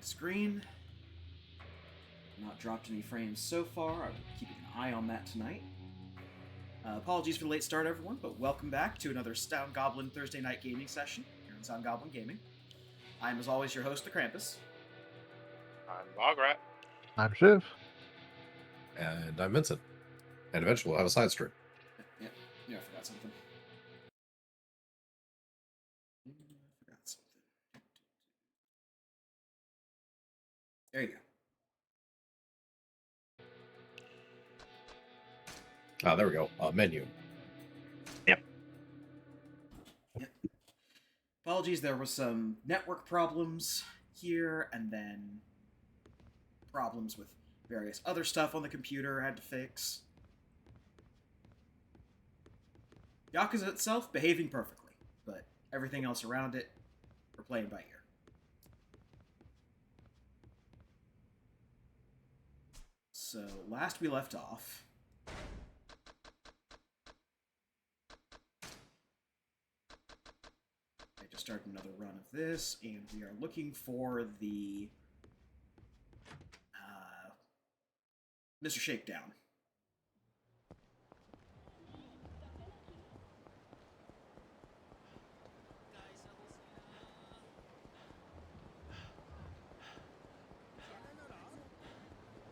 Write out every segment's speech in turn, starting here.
screen. Not dropped any frames so far. I'm keeping an eye on that tonight. Apologies for the late start, everyone, but welcome back to another Sound Goblin Thursday night gaming session here on Sound Goblin Gaming. I'm, as always, your host, the Krampus. I'm Lograt. I'm Shiv. And I'm Vincent. And eventually we'll have a side stream. Yeah, I forgot something. There you go. Ah, there we go. Menu. Yep. Apologies, there were some network problems here, and then problems with various other stuff on the computer I had to fix. Yakuza itself, behaving perfectly, but everything else around it, we're playing by ear. So, last we left off, I just started another run of this, and we are looking for the Mr. Shakedown.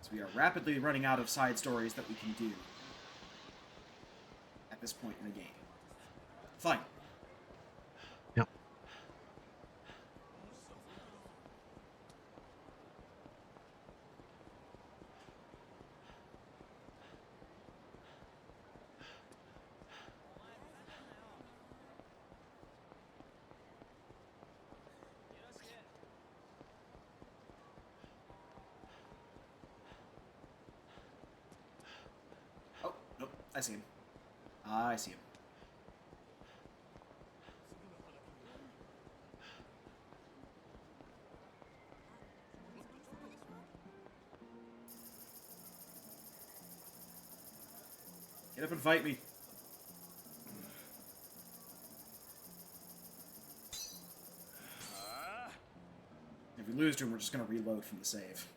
So we are rapidly running out of side stories that we can do at this point in the game. Fine. Yep. Oh, nope. I see him. I see him. Get up and fight me. If we lose to him, we're just going to reload from the save.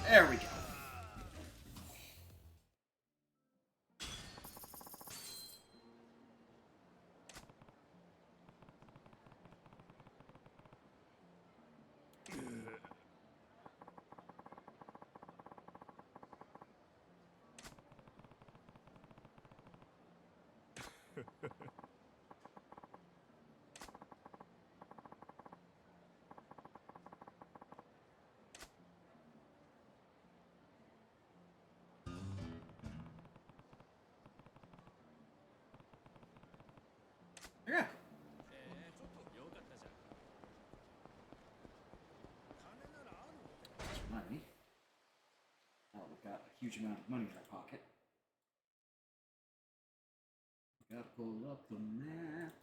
There we go. Yeah. Just remind me. Now we've got a huge amount of money in our pocket. Gotta pull up the map.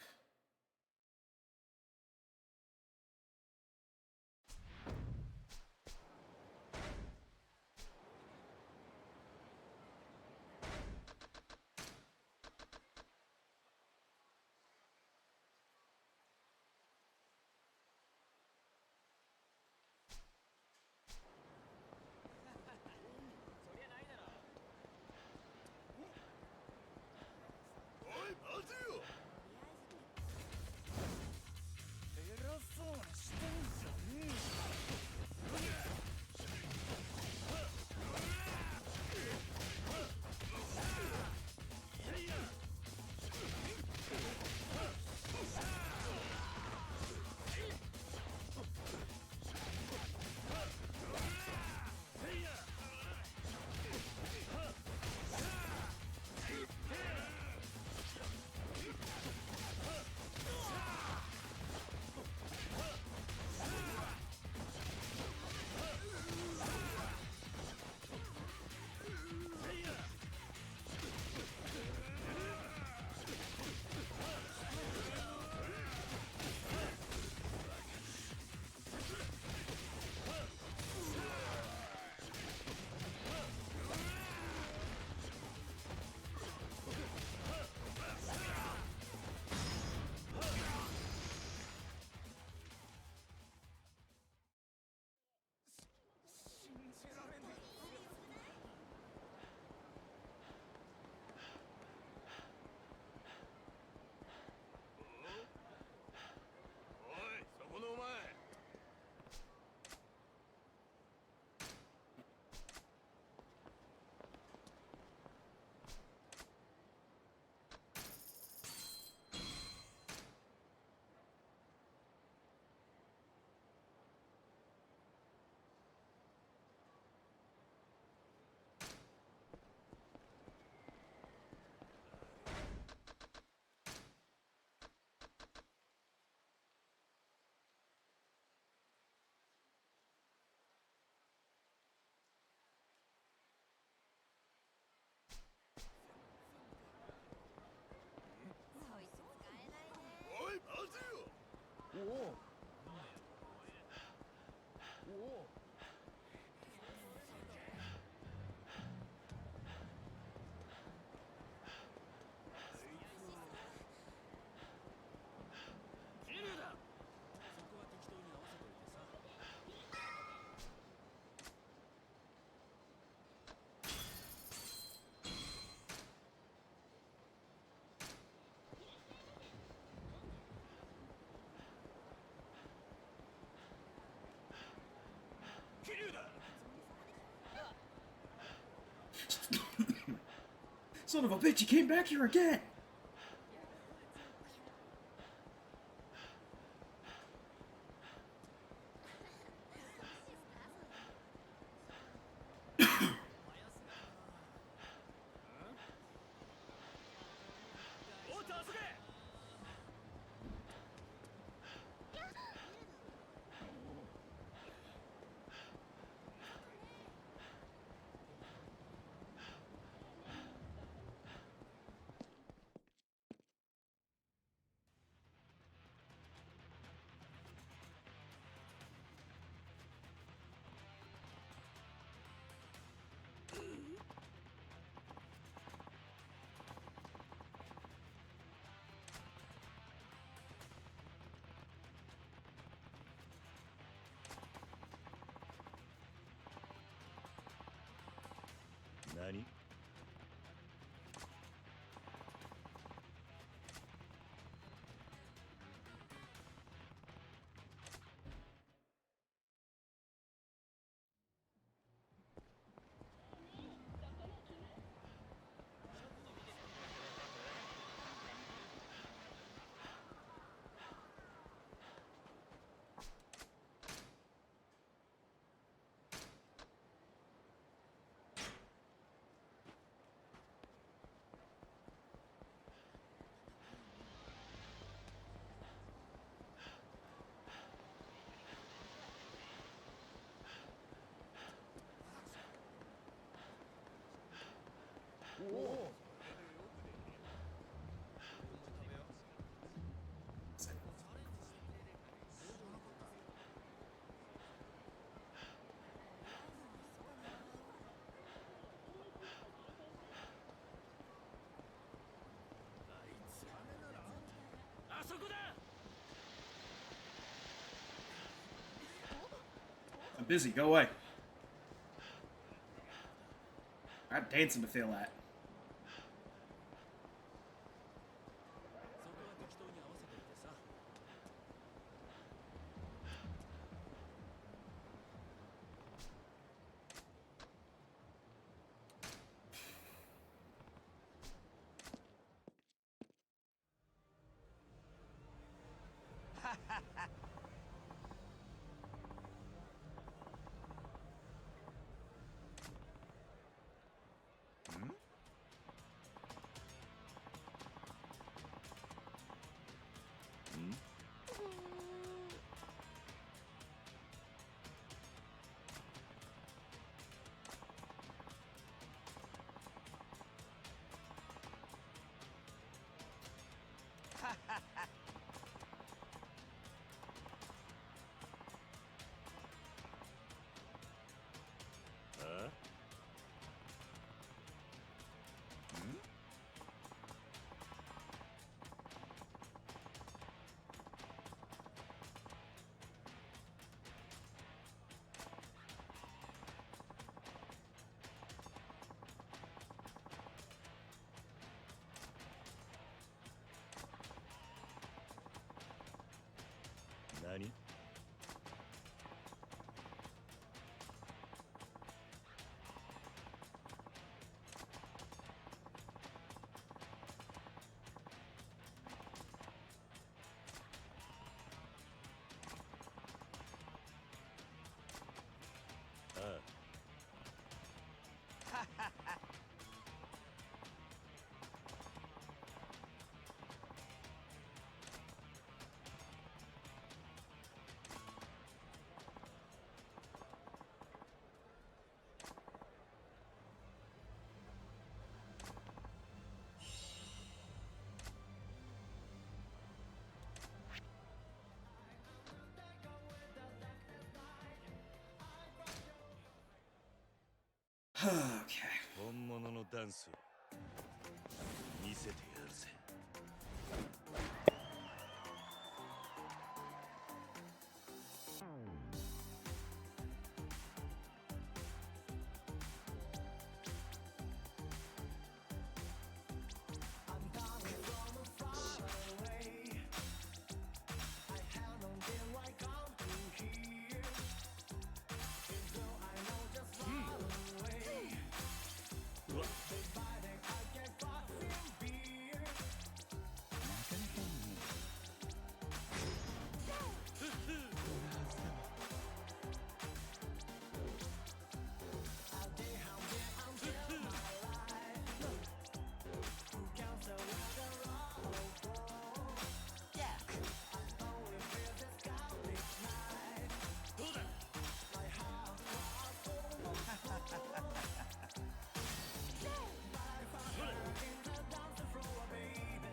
Son of a bitch, he came back here again! 何 I'm busy. Go away. I got dancing to feel at.何 Okay. 本物のダンスを見せてやるぜ。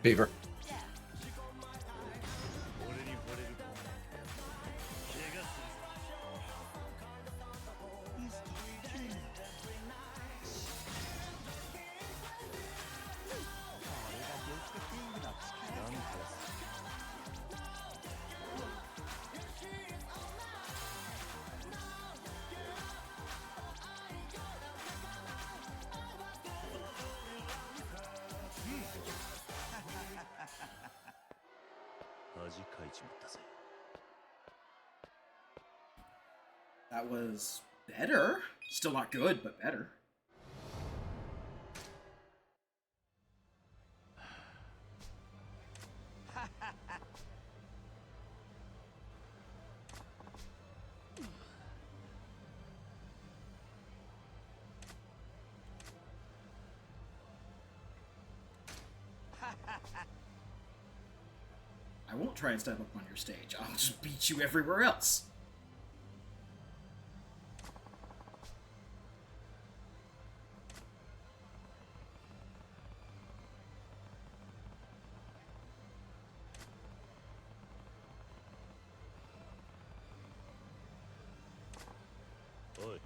Beaver. 俺に惚れるか。怪我するぞ。なんか That was better. Still not good, but better. I won't try and step up on your stage. I'll just beat you everywhere else. Oi.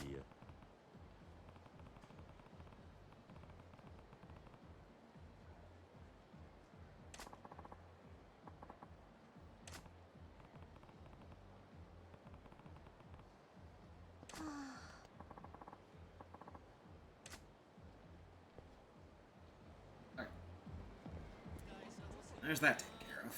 いや。Alright. There's that taken care of.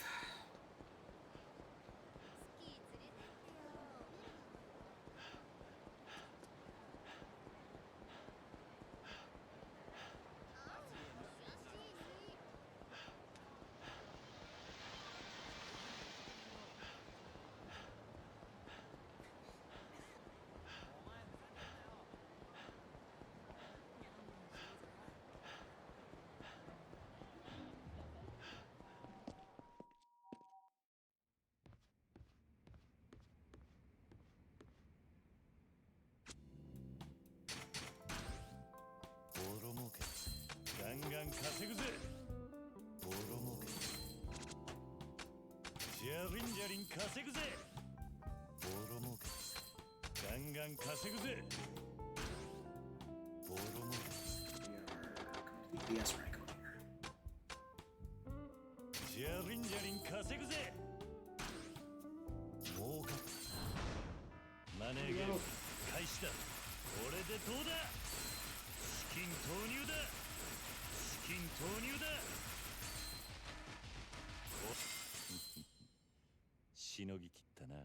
We are BS rank over here. ジャリンジャリン稼ぐぜ。儲かった。マネーゲーム開始だ。これでどうだ。資金投入だ。資金投入だ。しのぎきったな。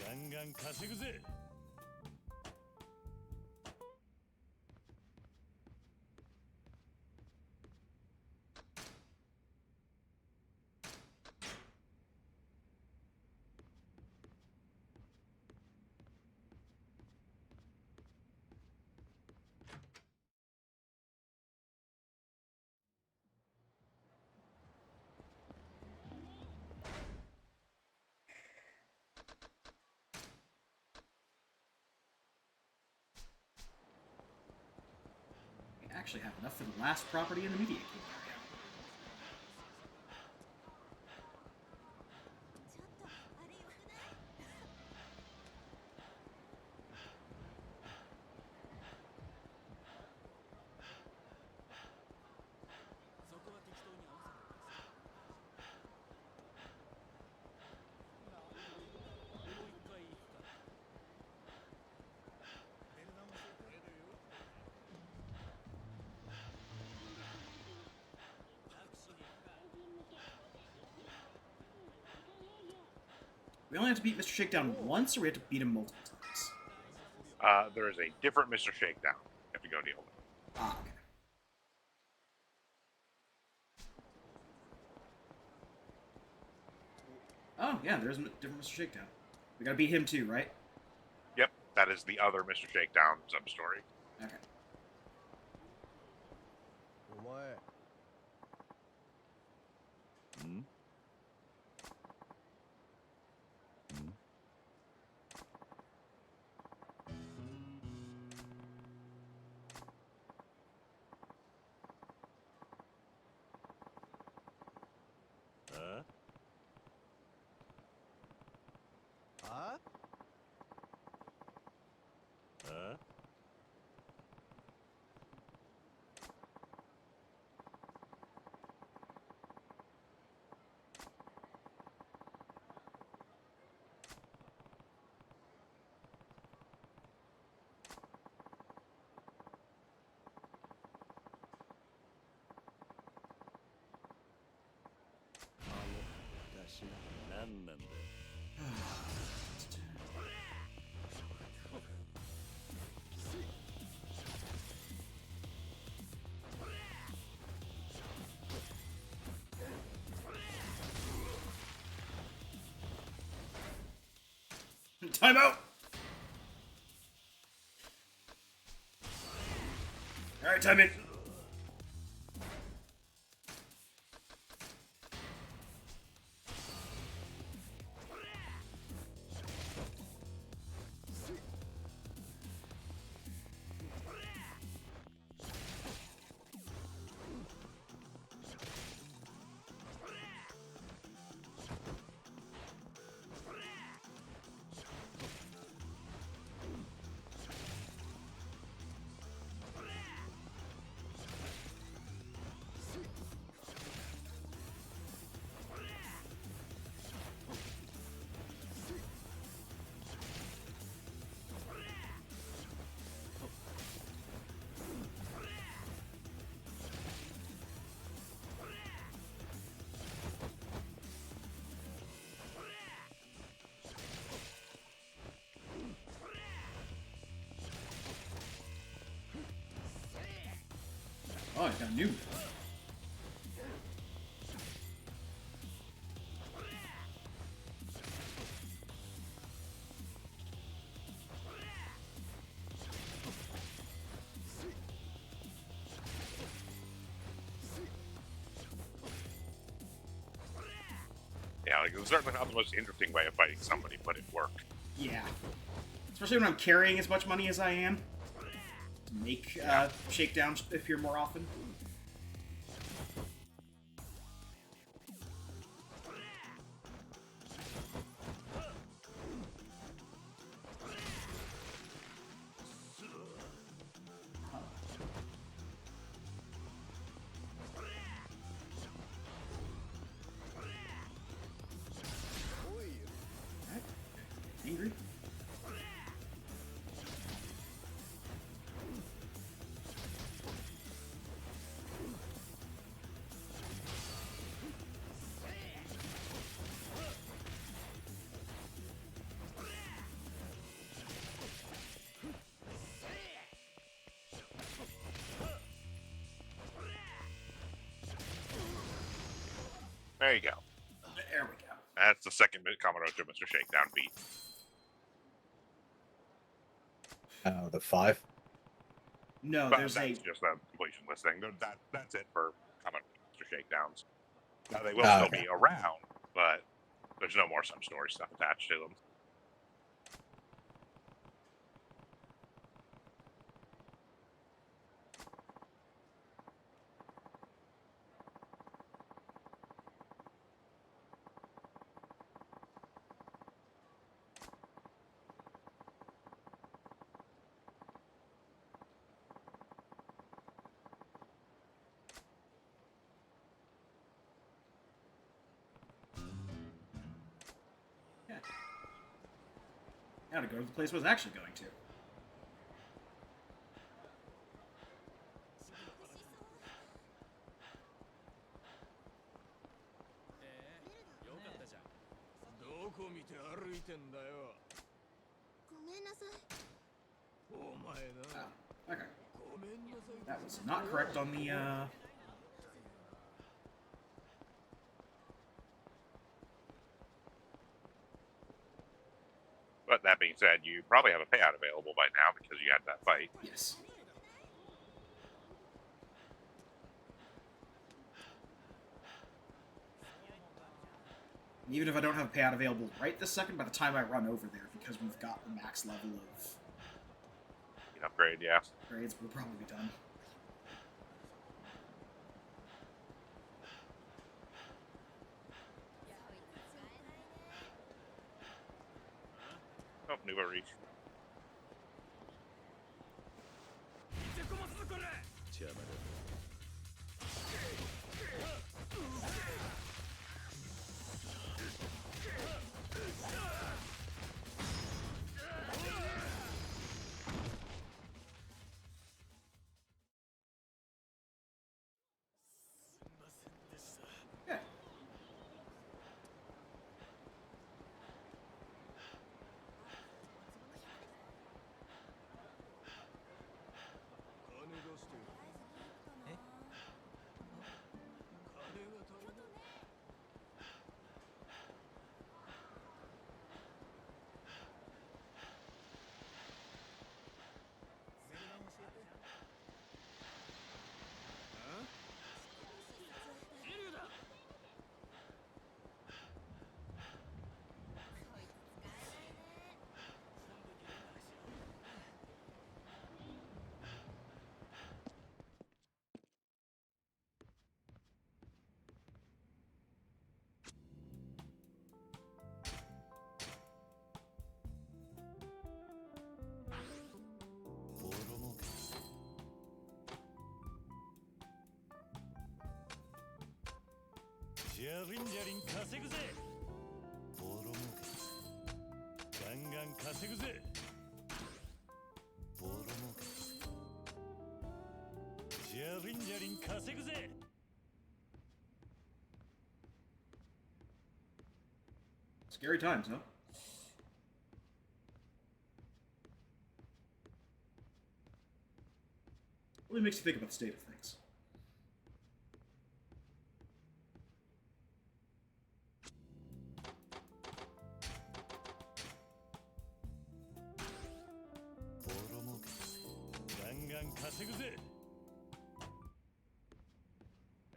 ガンガン稼ぐぜ。Actually have enough for the last property in the media kingdom area. We only have to beat Mr. Shakedown once, or we have to beat him multiple times? There is a different Mr. Shakedown you have to go deal with. Ah, okay. Oh, yeah, there's a different Mr. Shakedown. We gotta beat him too, right? Yep, that is the other Mr. Shakedown sub-story. Okay. お前ん 何なんだ Time out! Alright, time in. Oh, I got a new. Yeah, like, it's certainly not the most interesting way of fighting somebody, but it worked. Yeah. Especially when I'm carrying as much money as I am. To make Shakedown appear more often. Angry? There you go. There we go. That's the second Commodore to Mr. Shakedown beat. The 5. No, But there's that's a... just a completion list thing. That's it for Commodore Mr. Shakedowns. Now, they will Ah, still okay. be around, but there's no more sub-story stuff attached to them. Yeah. Now to go to the place I was actually going to. どこ見て歩いてんだよ。ごめんなさい。お前な。 Oh, okay. ごめんなさい。 That was not correct on the, But that being said, you probably have a payout available by now because you had that fight. Yes. Even if I don't have a payout available right this second, by the time I run over there, because we've got the max level of You can upgrade, yeah. grades, we'll probably be done. Oh, new reach. 邪魔だ。Yeah.じゃりんじゃりん稼ぐぜ。ボロ儲け。ガンガン稼ぐぜ。ボロ儲け。じゃりんじゃりん稼ぐぜ。Scary times, huh? Really makes you think about the state of things.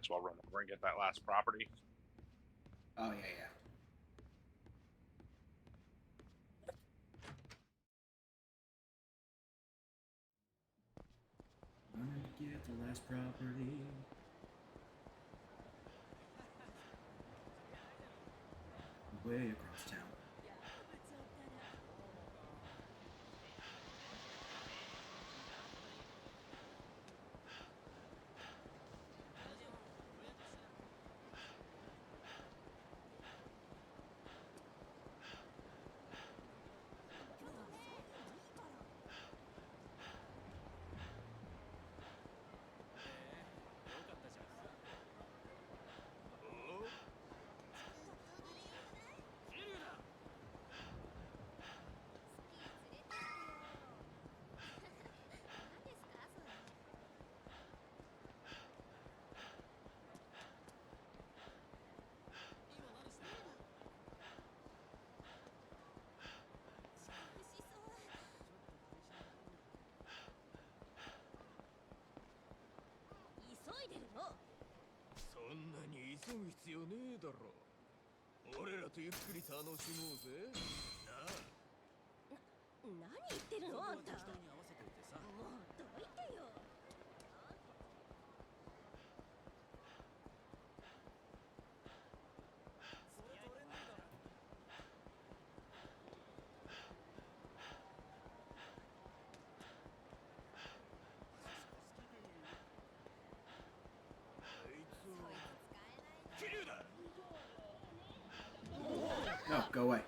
So I'll run over and get that last property. Oh, yeah, yeah. I'm gonna get the last property. Way across town. No, go away.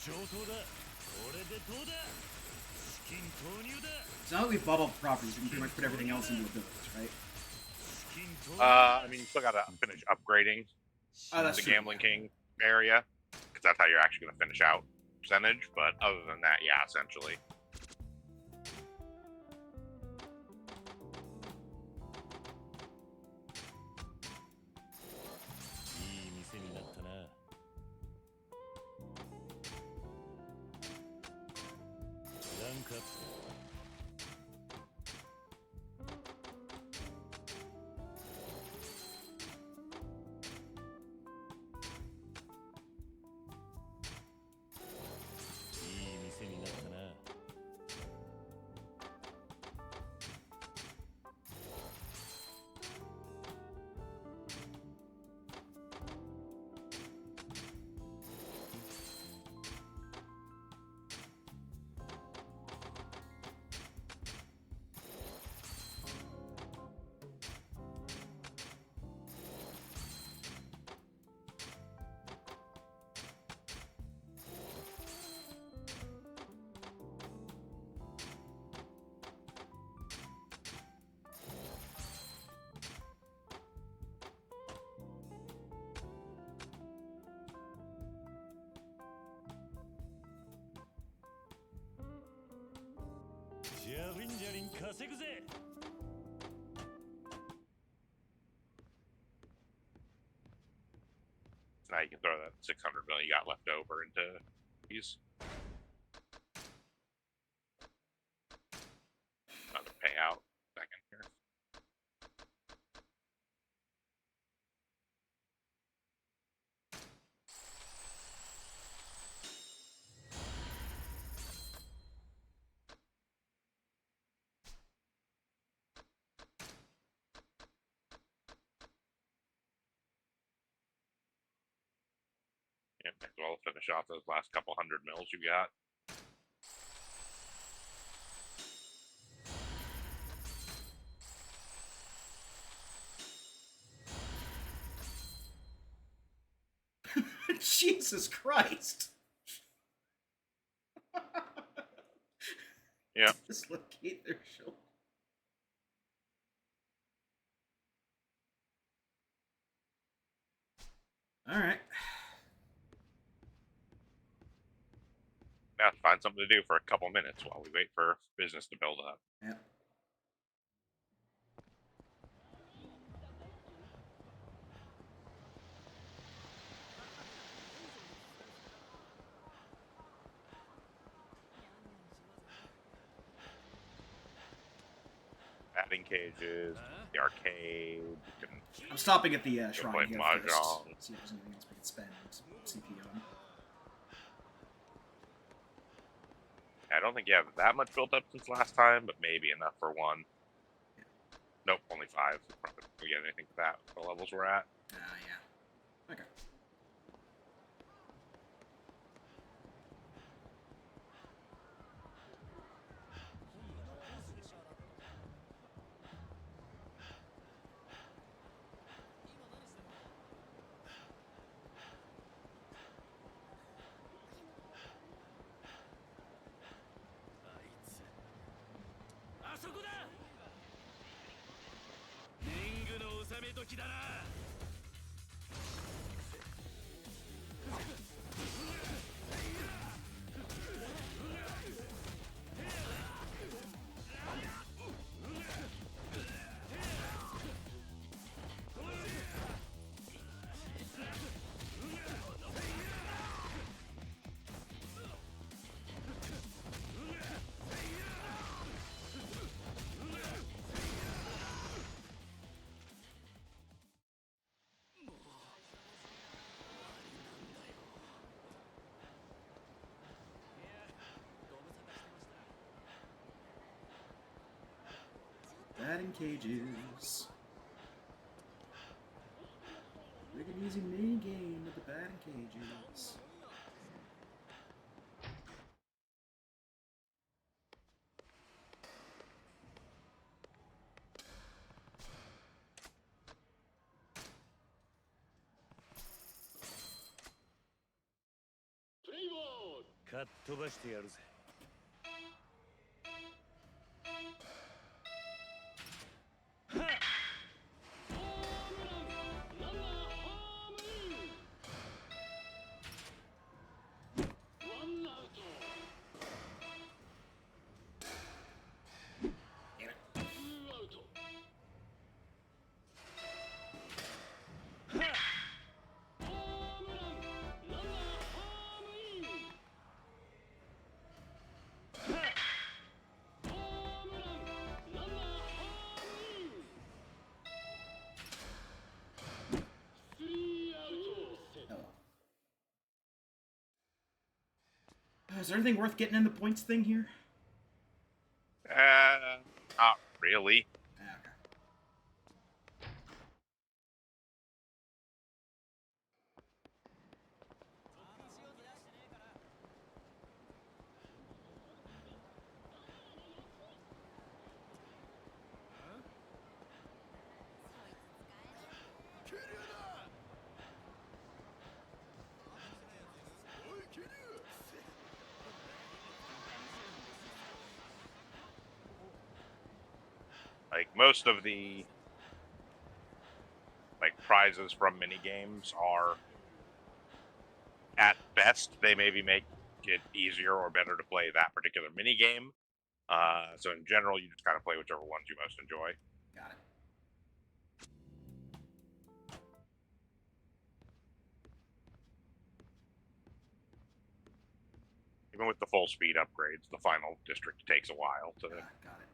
So now that we've bubbled properties, we can pretty much put everything else into abilities, right? I mean, you still gotta finish upgrading Oh, that's the true. Gambling King area, because that's how you're actually gonna finish out percentage. But other than that, yeah, essentially. So now you can throw that 600 million you got left over into these. Another payout second here. Yeah, might as well finish off those last couple hundred mils you got. Jesus Christ! Yeah. Dislocate their shoulder. Alright. Now find something to do for a couple minutes while we wait for business to build up. Yep. Batting cages, the arcade. You can I'm stopping at the go shrine play here mahjong. first. See if there's anything else we can spend CP on. I don't think you have that much built up since last time, but maybe enough for one. Nope, only 5. Probably not gonna get anything for that. The levels we're at. Yeah. Okay. Batting cages. Quick and easy mini game with the batting cages. かっ飛ばしてやるぜ。Is there anything worth getting in the points thing here? Not really. Okay. Like most of the prizes from mini games are, at best, they maybe make it easier or better to play that particular mini game. So in general, you just kind of play whichever ones you most enjoy. Got it. Even with the full speed upgrades, the final district takes a while to. Got it.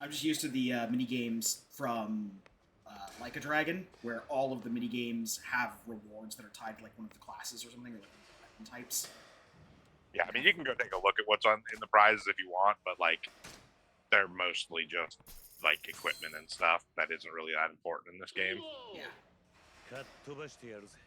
I'm just used to the mini games from Like a Dragon, where all of the mini games have rewards that are tied to like one of the classes or something, or like weapon types. Yeah, I mean, you can go take a look at what's in the prizes if you want, but like, they're mostly just like equipment and stuff that isn't really that important in this game. Yeah. かっ飛ばしてやるぜ。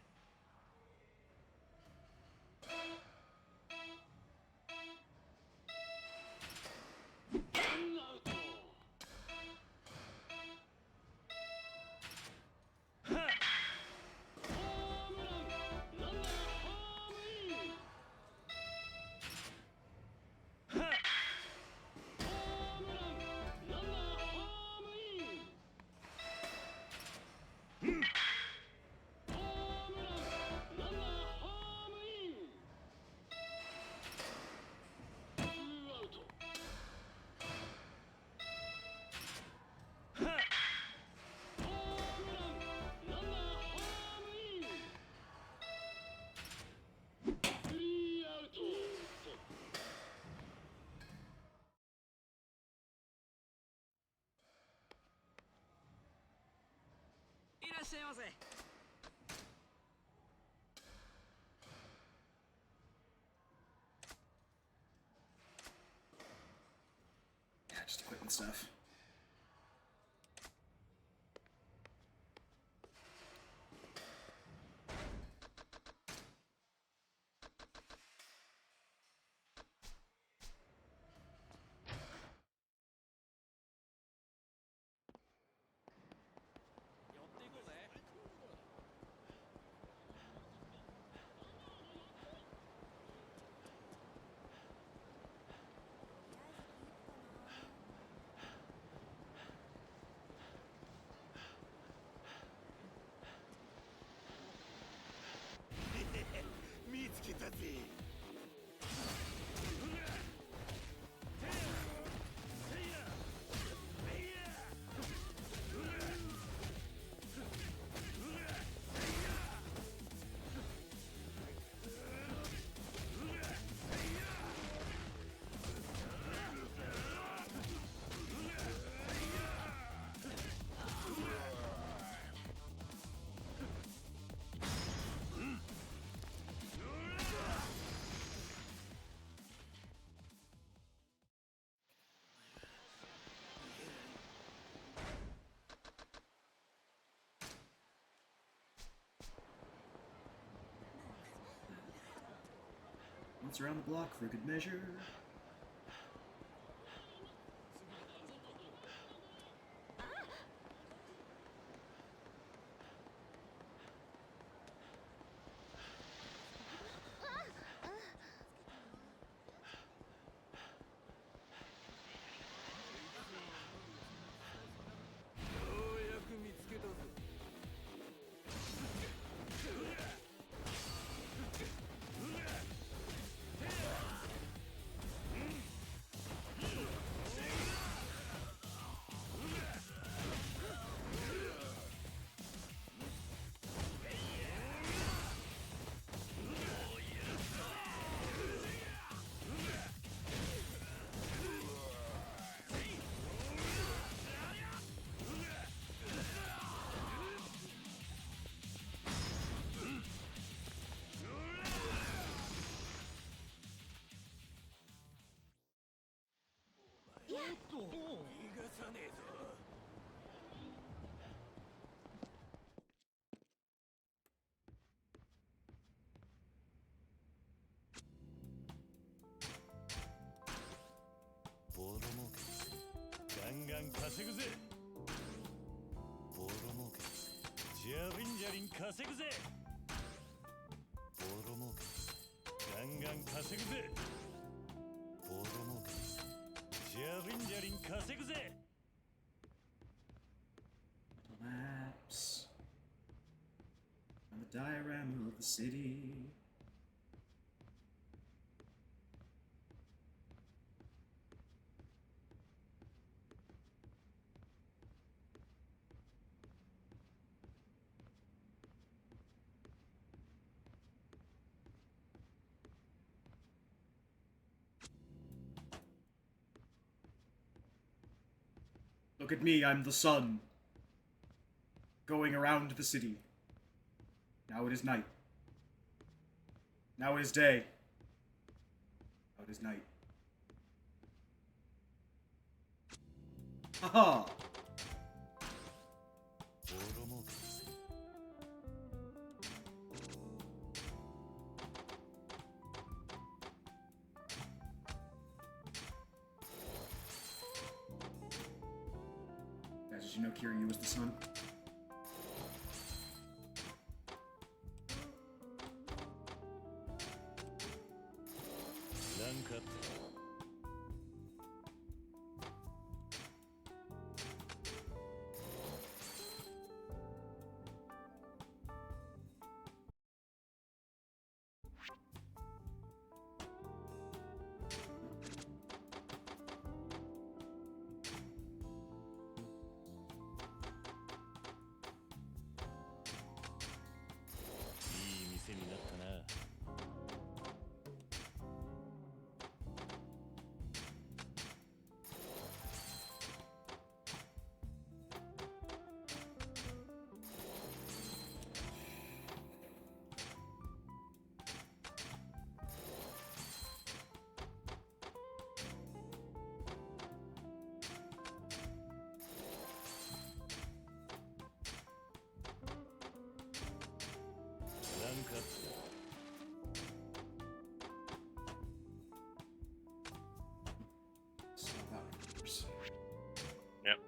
Yeah, just equipment stuff. Once around the block for a good measure. Maps on the diorama of the city. Look at me, I'm the sun. Going around the city. Now it is night. Now it is day. Now it is night. Haha! Guys, did you know Kiryu was the sun? Yep.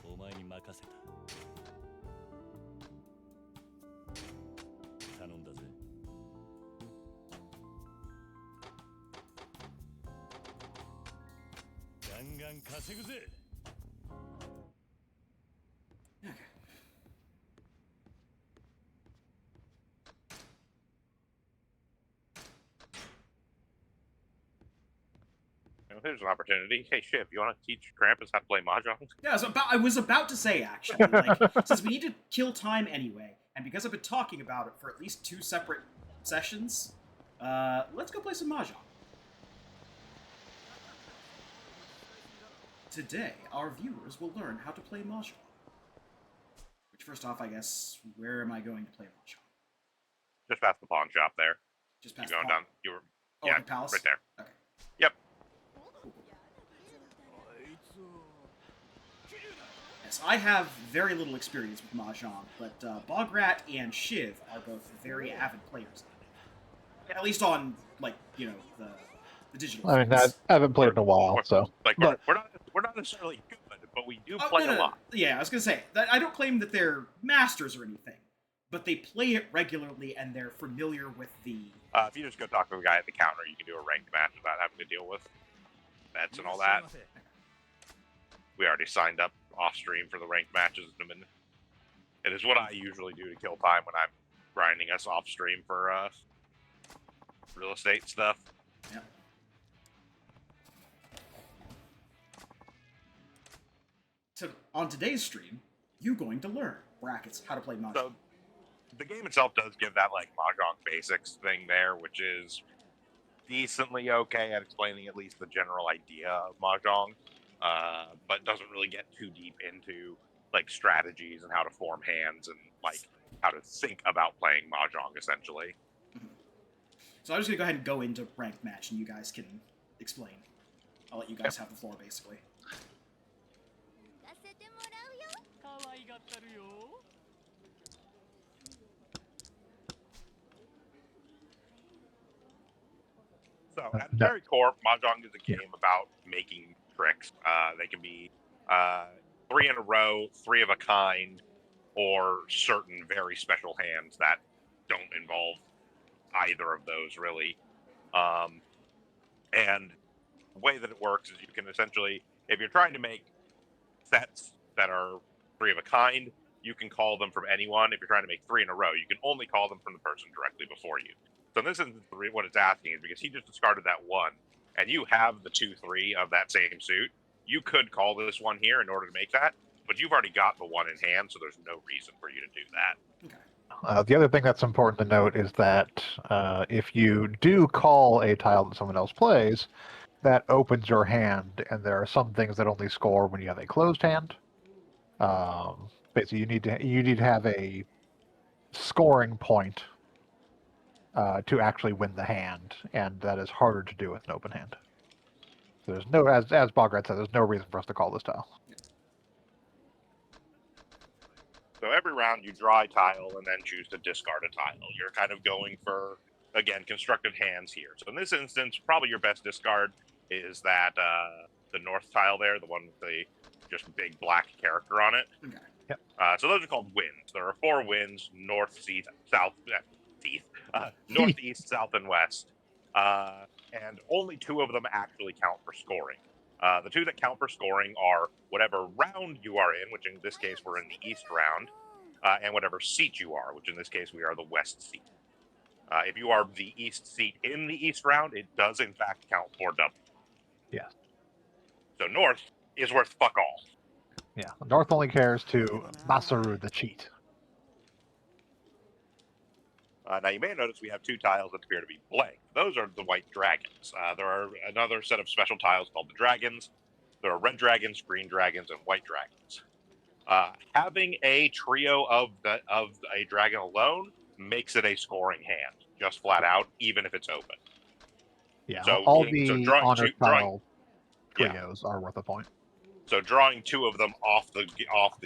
お前に任せた。頼んだぜ。ガンガン稼ぐぜ。There's an opportunity. Hey, Shiv, you want to teach Krampus how to play Mahjong? Yeah, I was about to say, actually, like, since we need to kill time anyway, and because I've been talking about it for at least 2 separate sessions, let's go play some Mahjong. Today, our viewers will learn how to play Mahjong. Which, first off, I guess, where am I going to play Mahjong? Just past the pawn shop there. Just Keep past going the down. You were, Oh, yeah, the palace? right there. Okay. Yep. Yes, I have very little experience with Mahjong, but Bograt and Shiv are both very avid players. At least on, like, the digital I mean, I fronts. haven't played in a while, so. Like But we're not necessarily good, but we do Oh, play no, a no. lot. Yeah, I was gonna say that I don't claim that they're masters or anything, but they play it regularly and they're familiar with the. If you just go talk to the guy at the counter, you can do a ranked match without having to deal with bets and all that. We already signed up off stream for the ranked matches in a minute. It is what I usually do to kill time when I'm grinding us off stream for real estate stuff. Yeah. So on today's stream, you're going to learn brackets, how to play Mahjong. So the game itself does give that like Mahjong basics thing there, which is decently okay at explaining at least the general idea of Mahjong, but doesn't really get too deep into like strategies and how to form hands and like how to think about playing Mahjong essentially. So I'm just gonna go ahead and go into ranked match, and you guys can explain. I'll let you guys have the floor, basically. 行かせてもらうよ。可愛がってるよ。 So at the very core, Mahjong is a game about making tricks. They can be 3 in a row, 3 of a kind, or certain very special hands that don't involve either of those really. And the way that it works is you can essentially, if you're trying to make sets that are 3 of a kind, you can call them from anyone. If you're trying to make 3 in a row, you can only call them from the person directly before you. So in this instance, what it's asking is because he just discarded that 1, and you have the 2-3 of that same suit, you could call this one here in order to make that, but you've already got the 1 in hand, so there's no reason for you to do that. Okay. the other thing that's important to note is that if you do call a tile that someone else plays, that opens your hand, and there are some things that only score when you have a closed hand. Basically, you need to have a scoring point to actually win the hand, and that is harder to do with an open hand. So there's no, as Bograt said, there's no reason for us to call this tile. So every round you draw a tile and then choose to discard a tile. You're kind of going for, again, constructed hands here. So in this instance, probably your best discard is that the north tile there, the one with the just big black character on it. Okay. Yep. So those are called winds. There are 4 winds: north, northeast, south, and west. And only 2 of them actually count for scoring. The 2 that count for scoring are whatever round you are in, which in this case we're in the east round, and whatever seat you are, which in this case we are the west seat. If you are the east seat in the east round, it does in fact count for double. Yeah. So north is worth fuck all. Yeah, North only cares to Masaru the cheat. Now you may notice we have 2 tiles that appear to be blank. Those are the white dragons. There are another set of special tiles called the dragons. There are red dragons, green dragons, and white dragons. Having a trio of a dragon alone makes it a scoring hand, just flat out, even if it's open. Yeah, So- all so the drawing honor two- drawing- tile trios are worth a point. So drawing 2 of them off the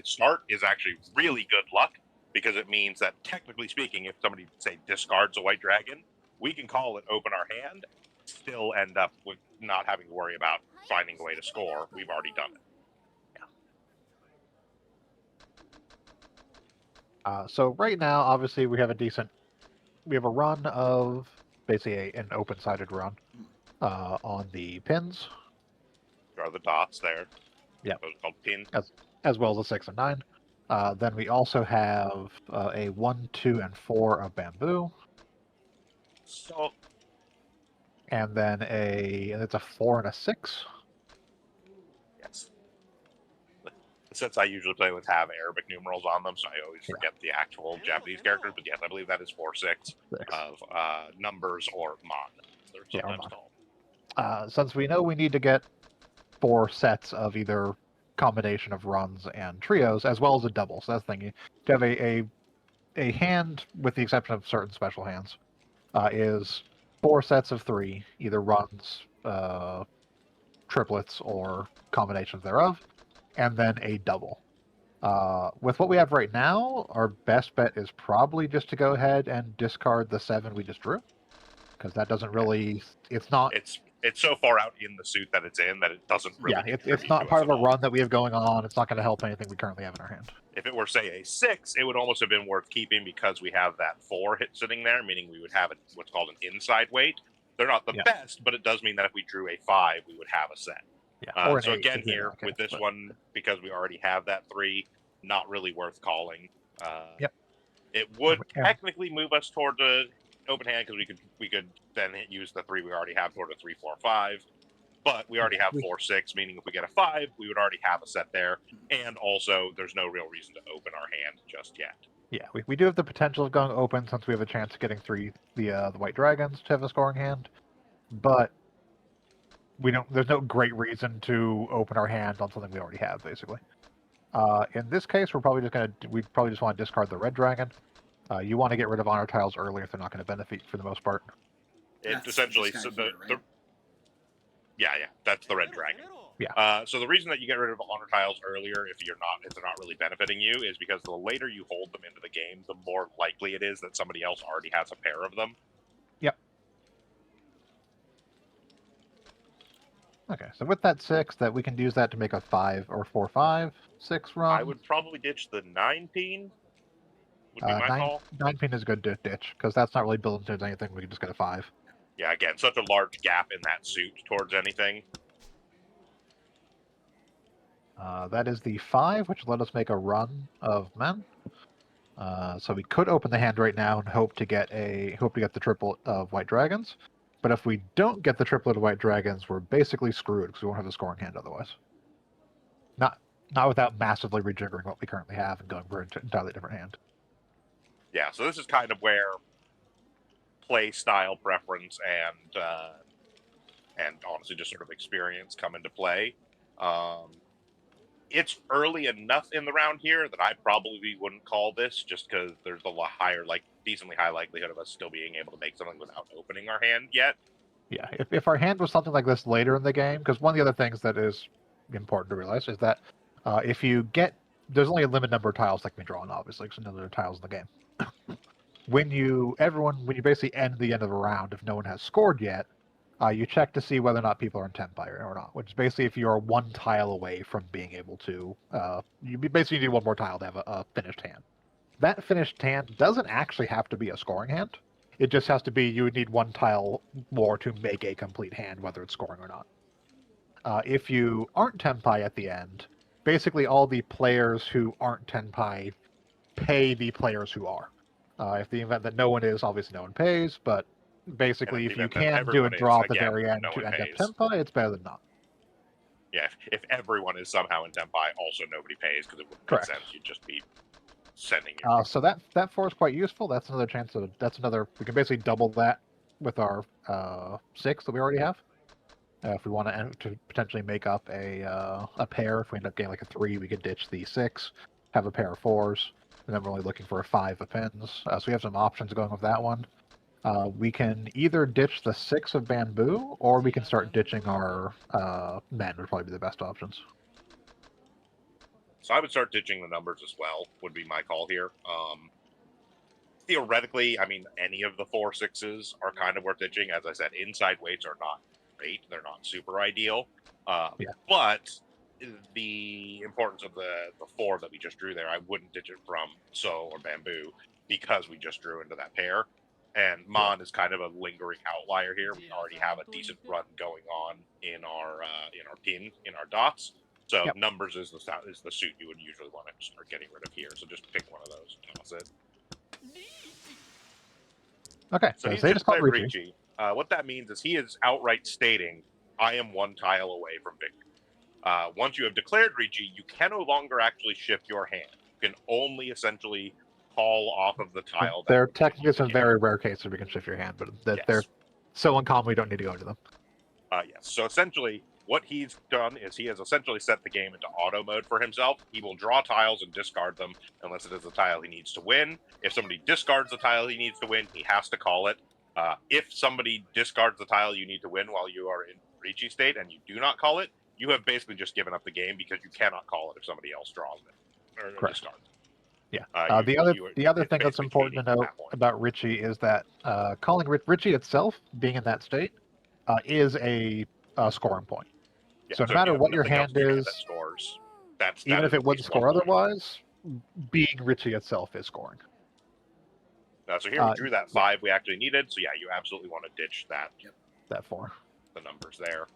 start is actually really good luck, because it means that technically speaking, if somebody say discards a white dragon, we can call it open our hand, still end up with not having to worry about finding a way to score. We've already done it. So right now, obviously, we have a run of basically an open-sided run on the pins, Draw the dots there. Yep. Those are called pins. as well as the 6 and 9. Then we also have a 1, 2, and 4 of bamboo, So and then it's a 4 and a 6. yes. Since I usually play with have Arabic numerals on them, so I always forget the actual Japanese characters. But yes, I believe that is 4-6 of numbers or mon. They're Yeah, or sometimes mon. called. Since we know we need to get 4 sets of either combination of runs and trios, as well as a double. So that's the thing. To have a hand, with the exception of certain special hands, is 4 sets of 3, either runs, triplets, or combinations thereof, and then a double. With what we have right now, our best bet is probably just to go ahead and discard the 7 we just drew, because that doesn't really. It's not. It's so far out in the suit that it's in that it doesn't really. Yeah, it's contribute not to part us of at a all. run that we have going on. It's not going to help anything we currently have in our hand. If it were, say, a 6, it would almost have been worth keeping because we have that 4 hit sitting there, meaning we would have what's called an inside weight. They're not the Yeah. best, but it does mean that if we drew a 5, we would have a set. Yeah. Or an So 8 again, if you're in here that with case, this but- one, because we already have that 3, not really worth calling. Yep. It would Yeah. technically move us toward the open hand because we could then use the 3 we already have toward a 3, 4, 5. But we already have 4, 6, meaning if we get a 5, we would already have a set there. And also, there's no real reason to open our hand just yet. Yeah, we do have the potential of going open since we have a chance of getting the white dragons to have a scoring hand, but we don't. There's no great reason to open our hand on something we already have, basically. In this case, we probably just want to discard the red dragon. You want to get rid of honor tiles early if they're not going to benefit for the most part. It's essentially this guy so here, right? yeah, that's the red dragon. Yeah. So the reason that you get rid of honor tiles earlier, if they're not really benefiting you, is because the later you hold them into the game, the more likely it is that somebody else already has a pair of them. Yep. Okay, so with that 6, that we can use that to make a 5 or 4, 5, 6 run. I would probably ditch the 9 peen. Would be my call. 9 pin is good to ditch because that's not really built into anything. We can just get a 5. Yeah, again, such a large gap in that suit towards anything. That is the 5, which let us make a run of men. So we could open the hand right now and hope to get the triplet of white dragons. But if we don't get the triplet of white dragons, we're basically screwed because we won't have a scoring hand otherwise. Not without massively rejiggering what we currently have and going for an entirely different hand. Yeah, so this is kind of where play style preference and honestly just sort of experience come into play. It's early enough in the round here that I probably wouldn't call this just because there's a lot higher, decently high likelihood of us still being able to make something without opening our hand yet. Yeah, if our hand was something like this later in the game, because one of the other things that is important to realize is that if you get, there's only a limited number of tiles that can be drawn, obviously, because there are tiles in the game. When you basically end the end of a round, if no one has scored yet, you check to see whether or not people are in tempi or not, which is basically if you're 1 tile away from being able to, you basically need 1 more tile to have a finished hand. That finished hand doesn't actually have to be a scoring hand. It just has to be you would need 1 tile more to make a complete hand, whether it's scoring or not. If you aren't tempi at the end, basically all the players who aren't tempi pay the players who are. If the event that no one is, obviously no one pays, but basically if you can do a draw at the very end to end up tempi, it's better than not. Yeah, if everyone is somehow in tempi, also nobody pays because it wouldn't make sense. You'd just be sending your so that 4 is quite useful. That's another chance of we can basically double that with our 6 that we already have. If we want to potentially make up a pair, if we end up getting like a 3, we could ditch the 6, have a pair of 4s, and then we're only looking for a 5 of pins. So we have some options going with that one. We can either ditch the 6 of bamboo, or we can start ditching our men, would probably be the best options. So I would start ditching the numbers as well, would be my call here. Theoretically, I mean, any of the 4 6s are kind of worth ditching. As I said, inside weights are not great. They're not super ideal. But the importance of the 4 that we just drew there, I wouldn't ditch it from So or Bamboo because we just drew into that pair. And Mon is kind of a lingering outlier here. We already have a decent run going on in our dots. So numbers is the suit you would usually want to start getting rid of here. So just pick one of those and toss it. Okay, so he's they just declared Ricci. What that means is he is outright stating, I am 1 tile away from victory. Once you have declared Ricci, you can no longer actually shift your hand. You can only essentially call off of the tile. There are technically some very rare cases where you can shift your hand, but they're so uncommon we don't need to go into them. Yes. So essentially, what he's done is he has essentially set the game into auto mode for himself. He will draw tiles and discard them unless it is a tile he needs to win. If somebody discards the tile he needs to win, he has to call it. If somebody discards the tile you need to win while you are in Ricci state and you do not call it, you have basically just given up the game because you cannot call it if somebody else draws it. or Correct. discard. Yeah. You- the other you- the other it's thing that's basically important to cheating at note that point. about Richie is that calling Richie itself, being in that state, is a scoring point. Yeah, So no if matter you have what your nothing else hand in your hand is, that scores, that even is if it at wouldn't least 1 score point. otherwise, being Richie itself is scoring. So here we Uh, drew that 5 we actually needed. So yeah, you absolutely want to ditch that. That 4. The numbers there.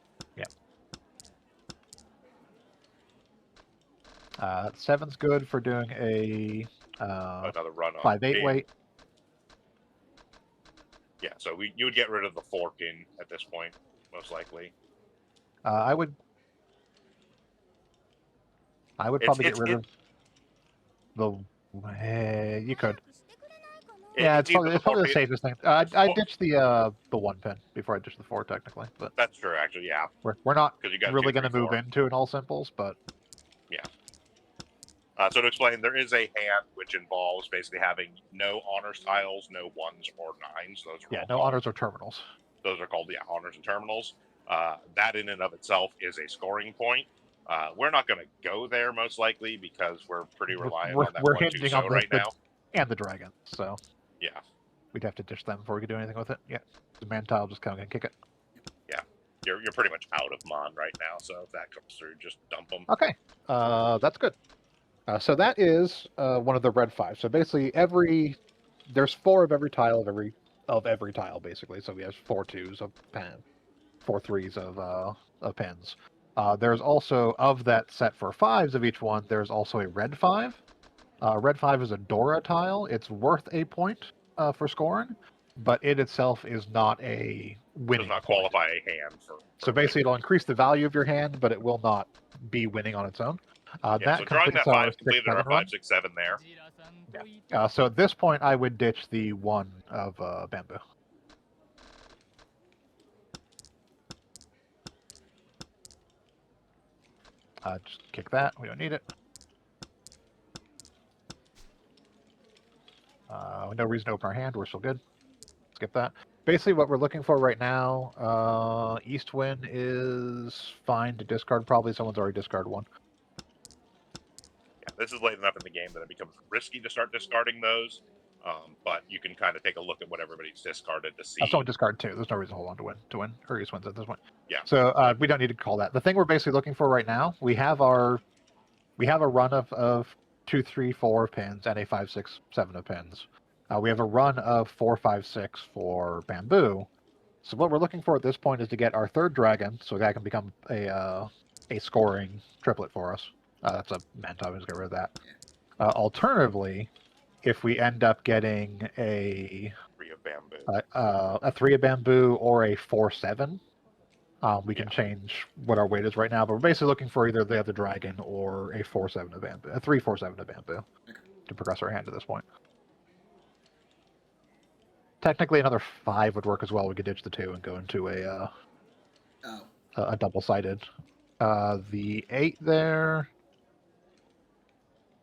7's good for doing a Another run on 5-8 big. weight. Yeah, so you would get rid of the fork in at this point, most likely. I would probably get rid of the. You could. してくれないかな Yeah, it's either probably the fork- safest thing. I Well- ditched the 1 pin before I ditched the 4 technically, but That's true, actually. Yeah, we're not because you got really 2, going 3, to move 4. into an all simples, but So to explain, there is a hand which involves basically having no honors tiles, no 1s or 9s. Those are all no called- honors or terminals. Those are called honors and terminals. That in and of itself is a scoring point. We're not going to go there most likely because we're pretty reliant on that We're 1-2 hinging so on right now. and the dragon, so Yeah, we'd have to ditch them before we could do anything with it. Yeah, the man tile just kind of gonna kick it. you're pretty much out of Mon right now. So if that comes through, just dump them. Okay, that's good. So that is one of the red 5. So basically, there's 4 of every tile of every tile basically. So we have 4 2s of pen, 4 3s of pens. There's also of that set for 5s of each one. There's also a red 5. Red 5 is a Dora tile. It's worth a point for scoring, but it itself is not a winning. Does not point. qualify a hand for So basically, it'll increase the value of your hand, but it will not be winning on its own. yeah, That so drawing completes that our 5 completed our 6-7 run. 5, 6, 7 there. ジラさんといて So at this point, I would ditch the 1 of bamboo. Just kick that. We don't need it. No reason to open our hand. We're still good. Skip that. Basically, what we're looking for right now, East Wind is fine to discard. Probably someone's already discarded 1. Yeah, this is late enough in the game that it becomes risky to start discarding those. But you can kind of take a look at what everybody's discarded to see. Someone discarded 2. There's no reason to hold on to win. Or East Wins at this point. Yeah. So we don't need to call that. The thing we're basically looking for right now, we have a run of 2, 3, 4 pins and a 5, 6, 7 of pins. We have a run of 4, 5, 6 for bamboo. So what we're looking for at this point is to get our 3rd dragon, so that can become a scoring triplet for us. That's a Manta. Just get rid of that. Alternatively, if we end up getting a 3 of bamboo. a 3 of bamboo or a 4, 7, we can change what our weight is right now. But we're basically looking for either the other dragon or a 4, 7 of bamboo, a 3, 4, 7 of bamboo, to progress our hand to this point. Technically, another 5 would work as well. We could ditch the 2 and go into a double-sided. The 8 there.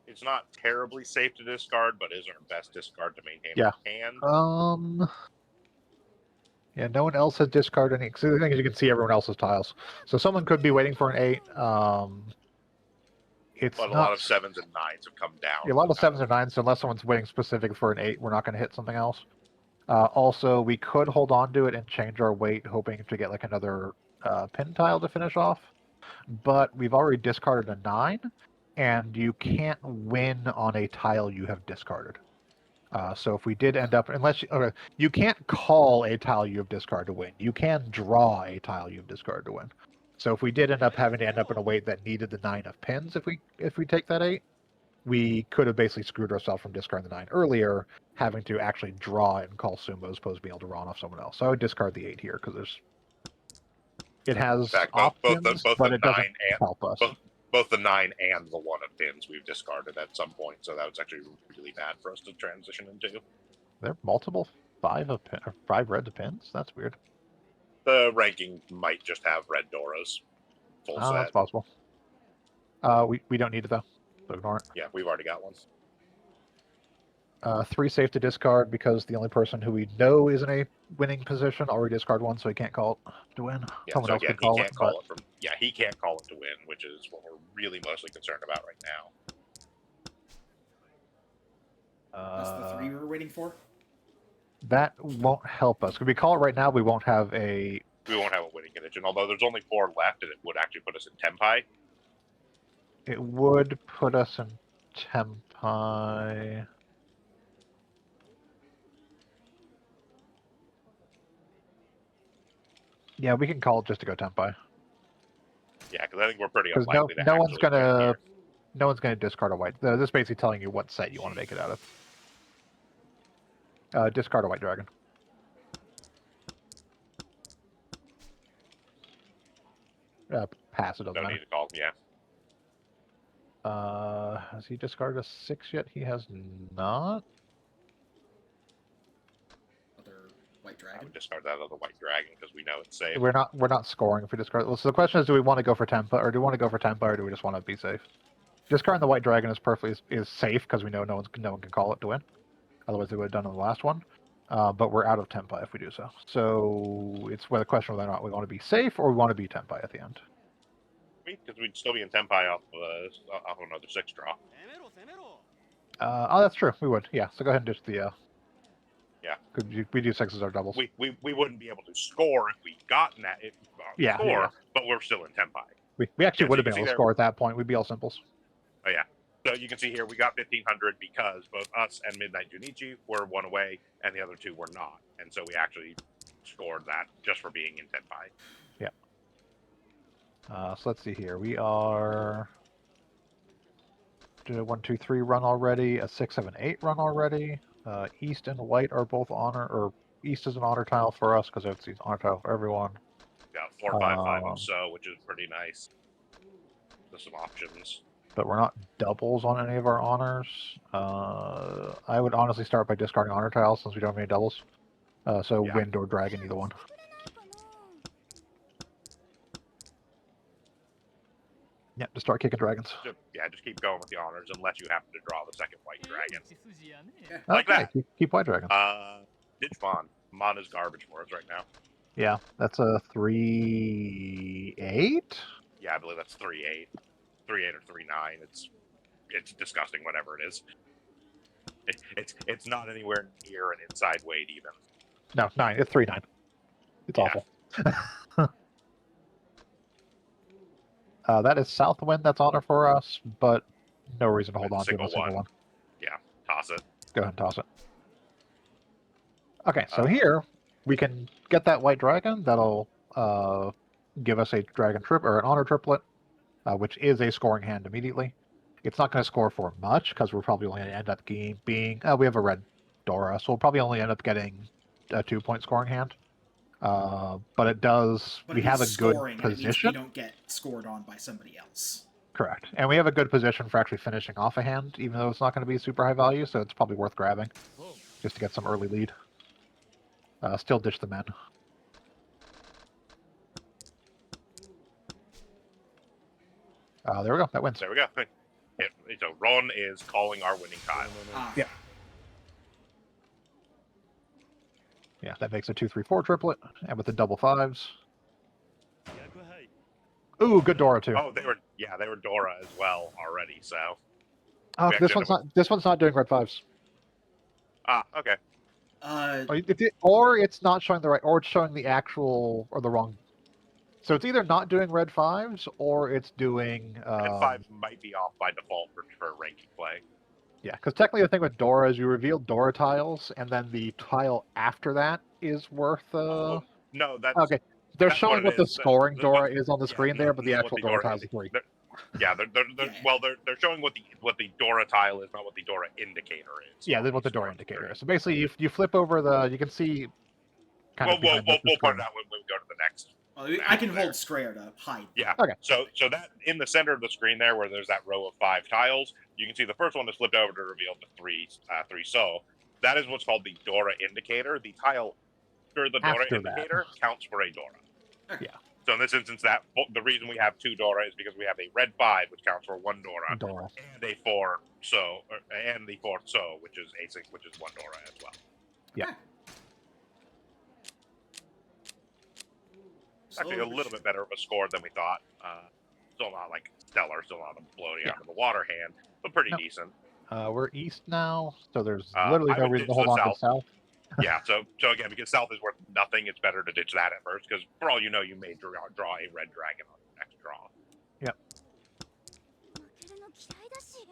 It's not terribly safe to discard, but is our best discard to maintain Yeah. our hand. Yeah, no one else has discarded any. So the thing is, you can see everyone else's tiles. So someone could be waiting for an 8. It's But a not, lot of 7s and 9s have come down. yeah, a lot of 7s or 9s. So unless someone's waiting specific for an 8, we're not going to hit something else. Also, we could hold on to it and change our weight, hoping to get like another pin tile to finish off. But we've already discarded a 9, and you can't win on a tile you have discarded. So if we did end up, you can't call a tile you have discarded to win. You can draw a tile you've discarded to win. So if we did end up having to end up in a weight that needed the 9 of pins, if we take that 8, we could have basically screwed ourselves from discarding the 9 earlier, having to actually draw it and call sumo as opposed to being able to run off someone else. So I would discard the 8 here because it has In fact, options, both but the it doesn't 9 and help us. both the 9 and the 1 of pins we've discarded at some point, so that was actually really bad for us to transition into. There are multiple 5 red pins. That's weird. The ranking might just have red Doras. Full set. That's possible. We don't need it though. So ignore it. Yeah, we've already got one. 3 safe to discard because the only person who we know is in a winning position already discard 1, so he can't call it to win. Yeah, Someone so else again, could call he it. can't call it from. Yeah, he can't call it to win, which is what we're really mostly concerned about right now. That's the 3 we were waiting for. That won't help us. If we call it right now, we won't have a. We won't have a winning condition, although there's only 4 left, and it would actually put us in Tempai. It would put us in Tempai. Yeah, we can call it just to go Tempai. Yeah, because I think we're pretty Because unlikely to no actually one's win gonna here. no one's gonna discard a white. This is basically telling you what set you want to make it out of. Discard a white dragon. Pass it doesn't No matter. need to call. Yeah. Has he discarded a 6 yet? He has not. Other white I dragon. would discard that other white dragon because we know it's safe. We're not scoring if we discard. Well, so the question is, do we want to go for Tempa, or do we want to go for Tempa, or do we just want to be safe? Discarding the white dragon is is safe because we know no one can call it to win. Otherwise, they would have done in the last one. But we're out of Tempa if we do so. So it's whether the question whether or not we want to be safe or we want to be Tempa at the end. Because we'd still be in Tempai off another 6 draw. Oh, that's true. We would. Yeah. So go ahead and ditch the. Yeah. Because we do 6 as our doubles. We wouldn't be able to score if we got that Yeah, score, yeah. but we're still in Tempai. We actually Yeah, would so have you been can able to see score at that point. We'd be all simples. Oh yeah. So you can see here we got 1500 because both us and Midnight Junichi were 1 away, and the other 2 were not, and so we actually scored that just for being in Tenpai. Yeah. So let's see here. We are. Did a 1, 2, 3 run already? A 6, 7, 8 run already? East and white are both honor, or East is an honor tile for us because it's an honor tile for everyone. Got 4, 5, 5, and so, which is pretty nice. There's some options. But we're not doubles on any of our honors. I would honestly start by discarding honor tiles since we don't have any doubles. So Yeah. wind or dragon, either one. くれないかな。 Yep, to start kicking dragons. Just keep going with the honors unless you happen to draw the second white dragon. Yeah. Like that. Keep white dragons. Digimon. Mon is garbage for us right now. Yeah, that's a 3/8. Yeah, I believe that's 3/8. 3/8 or 3/9. It's disgusting, whatever it is. It's not anywhere near an inside weight even. No, 9. It's 3/9. It's Yeah. awful. That is Southwind. That's honor for us, but no reason to hold on to a single one. Yeah, toss it. Go ahead and toss it. Okay, so here we can get that white dragon. That'll give us a dragon or an honor triplet, which is a scoring hand immediately. It's not going to score for much because we're probably only going to end up being. We have a red Dora, so we'll probably only end up getting a 2-point scoring hand. But it does. But we have a good scoring, and it means position. we don't get scored on by somebody else. Correct, and we have a good position for actually finishing off a hand, even though it's not going to be super high value. So it's probably worth grabbing just to get some early lead. Still ditch the men. There we go. That wins. There we go. So Ron is calling our winning tile. Yeah. Yeah, that makes a 2, 3, 4 triplet, and with the double 5s. Ooh, good Dora too. Oh, they were Dora as well already. So. Oh, we this actually one's not doing red 5s. Okay. Or it's not showing the right, or it's showing the actual or the wrong. So it's either not doing red 5s or it's doing. Red 5 might be off by default for ranking play. Yeah, because technically the thing with Dora is you reveal Dora tiles, and then the tile after that is worth. No, that's okay. They're that's showing what the scoring Dora is on the screen there, but the not actual what Dora tile is 3. They're showing what the Dora tile is, not what the Dora indicator is. Yeah, that's what the Dora indicator is. So basically, you flip over you can see. We'll point it out when we go to the next. Well, I can hold Scrayer to hide. Yeah. Okay. So that in the center of the screen there, where there's that row of 5 tiles, you can see the first one is flipped over to reveal the 3 so. That is what's called the Dora indicator. The tile after the Dora indicator counts for a Dora. Yeah. So in this instance, the reason we have 2 Dora is because we have a red 5, which counts for 1 Dora, and a 4 and the 4th so, which is a 6, which is 1 Dora as well. Yeah. Actually, a little bit better of a score than we thought. Still not like stellar, still not a bloating out of the water hand, but pretty decent. We're east now, so there's I literally no would reason to ditch hold the on to south. south. Yeah, so again, because south is worth nothing, it's better to ditch that at first, because for all you know, you may draw a red dragon on your next draw. 負けるの嫌いだし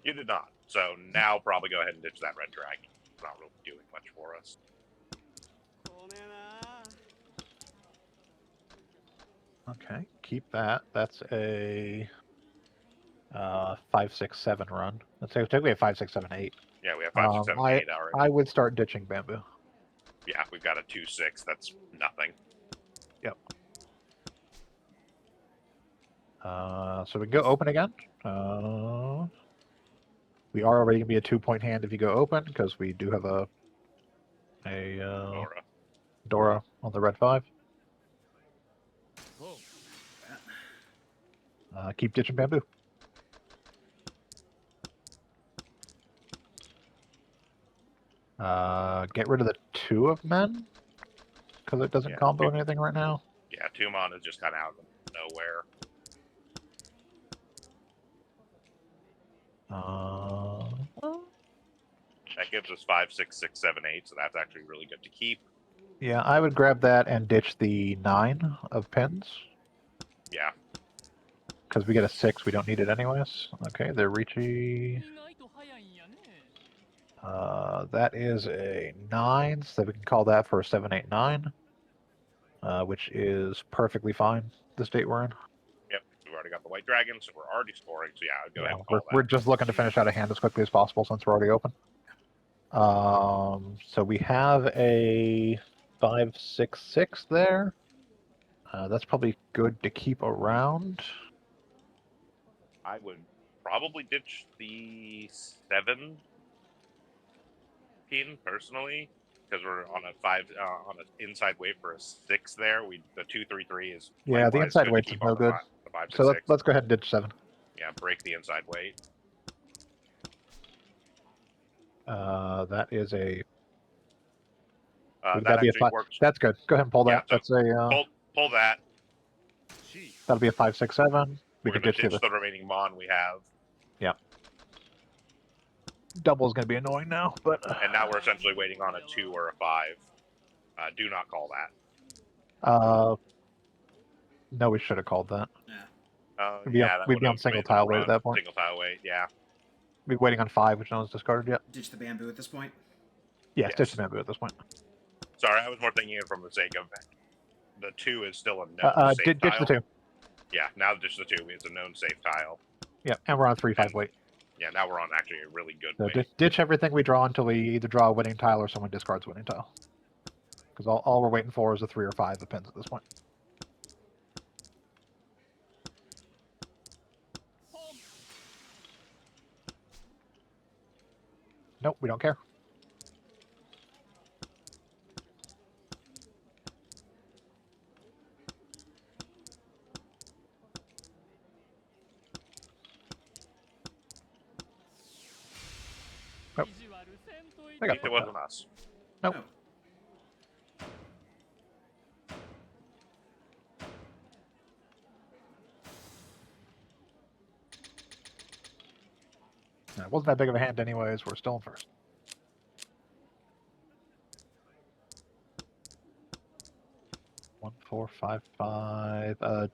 You did not. So now probably go ahead and ditch that red dragon. It's not really doing much for us. 来ねえな Okay, keep that. That's a 5, 6, 7 run. Let's say technically a 5, 6, 7, 8. Yeah, we have 5, 6, 7, 8 already. I would start ditching bamboo. Yeah, we've got a 2-6. That's nothing. So we can go open again. We are already gonna be a 2-point hand if you go open because we do have a Dora. Dora on the red 5. Keep ditching bamboo. Get rid of the 2 of men because it doesn't Yeah, combo 2. anything right now. Yeah, 2 mana is just kind of out of nowhere. That gives us 5, 6, 6, 7, 8. So that's actually really good to keep. Yeah, I would grab that and ditch the 9 of pins. Yeah. Because we get a 6, we don't need it anyways. Okay, they're reaching. 意外と早いんやね That is a 9, so we can call that for a 7, 8, 9. Which is perfectly fine, the state we're in. Yep. We've already got the white dragon, so we're already scoring. So yeah, I'd go ahead and we're, call we're that. just looking to finish out a hand as quickly as possible since we're already open. So we have a 5, 6, 6 there. That's probably good to keep around. I would probably ditch the 7 pin personally, because we're on a 5 on an inside wave for a 6 there. The 2, 3, 3 is Yeah, the likewise inside good to weight is keep no on good. The 5, 6, So 6. let's go ahead and ditch 7. Yeah, break the inside weight. That is a. That that'd be a actually 5. works. That's good. Go ahead and pull Yeah, that. so That's a. Pull that. That'll be a 5, 6, 7. We We're can going ditch to the ditch other. the remaining Mon we have. Double is going to be annoying now, but. And now we're essentially waiting on a 2 or a 5. Do not call that. No, we should have called that. Yeah. We'd be on single tile weight at that point. Single tile weight, yeah. We'd be waiting on 5, which no one's discarded yet. Ditch the bamboo at this point. Yes, Yes. ditch the bamboo at this point. Sorry, I was more thinking it from the sake of the 2 is still a known safe ditch tile. the 2. Yeah, now ditch the 2. It's a known safe tile. Yeah, and we're on 3, 5 weight. Yeah, now we're on actually a really good So weight. ditch everything we draw until we either draw a winning tile or someone discards a winning tile. Because all we're waiting for is a 3 or 5 of pins at this point. Nope, we don't care. Nope. 意地悪せんとい I て got It wasn't us. Nope. No. It wasn't that big of a hand anyways. We're still in first. One, 4, 5, 5.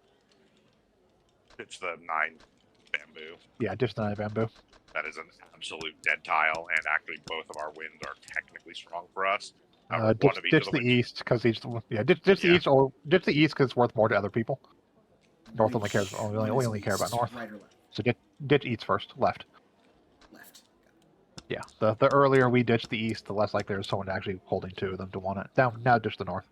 Ditch the 9 bamboo. Yeah, ditch the 9 bamboo. That is an absolute dead tile, and actually both of our wins are technically strong for us. Ditch the east because ditch the east or ditch the east because it's worth more to other people. North only cares. We only care about north. Right or left? So ditch east first. Left. Left. Yeah. The earlier we ditch the east, the less likely there's someone actually holding 2 of them to want it. Now ditch the north.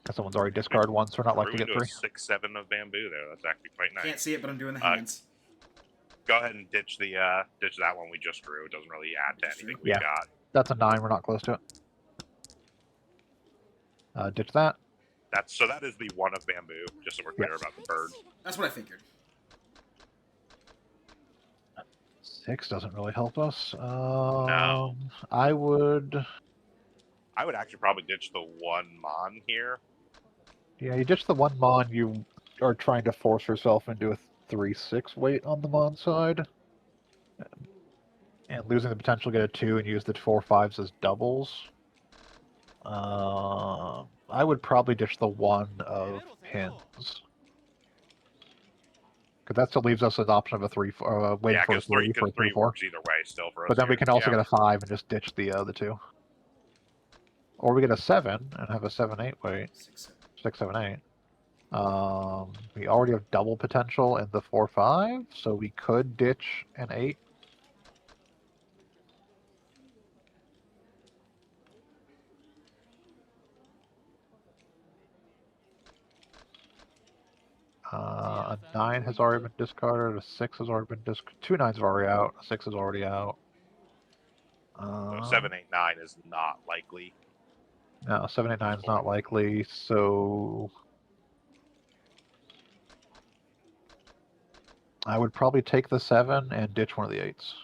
Because someone's already discarded one, so we're not likely to get 3. 6, 7 of bamboo there. That's actually quite nice. Can't see it, but I'm doing the hands. Go ahead and ditch the ditch that one we just drew. It doesn't really add to anything we Yeah. got. That's a 9. We're not close to it. Ditch that. That is the 1 of bamboo. Just so we're clear about the bird. That's what I figured. 6 doesn't really help us. No. I would actually probably ditch the 1 Mon here. Yeah, you ditch the 1 mon, you are trying to force yourself into 3/6 weight on the Mon side. And losing the potential to get a 2 and use the 4/5s as doubles. I would probably ditch the 1 of pins. Because that still leaves us an option of a 3, waiting Yeah, for a because 3, 3 for a 3/4. works either way still for us. But then we here. can also Yeah. get a 5 and just ditch the 2. Or we get a 7 and have a 7/8 weight. 6, 7. 6, 7, 8. We already have double potential in the 4/5, so we could ditch an 8. A 9 has already been discarded. A 6 has already been discarded. 2 9s are already out. A 6 is already out. So 7, 8, 9 is not likely. No, 7, 8, 9 is not likely. So I would probably take the 7 and ditch one of the 8s.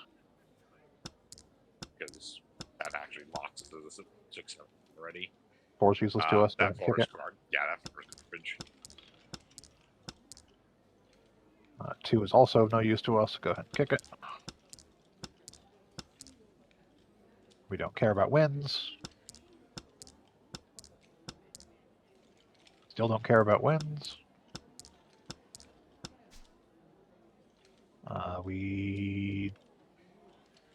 Because that actually locks to the 6 already. 4 is useless to us. That Doesn't kick 4 is it. card. Yeah, that's garbage. 2 is also of no use to us. Go ahead and kick it. We don't care about wins. Still don't care about wins. We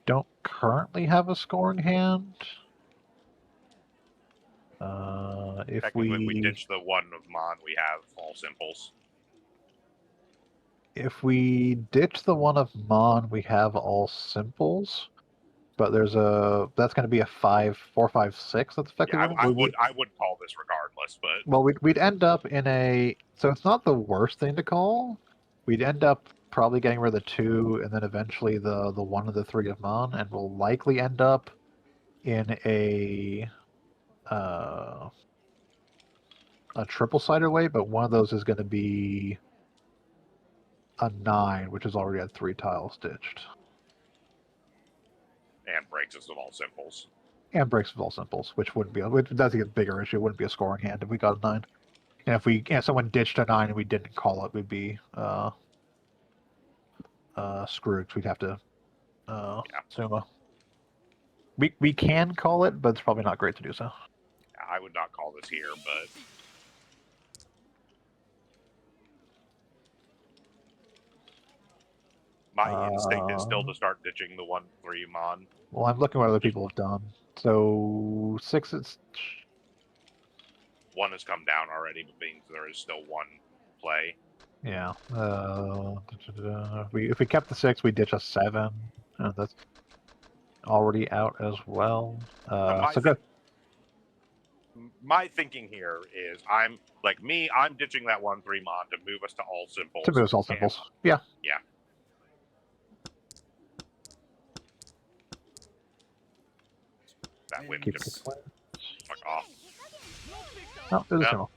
don't currently have a scoring hand. If Technically, we ditch the 1 of Mon, we have all simples. If we ditch the 1 of Mon, we have all simples. But there's that's going to be a 5, 4, 5, 6. That's effectively. Yeah, I would call this regardless, but well, we'd end up in a. So it's not the worst thing to call. We'd end up probably getting rid of the 2, and then eventually the 1 of the 3 of Mon, and we'll likely end up in a triple-sided way. But one of those is going to be a 9, which has already had 3 tiles ditched. and breaks us with all simples. And breaks with all simples, which wouldn't be that's a bigger issue. It wouldn't be a scoring hand if we got a 9. And if someone ditched a 9 and we didn't call it, we'd be screwed. We'd have to Suma. We can call it, but it's probably not great to do so. I would not call this here, but my instinct is still to start ditching the 1, 3 Mon. Well, I'm looking at what other people have done. So 6 is 1 has come down already, but means there is still 1 play. yeah. If we kept the 6, we ditch a 7. That's already out as well. So good. My thinking here is I'm ditching that 1, 3 Mon to move us to all simples. To move us all simples. Yeah. Yeah. That win Keep just it fuck off. No, there's a Yep. symbol.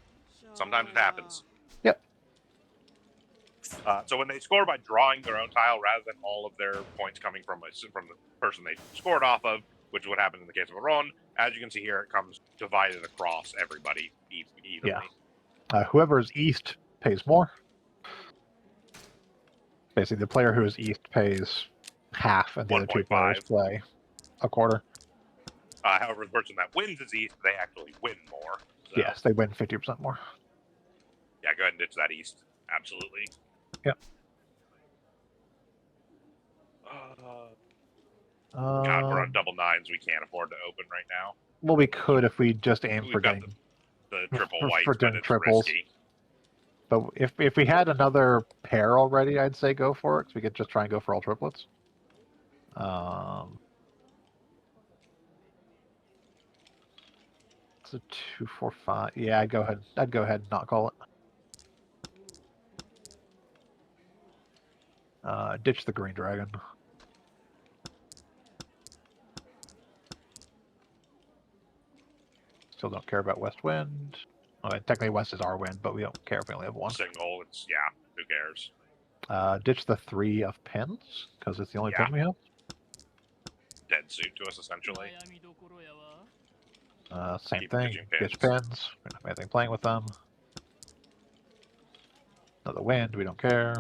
Sometimes it happens. Yep. So when they score by drawing their own tile rather than all of their points coming from the person they scored off of, which is what happened in the case of Aron, as you can see here, it comes divided across everybody evenly. Yeah. Whoever is east pays more. Basically, the player who is east pays half, and the other 2 players 1.5. play a quarter. However, the person that wins is east, they actually win more. So, Yes, they win 50% more. yeah, go ahead and ditch that east. Absolutely. Yep. God, we're on double 9s. We can't afford to open right now. Well, we could if we just aim for We've got getting. the triple for whites, but doing it's triples. risky. But if we had another pair already, I'd say go for it, because we could just try and go for all triplets. It's a 2, 4, 5. Yeah, I'd go ahead and not call it. Ditch the green dragon. Still don't care about West Wind. Well, technically West is our wind, but we don't care if we only have 1. Single, it's, yeah, who cares? Ditch the 3 of pins, because it's the only pin we have. Dead suit to us, essentially. Same Keep thing. ditching Ditch pins. pins. We don't have anything playing with them. Another wind, we don't care.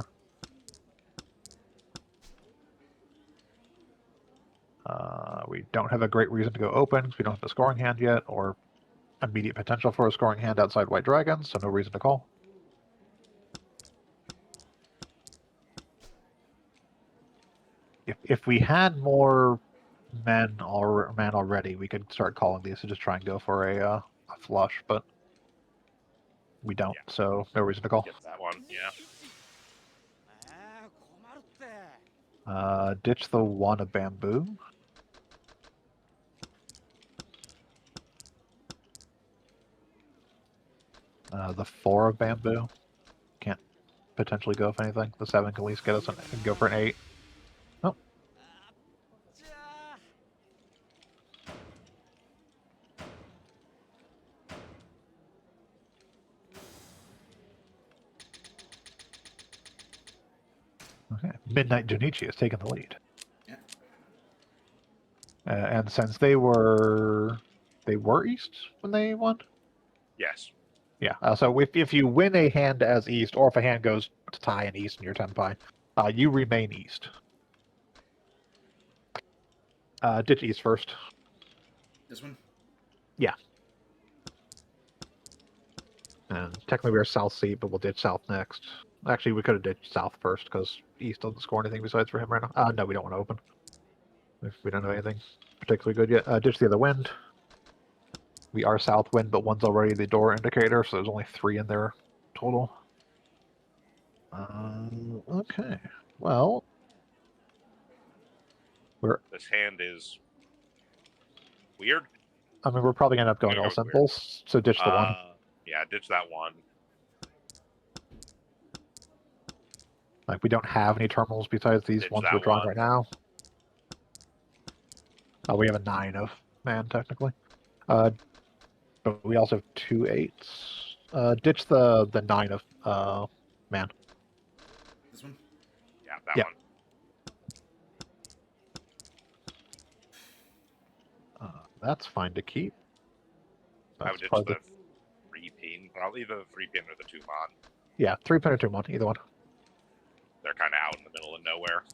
We don't have a great reason to go open because we don't have a scoring hand yet, or immediate potential for a scoring hand outside White Dragons, so no reason to call. If we had more men already, we could start calling these to just try and go for a flush, but we don't, Yeah. so no reason to call. Gets that one. Yeah. 困るって Ditch the 1 of bamboo. The 4 of bamboo. Can't potentially go for anything. The 7 can at least get us and go for an 8. Oh, じゃあ okay. Midnight Junichi has taken the lead. Yeah. And since they were east when they won. Yes. Yeah. So if you win a hand as east, or if a hand goes to tie in east in your tenpai, you remain east. Ditch east first. This one? Yeah. And technically we are south seat, but we'll ditch south next. Actually, we could have ditched south first because east doesn't score anything besides for him right now. No, we don't want to open. If we don't know anything particularly good yet. Ditch the other wind. We are south wind, but one's already the door indicator, so there's only 3 in there total. Okay. Well, This hand is weird. I mean, we're probably gonna end up going Gonna all go with weird. simples, so ditch the 1. Yeah, ditch that one. Like, we don't have any terminals besides these Ditch ones that we're drawing one. right now. We have a 9 of man, technically. But we also have 2 8s. Ditch the 9 of man. This one? Yeah, that Yep. one. That's fine to keep. I would That's ditch probably the 3-pin. Probably either the 3-pin or the 2-mon. yeah, 3-pin or 2-mon, either one. They're kind of out in the middle of nowhere.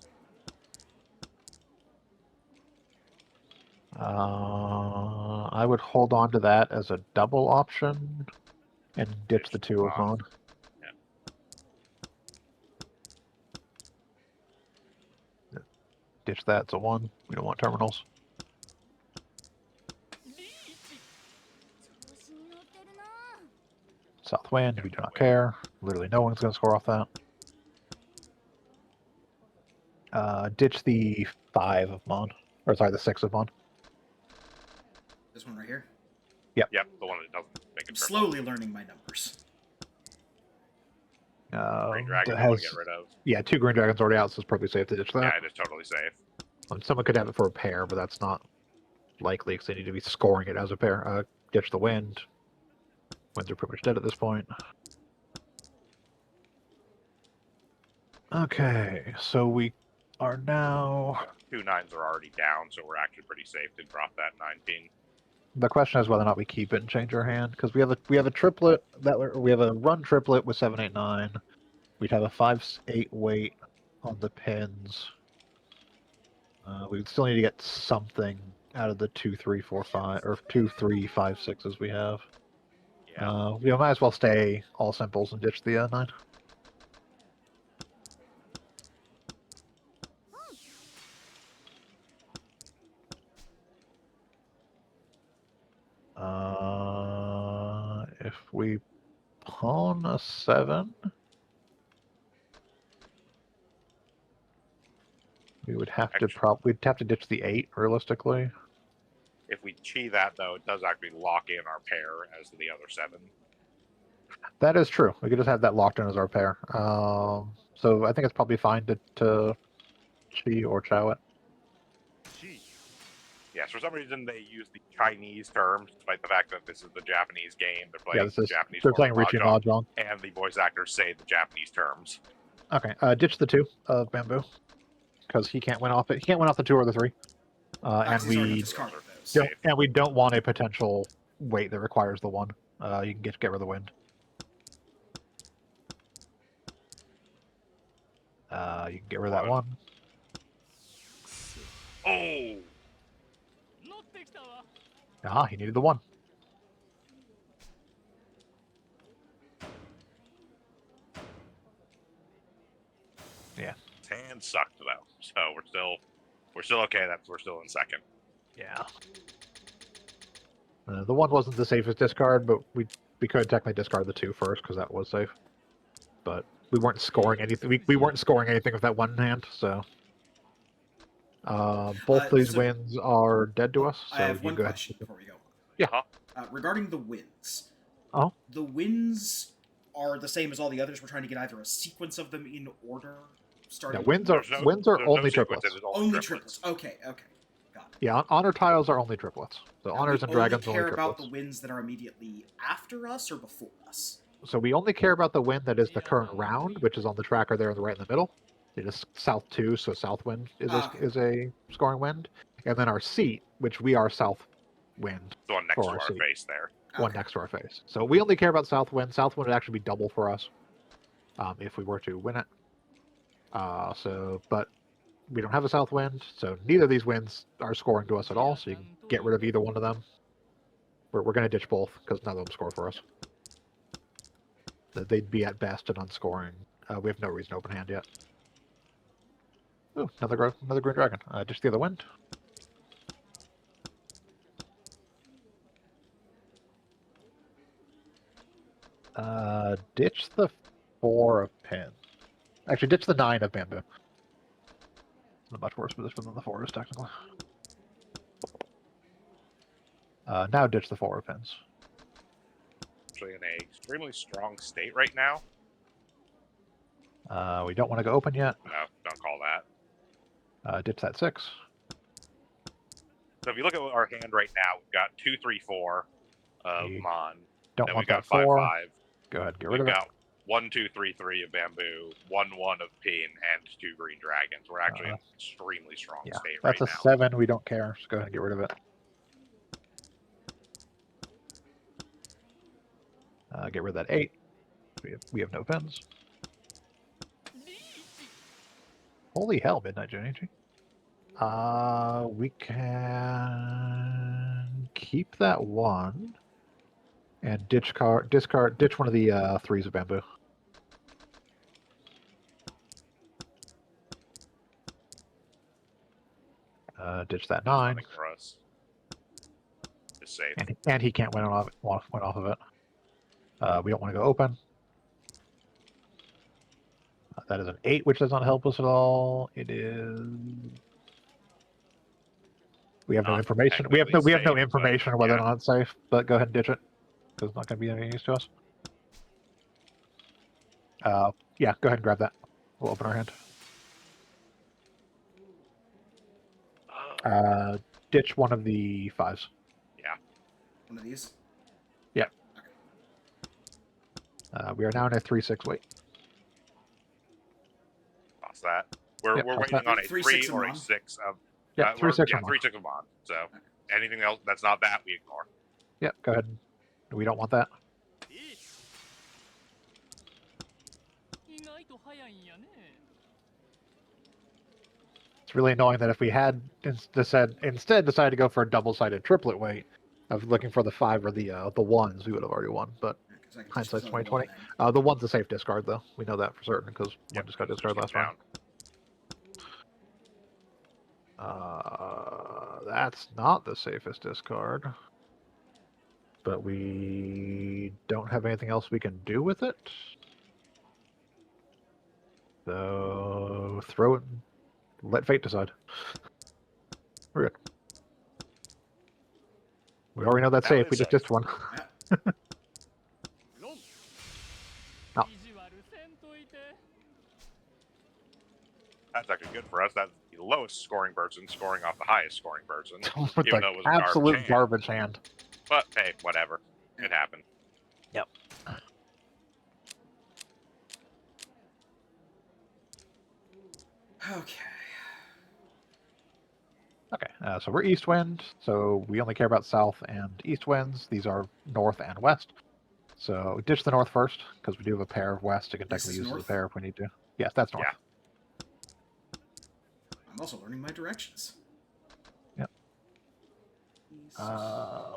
I would hold on to that as a double option and ditch the 2 of mon. Yeah. Ditch that, it's a 1. We don't want terminals. 調子に乗ってるな South wind, we do not care. Literally no one's going to score off that. Ditch the 5 of mon. Or sorry, the 6 of mon. This one right here? Yep, the one that doesn't make I'm it slowly learning my numbers. Green dragon that you want has, to get rid of. yeah, 2 green dragons already out, so it's probably safe to ditch that. Yeah, it is totally safe. Someone could have it for a pair, but that's not likely because they need to be scoring it as a pair. Ditch the wind. Winds are pretty much dead at this point. Okay, so we are now... 2 9s are already down, so we're actually pretty safe to drop that 9-pin. The question is whether or not we keep it and change our hand, because we have a triplet we have a run triplet with 7 8 9. We'd have a 5-8 weight on the pins. We would still need to get something out of the 2 3 4 5 or 2 3 5 6s we have. Yeah. We might as well stay all simples and ditch the 9. If we pawn a 7, we would have to we'd have to ditch the 8 realistically. If we chi that, though, it does actually lock in our pair as the other 7. That is true. We could just have that locked in as our pair. So I think it's probably fine to chi or chow it. Yes, for some reason they use the Chinese terms, despite the fact that this is the Japanese game. They're playing Yeah, Japanese they're playing form of Richie Mahjong, Mahjong. and the voice actors say the Japanese terms. Okay, ditch the 2 of bamboo because he can't win off it. He can't win off the 2 or the 3. And He's already we discarded those. don't want a potential weight that requires the 1. You can get rid of the wind. You can get rid of that 1. Oh! Ah, he needed the 1. Yeah. His hand sucked though, so we're still okay. We're still in second. Yeah. The 1 wasn't the safest discard, but we could technically discard the 2 first because that was safe. But we weren't scoring anything. We weren't scoring anything with that 1 hand, so. Both these So- wins are dead to us. So I have you one go ahead. question before we go on. Yeah. Uh-huh. Regarding the wins. Oh. The wins are the same as all the others. We're trying to get either a sequence of them in order. Starting. Yeah, wins are There's only no sequence, triplets. it's Only triplets. Okay. Got it. Yeah, honor tiles are only triplets. So Now, honors we and dragons only only care about triplets. the wins that are immediately after us or before us. So we only care about the win that is the current round, which is on the tracker there, right in the middle. It is South 2, so South Wind is a scoring wind, and then our seat, which we are South Wind. The one next for to our our seat. face there. One Okay. next to our face. So we only care about South Wind. South Wind would actually be double for us if we were to win it. But we don't have a South Wind, so neither of these wins are scoring to us at all. So you can get rid of either one of them. We're going to ditch both because none of them score for us. They'd be at best an unscoring. We have no reason to open hand yet. Ooh, another green dragon. Ditch the other wind. Ditch the 4 of pins. Actually, ditch the 9 of bamboo. It's a much worse position than the 4 is, technically. Now ditch the 4 of pins. Actually, in a extremely strong state right now. We don't want to go open yet. No, don't call that. Ditch that 6. So if you look at our hand right now, we've got 2, 3, 4 of You Mon. Don't Then want we've got that 4. 5, 5. Go ahead, get rid We've of it. got 1, 2, 3, 3 of bamboo, 1, 1 of pin, and 2 green dragons. We're actually in an extremely strong Yeah, state that's right a now. 7. We don't care. Just go ahead and get rid of it. Get rid of that 8. We have no pins. Holy hell, Midnight Junichi. We can keep that 1 and ditch one of the 3s of bamboo. Ditch that 9. Nothing for us. Just safe. And he can't win off of it. We don't want to go open. That is an 8, which does not help us at all. It is. We have no Not information. We have no technically safe, information on but whether yeah. or not it's safe. But go ahead and ditch it because it's not going to be any use to us. Yeah, go ahead and grab that. We'll open our hand. Ditch one of the 5s. Yeah. One of these? Yeah. We are now in a 3-6 wait. Lost that. We're Yep, waiting that. on a 3, 3 6 of or a Mon. 6 of. Yeah, 3-6 Yeah, of Mon. 3, 6 of Mon. So anything else that's not that, we ignore. Yep, go ahead. We don't want that. 意外と早いんやね。 It's really annoying that if we had instead decided to go for a double-sided triplet weight of looking for the 5 or the 1s, we would have already won. But Yeah, 'cause I can hindsight's just put 20/20. one in. The 1's a safe discard, though. We know that for certain because one just got Just discarded keep last round. down. That's not the safest discard. But we don't have anything else we can do with it. So throw it. Let fate decide. We're good. We already know that's That safe. is We just safe. dissed one. ロン。あ。意地悪せんといて。 That's actually good for us. That's the lowest scoring person scoring off the highest scoring person. With Even the though it was a garbage absolute hand. garbage hand. But hey, whatever. It happened. Yep. Okay. Okay, so we're east wind, so we only care about south and east winds. These are north and west. So ditch the north first, because we do have a pair of west. You can This technically is use as a north? pair if we need to. Yes, that's north. Yeah. I'm also learning my directions. Yep.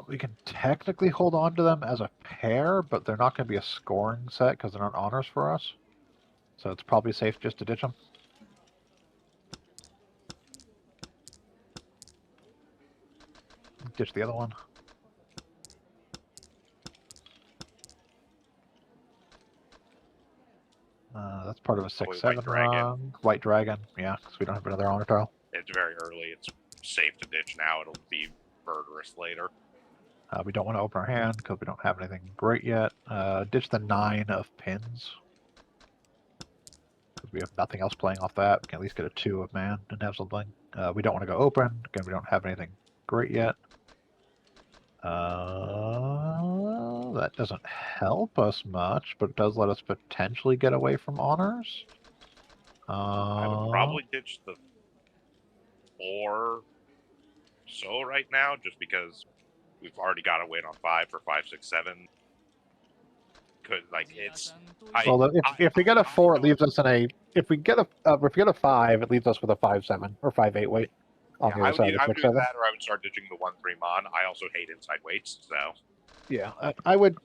We can technically hold on to them as a pair, but they're not going to be a scoring set because they're not honors for us. So it's probably safe just to ditch them. Ditch the other one. That's part of a Probably 6/7 White Dragon. run. White Dragon, yeah, because we don't have another honor tile. It's very early. It's safe to ditch now. It'll be murderous later. We don't want to open our hand because we don't have anything great yet. Ditch the 9 of pins. Because we have nothing else playing off that. We can at least get a 2 of man and have something. We don't want to go open. Again, we don't have anything great yet. That doesn't help us much, but it does let us potentially get away from honors. I would probably ditch the 4 so right now, just because we've already got a win on 5 for 5, 6, 7. Could like it's. Well, if we get a 4, it leaves us in a. If we get a 5, it leaves us with a 5/7 or 5/8 weight on the I other side would, of I the would do 6/7. that, or I would start ditching the 1/3 mon. I also hate inside weights, so Yeah, I would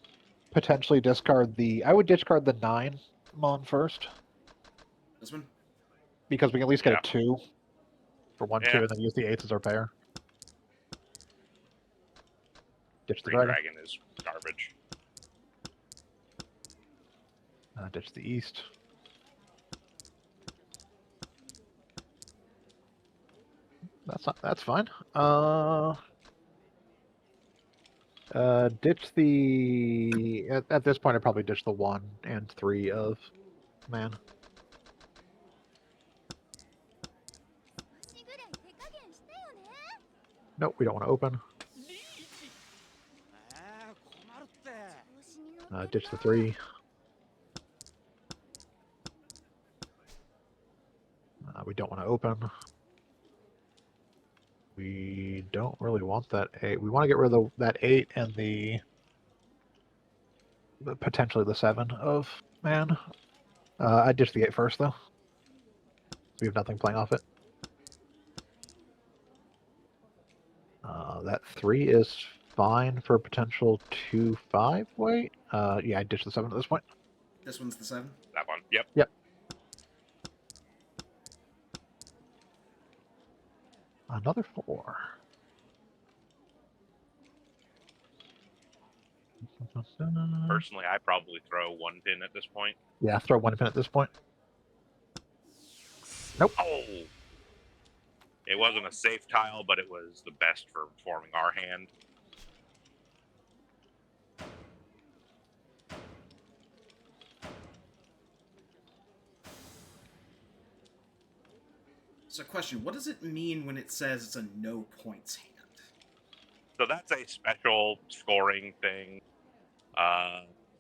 potentially discard the. I would discard the 9 mon first This one? because we can at least get Yeah. a 2 for 1/2, Yeah. and then use the 8 as our pair. Ditch the Green dragon. Dragon is garbage. Ditch the east. That's fine. Ditch the at this point. I probably ditch the 1 and 3 of man. 少しぐらい手加減してよね。 Nope, we don't want to open. 困るって。調子に乗って Ditch the 3. We don't want to open. We don't really want that 8. We want to get rid of that 8 and the potentially the 7 of man. I'd ditch the 8 first, though. We have nothing playing off it. That 3 is fine for a potential 2/5 weight. Yeah, I'd ditch the 7 at this point. This one's the 7? That one. Yep. Yep. Another 4. Personally, I probably throw 1 pin at this point. Yeah, throw 1 pin at this point. Nope. Oh! It wasn't a safe tile, but it was the best for forming our hand. So, question: what does it mean when it says it's a no points hand? So that's a special scoring thing.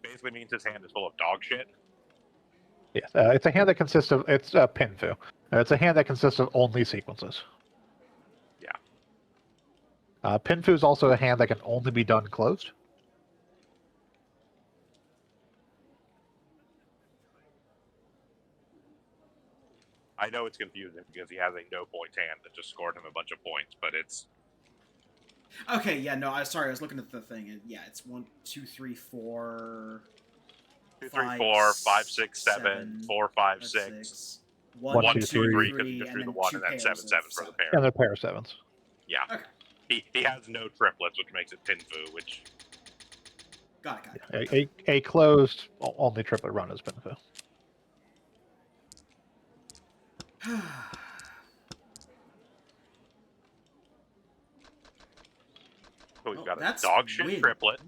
Basically means his hand is full of dog shit. Yes, it's a hand that consists of it's a pinfu. It's a hand that consists of only sequences. Yeah. Pinfu is also a hand that can only be done closed. I know it's confusing because he has a no points hand that just scored him a bunch of points, but it's Okay, yeah, no, I was looking at the thing, and yeah, it's 1, 2, 3, 4, 2, 3, 4, 5, 6, 7, 4, 5, 6. 6. 1, 1, 2, 2, 3, because he just drew the 1 and then 7, 7 for the pair. And a pair of 7s. Yeah. Okay. He has no triplets, which makes it Pinfu, which Got it. A closed only triplet run is pinfu. so we've Well, got a that's dog shit wins, triplet.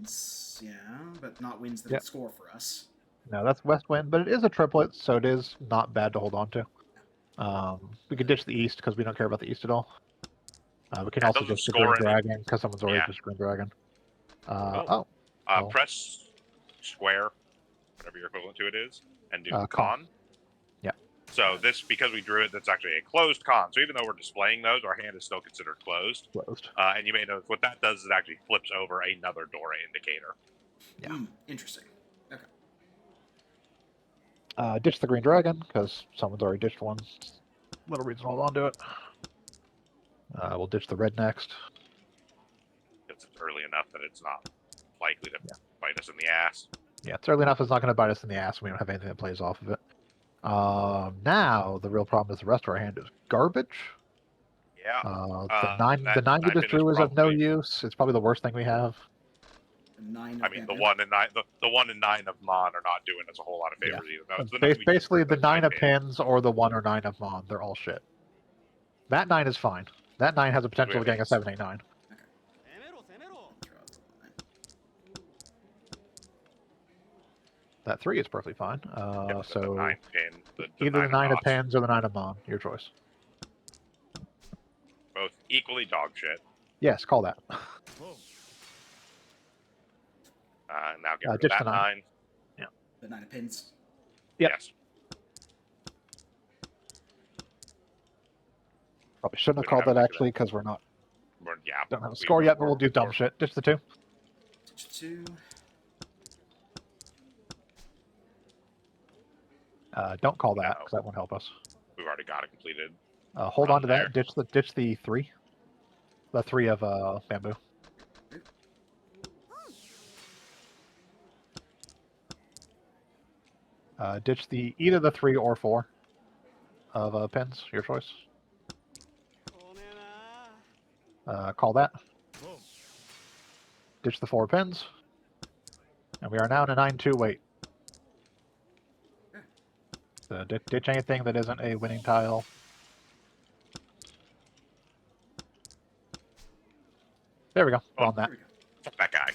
Yeah, but not wins that Yep. score for us. No, that's west wind, but it is a triplet, so it is not bad to hold on to. We can ditch the east because we don't care about the east at all. We can Yeah, also doesn't ditch the score green any- dragon because someone's already Yeah. just green dragon. Oh. Oh. Press square, whatever your equivalent to it is, and do Con. con. Yeah. So this, because we drew it, that's actually a closed con. So even though we're displaying those, our hand is still considered closed. Closed. And you may notice what that does is it actually flips over another Dora indicator. Yeah. Interesting. Ditch the green dragon because someone's already ditched one. Little reason to hold on to it. We'll ditch the red next. Because It's early enough that it's not likely to bite us in the ass. Yeah, it's early enough. It's not going to bite us in the ass. We don't have anything that plays off of it. Now the real problem is the rest of our hand is garbage. Yeah. The nine we just drew is of no use. It's probably the worst thing we have. The 9 of I mean, the Bamboo. 1 and 9, the 1 and 9 of Mon are not doing us a whole lot of favors either. No, it's the 9 we Basically, drew, the 9 of pins. pins or the 1 or 9 of Mon, they're all shit. That 9 is fine. That 9 has a potential of getting a 7, 8, 9. That 3 is perfectly fine. So the 9 pin, either the 9 of dots. pins or the 9 of Mon, your choice. Both equally dog shit. Yes, call that. Now get rid ditch of the that 9. Yeah. The 9 of pins. Yep. Yes. Probably shouldn't have We don't called have that a actually because we're not. Yeah. Don't have a score yet, but we'll do dumb shit. Ditch the 2. Ditch 2. Don't call that because that won't help us. We've already got it completed. Hold on to that. Ditch the 3. The 3 of Bamboo. Ditch either the 3 or 4 of pins. Your choice. Call that. Ditch the 4 pins. And we are now in a 9-2 wait. So ditch anything that isn't a winning tile. There we go. We're on that. Fuck that guy.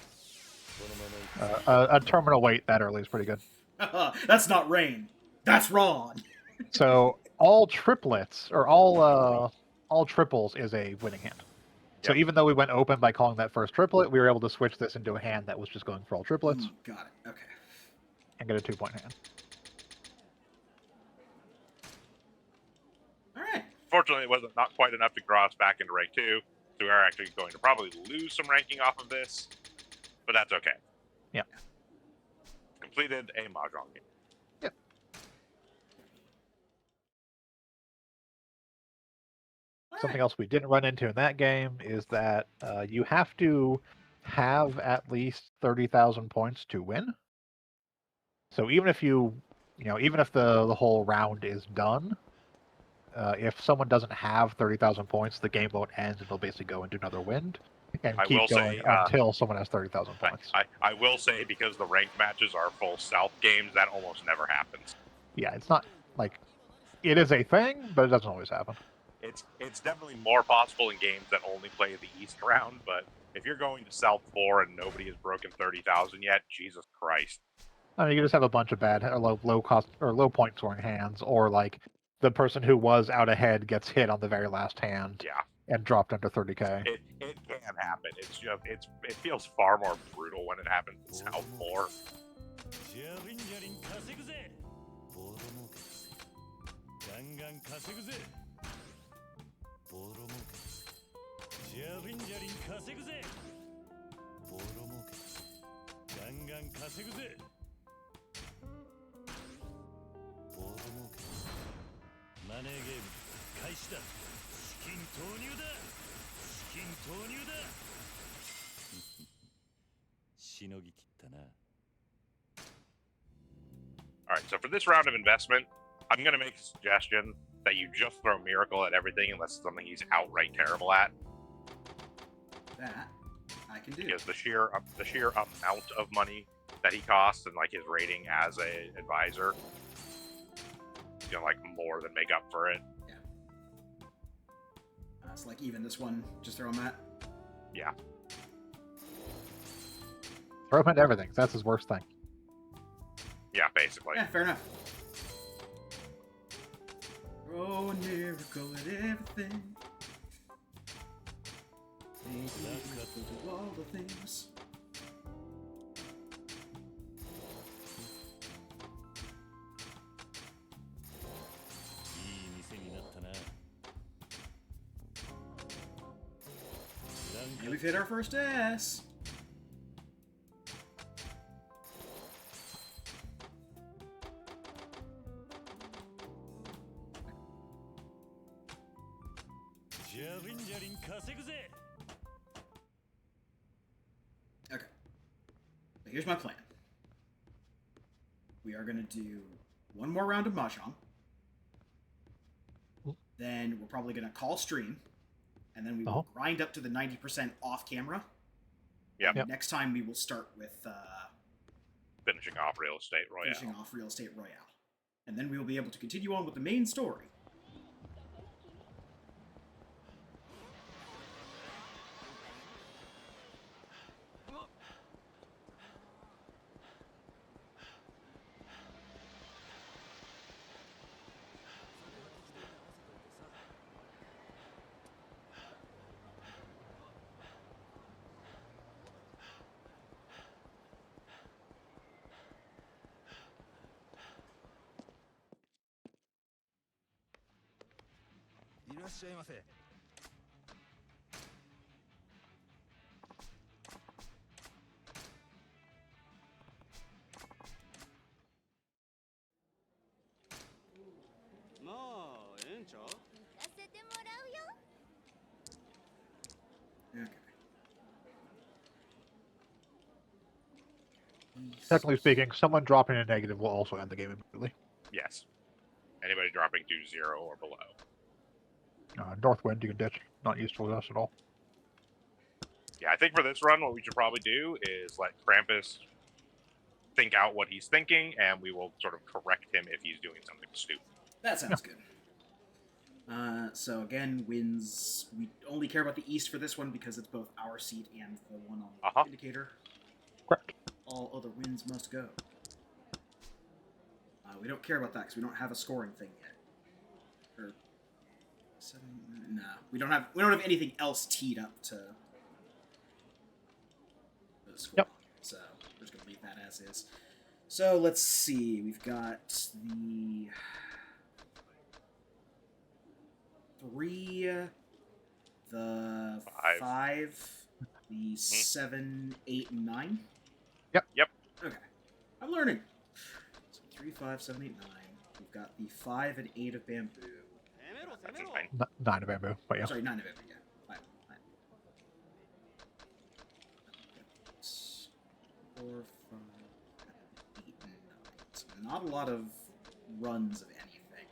A terminal wait that early is pretty good. That's not rain. That's wrong. So all triplets or all triples is a winning hand. So even though we went open by calling that first triplet, we were able to switch this into a hand that was just going for all triplets. Got it. Okay. And get a 2-point hand. All right. Fortunately, it wasn't not quite enough to draw us back into rank 2, so we are actually going to probably lose some ranking off of this, but that's okay. Yeah. Completed a Mahjong game. Yep. Something else we didn't run into in that game is that you have to have at least 30,000 points to win. So even if even if the whole round is done, if someone doesn't have 30,000 points, the game won't end, and they'll basically go into another wind and keep going until someone has 30,000 points. I will say, because the ranked matches are full South games, that almost never happens. Yeah, it's not like it is a thing, but it doesn't always happen. It's definitely more possible in games that only play the East round, but if you're going to South 4 and nobody has broken 30,000 yet, Jesus Christ. I mean, you just have a bunch of bad or low cost or low point scoring hands, or like the person who was out ahead gets hit on the very last hand. Yeah. And dropped under 30k. It can happen. It's just it feels far more brutal when it happens in South 4. Alright, so for this round of investment, I'm going to make a suggestion that you just throw Miracle at everything unless it's something he's outright terrible at. That I can do. Because the sheer amount of money that he costs and like his rating as a advisor, he's gonna like more than make up for it. Yeah. It's like even this one, just throw him at. Yeah. Throw him at everything. That's his worst thing. Yeah, basically. Yeah, fair enough. Throw a miracle at everything. Miracle do all the things. And we've hit our first S. here's my plan. We are going to do one more round of Mahjong. Then we're probably going to call stream. And then we will grind up to the 90% off camera. Yep. And next time we will start with... finishing off Real Estate Royale. Finishing off Real Estate Royale. And then we will be able to continue on with the main story. Okay. Technically speaking, someone dropping a negative will also end the game immediately. Yes. Anybody dropping to 0 or below. Northwind, you can ditch. Not useful to us at all. Yeah, I think for this run, what we should probably do is let Krampus think out what he's thinking, and we will sort of correct him if he's doing something stupid. That sounds good. So again, wins. We only care about the east for this one because it's both our seat and the one on the indicator. Correct. All other wins must go. We don't care about that because we don't have a scoring thing yet. Or no, we don't have anything else teed up to score. Yep. So we're just gonna leave that as is. So let's see. We've got the 3, the 5, the 7, 8, and 9. Yep. Okay. I'm learning. So 3, 5, 7, 8, 9. We've got the 5 and 8 of bamboo. That's fine. 9 of bamboo, but yeah. Sorry, 9 of bamboo, yeah. 5. 4, 5, 8, and 9. So not a lot of runs of anything,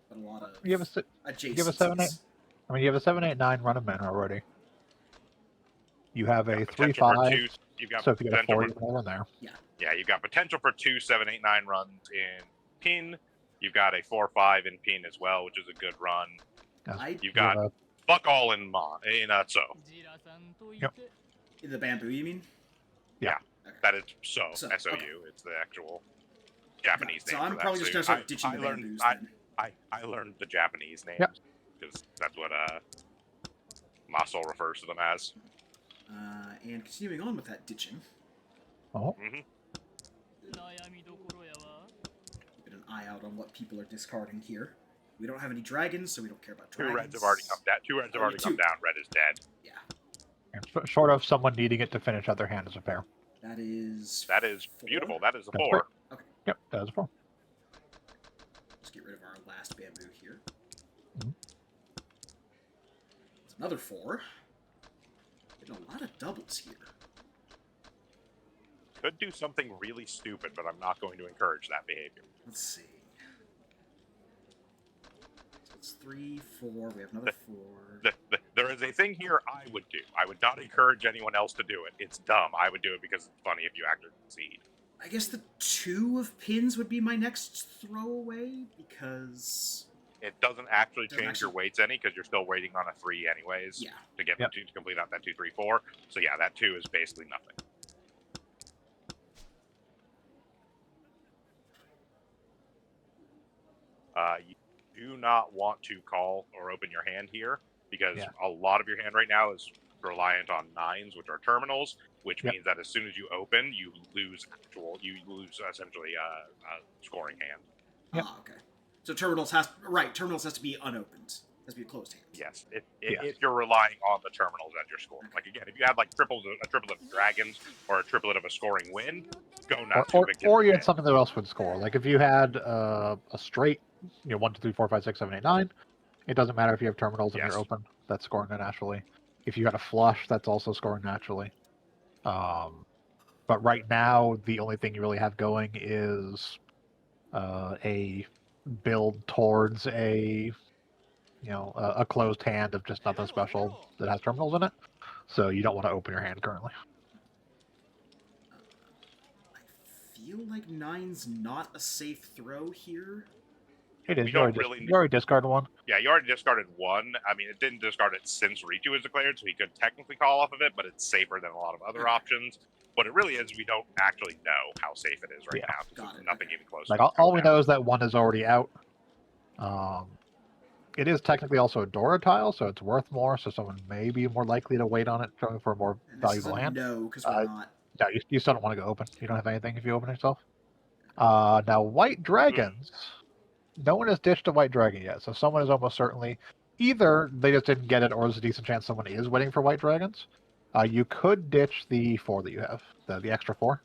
but a lot of You have a adjacencies. you have a 7, 8. I mean, you have a 7, 8, 9 run of men already. You have a 3, 5. You've got So if you get a 4, potential you can run there. Yeah, you've got potential for 2, 7, 8, 9 runs in pin. You've got a 4, 5 in pin as well, which is a good run. Yes. You've got fuck all in so. Yep. In the bamboo, you mean? Yeah. Okay. That is so. So, SOU. okay. It's the actual Japanese So name. I'm for probably that. just gonna start ditching the bamboos then. I learned the Japanese names Yep. because that's what Maso refers to them as. And continuing on with that ditching, Oh. Mm-hmm. keeping an eye out on what people are discarding here. We don't have any dragons, so we don't care about 2 dragons. reds have already come down. 2 reds have already come down. Red is dead. Yeah. And short of someone needing it to finish out their hand as a pair. That is... That is 4? beautiful. That is a That's 4. great. Okay. Yep, that is a 4. Let's get rid of our last bamboo here. Mhm. It's another 4. Getting a lot of doubles here. Could do something really stupid, but I'm not going to encourage that behavior. Let's see. So it's 3, 4. We have another 4. There is a thing here I would do. I would not encourage anyone else to do it. It's dumb. I would do it because it's funny if you actually succeed. I guess the 2 of pins would be my next throwaway, because... It doesn't actually change your weights any because you're still waiting on a 3 anyways. Yeah. To get Yep. to complete out that 2, 3, 4. So yeah, that 2 is basically nothing. You do not want to call or open your hand here because a lot of your hand right now is reliant on 9s, which are terminals, which means that as soon as you open, you lose essentially scoring hand. Yep. Ah, okay. So terminals has to be unopened. Has to be a closed hand. Yes, if you're relying on the terminals as your score. Like again, if you had like a triplet of dragons or a triplet of a scoring win, go nuts. Or you had something that else would score. Like if you had a straight, 1, 2, 3, 4, 5, 6, 7, 8, 9. It doesn't matter if you have terminals and you're open. That's scoring naturally. If you had a flush, that's also scoring naturally. But right now, the only thing you really have going is a build towards a a closed hand of just nothing special that has terminals in it. So you don't want to open your hand currently. I feel like 9's not a safe throw here. It is. We You don't already, really you already discarded one. Yeah, you already discarded one. I mean, it didn't discard it since Ritu was declared, so he could technically call off of it, but it's safer than a lot of other options. What it really is, we don't actually know how safe it is right Yeah. now, because Got there's it, nothing okay. even close Like to it. all we know is that one is already out. It is technically also a Dora tile, so it's worth more. So someone may be more likely to wait on it for a more And this is valuable a hand. no, because we're not. No, you still don't want to go open. You don't have anything if you open yourself. Now white dragons. No one has ditched a white dragon yet, so someone is almost certainly either they just didn't get it, or there's a decent chance someone is waiting for white dragons. You could ditch the 4 that you have, the extra 4.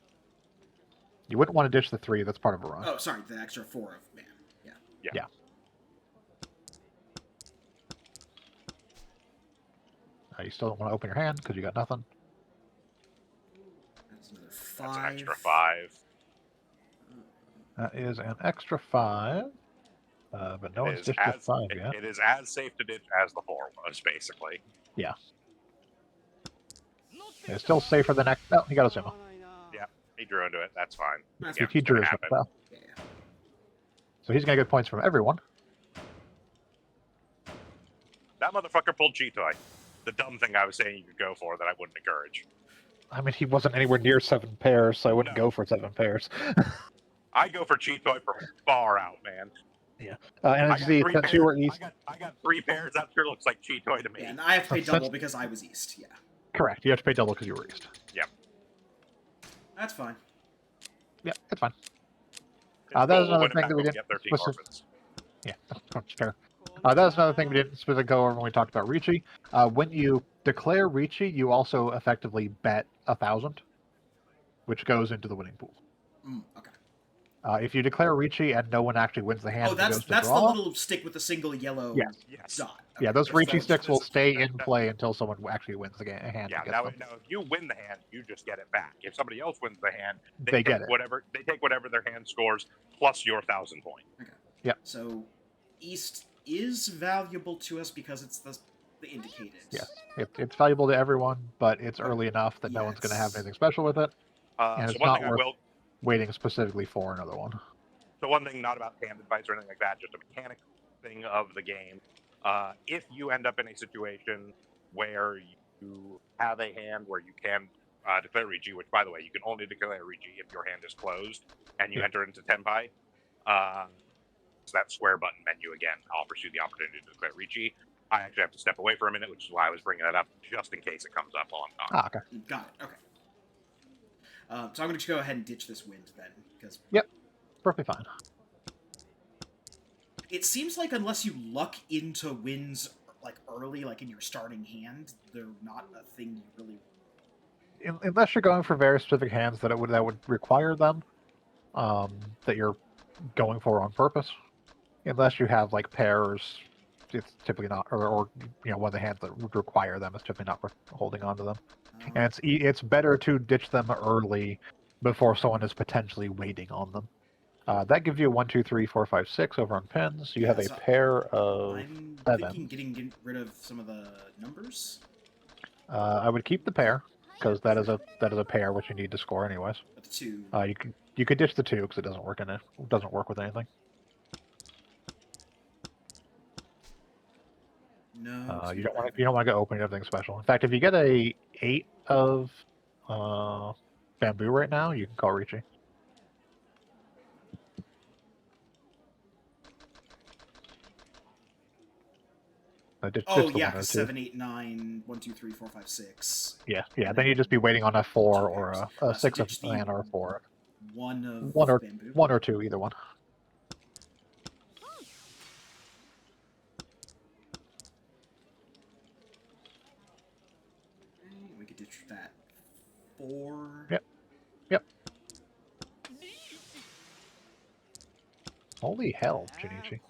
You wouldn't want to ditch the 3. That's part of a run. Oh, sorry, the extra 4 of man. Yeah. You still don't want to open your hand because you got nothing. That's another 5. That's an extra 5. That is an extra 5. But no one's ditched the 5 yet. It is as safe to ditch as the 4 was, basically. Yeah. It's still safer than... Oh, he got a Zuma. Yeah, he drew into it. That's fine. That's Again, He it's gonna drew his happen. well. Yeah. So he's going to get points from everyone. That motherfucker pulled Cheetoy. The dumb thing I was saying you could go for that I wouldn't encourage. I mean, he wasn't anywhere near 7 pairs, so I wouldn't go for 7 pairs. I go for Cheetoy from far out, man. And I as got the 3 since you were pairs. east, I got 3 pairs. That sure looks like Cheetoy to me. Yeah, and I have to pay Since- double because I was east. Yeah. correct. You have to pay double because you were east. That's fine. Yeah, it's fine. It's that was cool. another Win it thing back that we when did. get 13 What's this? orphans. Yeah, that's fair. That was another thing we didn't specifically go over when we talked about Ricci. When you declare Ricci, you also effectively bet 1,000, which goes into the winning pool. Okay. If you declare Ricci and no one actually wins the hand, Oh, and it goes to that's draw, the little stick with the single yellow Yes. Yes. dot. yeah, Okay, those that's Ricci the- sticks will this- stay that- in that- play until someone actually wins the hand. Yeah. And gets Now, them. if you win the hand, you just get it back. If somebody else wins the hand, They take get it. whatever they take whatever their hand scores plus your 1,000 point. So, east is valuable to us because it's the indicated. Yes, it's valuable to everyone, but it's early enough that no one's going to have Yes. anything special with it, and So it's one not thing worth I will. waiting specifically for another one. So one thing, not about hand advice or anything like that, just a mechanic thing of the game. If you end up in a situation where you have a hand where you can declare Rigi, which, by the way, you can only declare Rigi if your hand is closed and you Yeah. enter into Tenpai, so that square button menu, again, offers you the opportunity to declare Rigi. I actually have to step away for a minute, which is why I was bringing that up, just in case it comes up while I'm talking. Ah, okay. Got it. Okay. So I'm going to go ahead and ditch this wind then, because Perfectly fine. it seems like unless you luck into winds like early, like in your starting hand, they're not a thing you really. Unless you're going for very specific hands that would require them, that you're going for on purpose. Unless you have like pairs, it's typically not, or one of the hands that would require them is typically not worth holding on to them. And it's better to ditch them early before someone is potentially waiting on them. That gives you 1, 2, 3, 4, 5, 6 over on pins. You have a so pair of I'm 7. thinking getting rid of some of the numbers. I would keep the pair because that is a pair which you need to score anyways. But the 2. You could ditch the 2 because it doesn't work with anything. No. You don't want to go opening everything special. In fact, if you get a 8 of bamboo right now, you can call Ricci. Ditch Oh the yeah, 1 or 2. 7, 8, 9, 1, 2, 3, 4, 5, 6. Yeah. Then you'd just be waiting on a 4 or a So 6 of ditch the land or a 4. 1 of 1 bamboo. or 2, either one. We could ditch that 4. Yep. Holy hell, Junichi.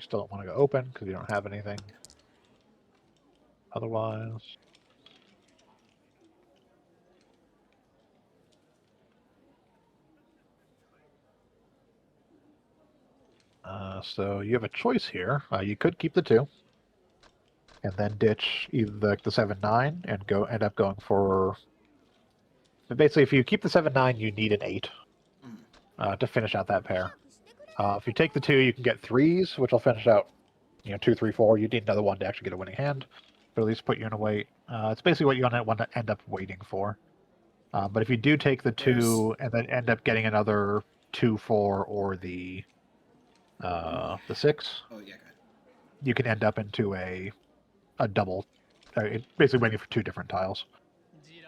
still don't want to go open because you don't have anything. Otherwise, so you have a choice here. You could keep the 2, and then ditch either the 7-9 and end up going for. But basically, if you keep the 7-9, you need an 8 to finish out that pair. If you take the 2, you can get 3s, which will finish out, 2, 3, 4. You need another 1 to actually get a winning hand, but at least put you in a wait. It's basically what you want to end up waiting for. But if you do take the 2 and then end up getting another 2, 4, or the 6, Oh yeah, good. you can end up into a double. Basically waiting for 2 different tiles,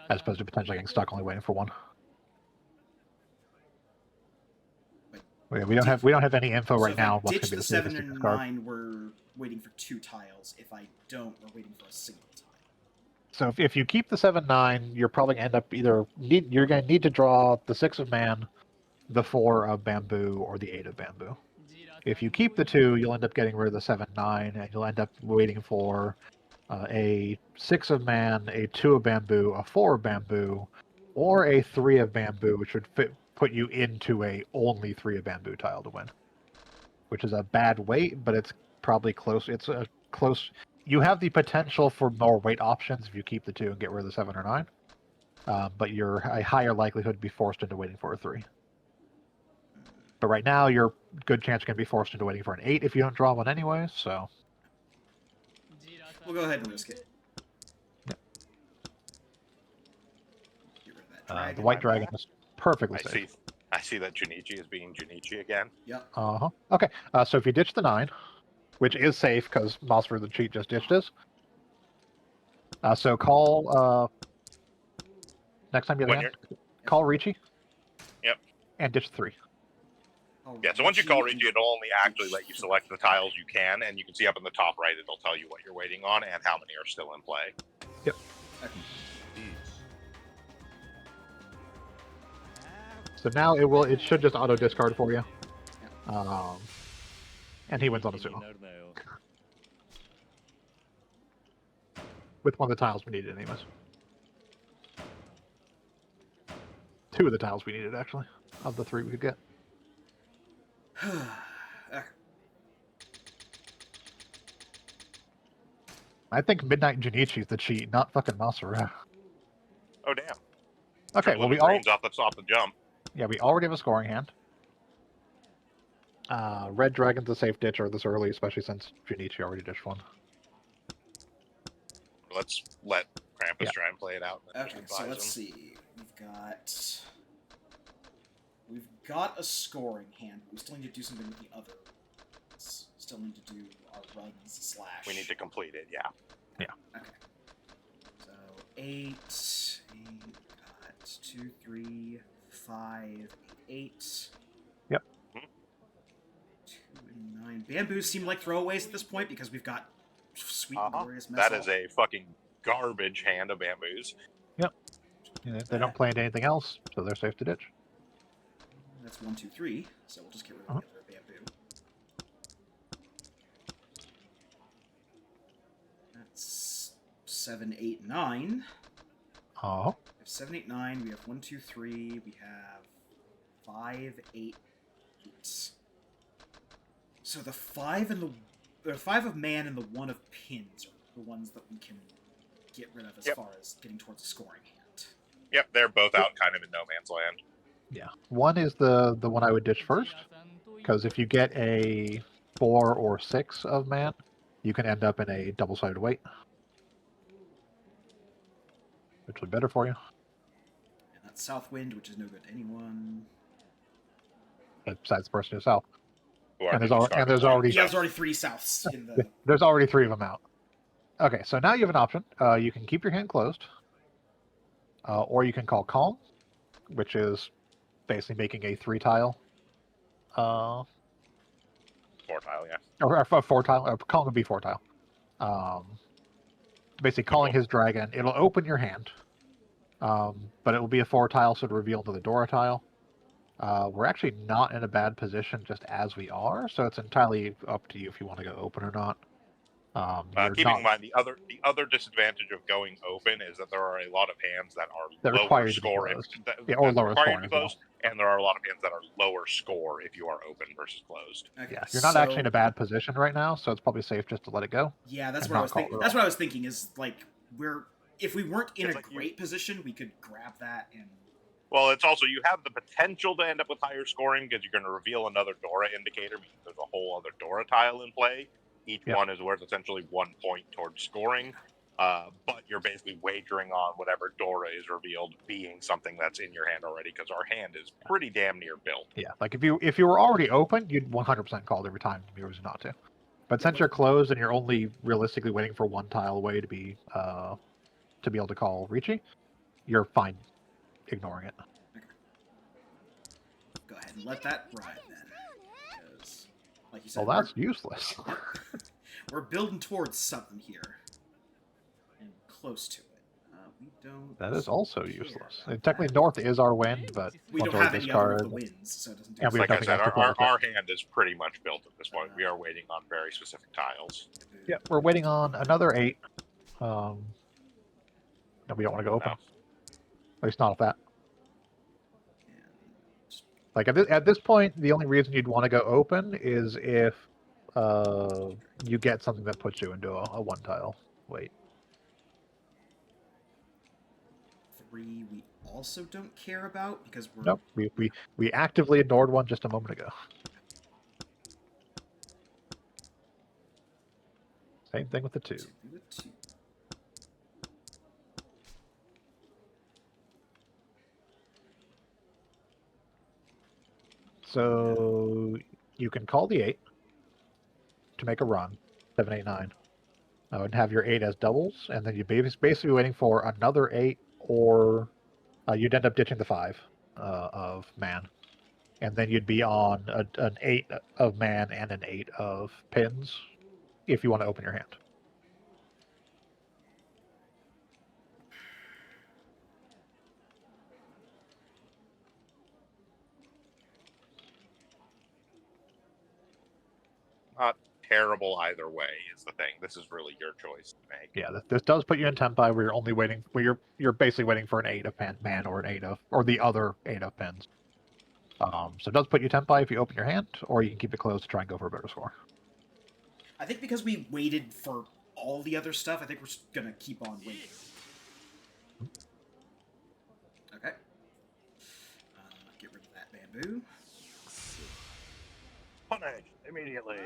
as opposed to potentially getting stuck only waiting for 1. We don't have any info So right if now I on what's going ditch to be the the 7 safest to and discard. 9, we're waiting for 2 tiles. If I don't, we're waiting for a single tile. So if you keep the 7-9, you're probably going to end up you're going to need to draw the 6 of man, the 4 of bamboo, or the 8 of bamboo. If you keep the 2, you'll end up getting rid of the 7-9, and you'll end up waiting for a 6 of man, a 2 of bamboo, a 4 of bamboo, or a 3 of bamboo, which would put you into a only 3 of bamboo tile to win. Which is a bad wait, but it's probably close. It's a close. You have the potential for more wait options if you keep the 2 and get rid of the 7 or 9. But you're a higher likelihood to be forced into waiting for a 3. But right now, you're good chance you're going to be forced into waiting for an 8 if you don't draw one anyway, so. We'll go ahead and risk it. Yeah. Get rid of that dragon. The white dragon is perfectly I safe. I see that Junichi is being Junichi again. Yep. Uh-huh. Okay, so if you ditch the 9, which is safe because Monster the Cheat just ditched his. So call, next time you have a hand, call Ricci. Yep. And ditch 3. Yeah, so once you call Ricci, it'll only actually let you select the tiles you can, and you can see up in the top right, it'll tell you what you're waiting on and how many are still in play. Yep. Okay. So now it should just auto discard for you. And he wins on a sumo. With one of the tiles we needed anyways. 2 of the tiles we needed actually, of the 3 we could get. Okay. I think Midnight Junichi is the cheat, not fucking Masura. Oh, damn. Okay, well we off the jump. Yeah, we already have a scoring hand. Red Dragon's a safe ditcher this early, especially since Junichi already ditched one. Let's let Krampus try and play it out. Okay, so let's see. We've got a scoring hand, but we still need to do something with the other ones. Still need to do our runs / We need to complete it, yeah. Yeah. Okay. So 8, got 2, 3, 5, 8. Yep. 2 and 9. Bamboos seem like throwaways at this point because we've got sweet and glorious mess. That is a fucking garbage hand of bamboos. Yep. Yeah, they don't play into anything else, so they're safe to ditch. That's 1, 2, 3. So we'll just get rid of the other bamboo. That's 7, 8, 9. Oh. We have 7, 8, 9. We have 1, 2, 3. We have 5, 8, 8. So the 5 and the 5 of man and the 1 of pins are the ones that we can get rid of as far as getting towards a scoring hand. Yep, they're both out kind of in no man's land. Yeah. 1 is the one I would ditch first, because if you get a 4 or 6 of man, you can end up in a double-sided weight. Which would be better for you. And that's Southwind, which is no good to anyone. Besides the person yourself. And there's There's already 3 Souths in the... There's already 3 of them out. Okay, so now you have an option. You can keep your hand closed, or you can call Calm, which is basically making a 3-tile. 4-tile, yeah. Or 4-tile. Calm would be 4-tile. Basically calling his dragon. It'll open your hand, but it will be a 4-tile, so to reveal into the Dora tile. We're actually not in a bad position just as we are, so it's entirely up to you if you want to go open or not. You're Keeping in not mind the other disadvantage of going open is that there are a lot of hands that are that lower require you to be score closed. that Or that lower require you scoring to as be well. closed, and there are a lot of hands that are lower score if you are open versus closed. Okay, Yeah, you're not so, actually in a bad position right now, so it's probably safe just to let it go. Yeah, that's and what I not was call it thinking. at That's all. what I was thinking. Is like if we weren't in It's a like great position, we could grab that and. Well, it's also you have the potential to end up with higher scoring because you're going to reveal another Dora indicator, meaning there's a whole other Dora tile in play. Each Yep. one is worth essentially 1 point towards scoring, but you're basically wagering on whatever Dora is revealed being something that's in your hand already because our hand is pretty damn near built. Yeah, like if you were already open, you'd 100% called every time you was not to. But since you're closed and you're only realistically waiting for one tile away to be able to call Ricci, you're fine ignoring it. Okay. Go ahead and let that ride then, because, like you said, Well, that's useless. Yep. We're building towards something here, and close to it. We don't. That is also care useless. about Technically, that. north is our win, but We once don't our have any other of discard, the wins, so it doesn't do. and we have Like I nothing said, else to play with it. our hand is pretty much built at this point. We are waiting on very specific tiles. Yeah, we're waiting on another 8. No, we don't want to go open. No. At least not with that. Like at this point, the only reason you'd want to go open is if you get something that puts you into a one tile wait. 3 we also don't care about because we're. Nope, we actively ignored one just a moment ago. Same thing with the 2. So you can call the 8 to make a run, 7, 8, 9, and have your 8 as doubles, and then you're basically waiting for another 8, or you'd end up ditching the 5 of man, and then you'd be on an 8 of man and an 8 of pins if you want to open your hand. Not terrible either way is the thing. This is really your choice to make. Yeah, this does put you in tempi where you're only waiting, where you're basically waiting for an 8 of man or an 8 of, or the other 8 of pins. So it does put you tempi if you open your hand, or you can keep it closed to try and go for a better score. I think because we waited for all the other stuff, I think we're just gonna keep on waiting. Okay. Get rid of that bamboo. Punish immediately.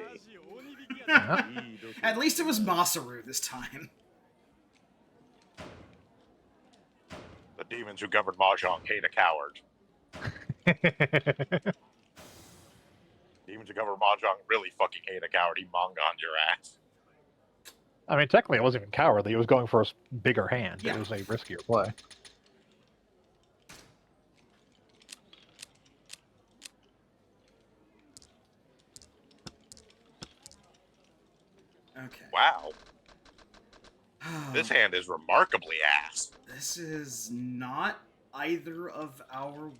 At least it was Masaru this time. The demons who govern Mahjong hate a coward. Demons who govern Mahjong really fucking hate a coward. He mangans your ass. I mean, technically, it wasn't even cowardly. It was going for a bigger hand. Yeah. It was a riskier play. Okay. Wow. This hand is remarkably ass. This is not either of our.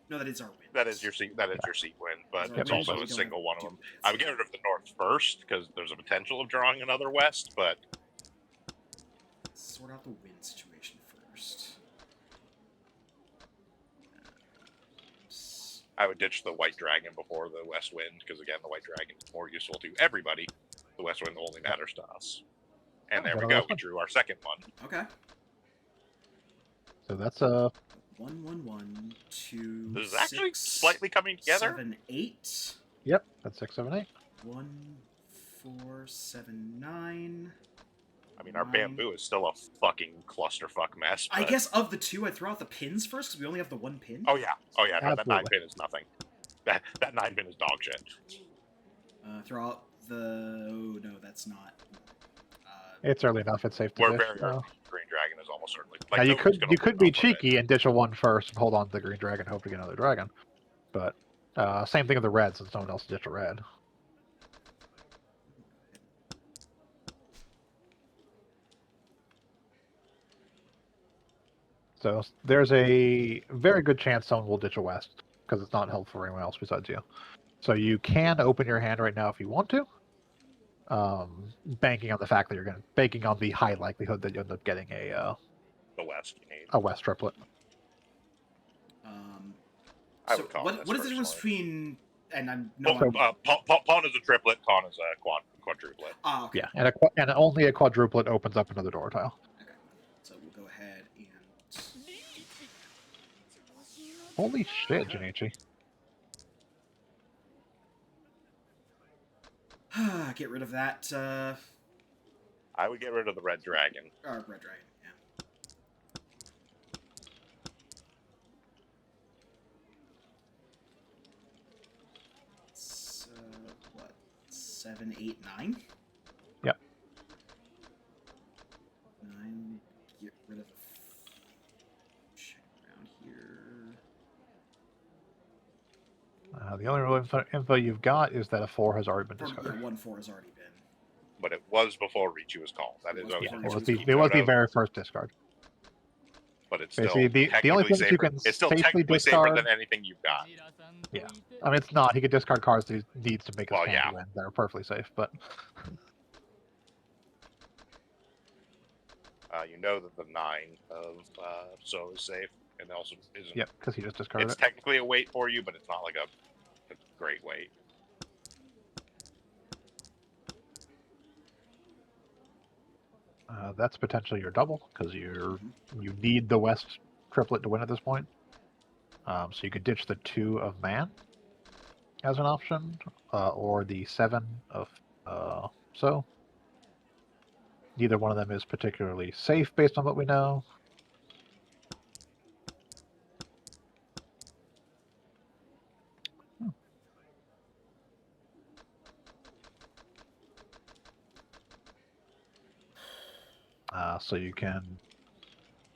No, that is our win. That is your seat. That is your seat win, but Our it's wins, also we a don't single one of do them. wins. I would get rid of the north first because there's a potential of drawing another west, but Let's sort out the win situation first. I would ditch the white dragon before the west wind because again, the white dragon is more useful to everybody. The west wind only matters to us. And there we go. We drew our second one. Okay. So that's 1, 2. This is actually 6, slightly coming together. 7, 8. Yep, that's 6, 7, 8. 1, 4, 7, 9. I mean, our 9. bamboo is still a fucking clusterfuck mess. I but- guess of the 2, I'd throw out the pins first because we only have the 1 pin. Oh yeah. No, that Absolutely. 9 pin is nothing. That 9 pin is dog shit. Throw out the. Oh no, that's not. It's early enough. It's safe to We're ditch. very early. Green dragon is almost certainly. Like, Now you nobody's could gonna be win off of it. cheeky and ditch a 1 first and hold on to the green dragon, hope to get another dragon. But same thing with the red, since no one else ditched a red. So there's a very good chance someone will ditch a west. because it's not helpful for anyone else besides you. So you can open your hand right now if you want to, banking on the fact that banking on the high likelihood that you end up getting The West you need. a West triplet. I So would call what this is the difference personally. between and I'm Pawn is a triplet, Con is a quadruplet. Ah, okay. Yeah, and only a quadruplet opens up another door tile. Okay. So we'll go ahead Holy shit, Junichi. and get rid of that I would get rid of the red dragon. red dragon. Yeah. It's, what? 7, 8, 9? Yep. 9. Get rid of. Check around here. The only real info you've got is that a 4 has already been discarded. Yeah, 1, 4 has already been. But it was before Ricci was called. That is always It was the very first discard. But it's Basically, still the only thing that you safer. can It's still safely technically safer discard. than anything you've got. Yeah. I mean, it's not. He could discard cards that he needs to make his Well, hand yeah. win. That are perfectly safe, but You know that the 9 of so is safe, and also isn't. yep, because he just discarded It's it. technically a weight for you, but it's not like a great weight. That's potentially your double because you need the West triplet to win at this point. So you could ditch the 2 of man as an option, or the 7 of so. Neither one of them is particularly safe based on what we know. So you can.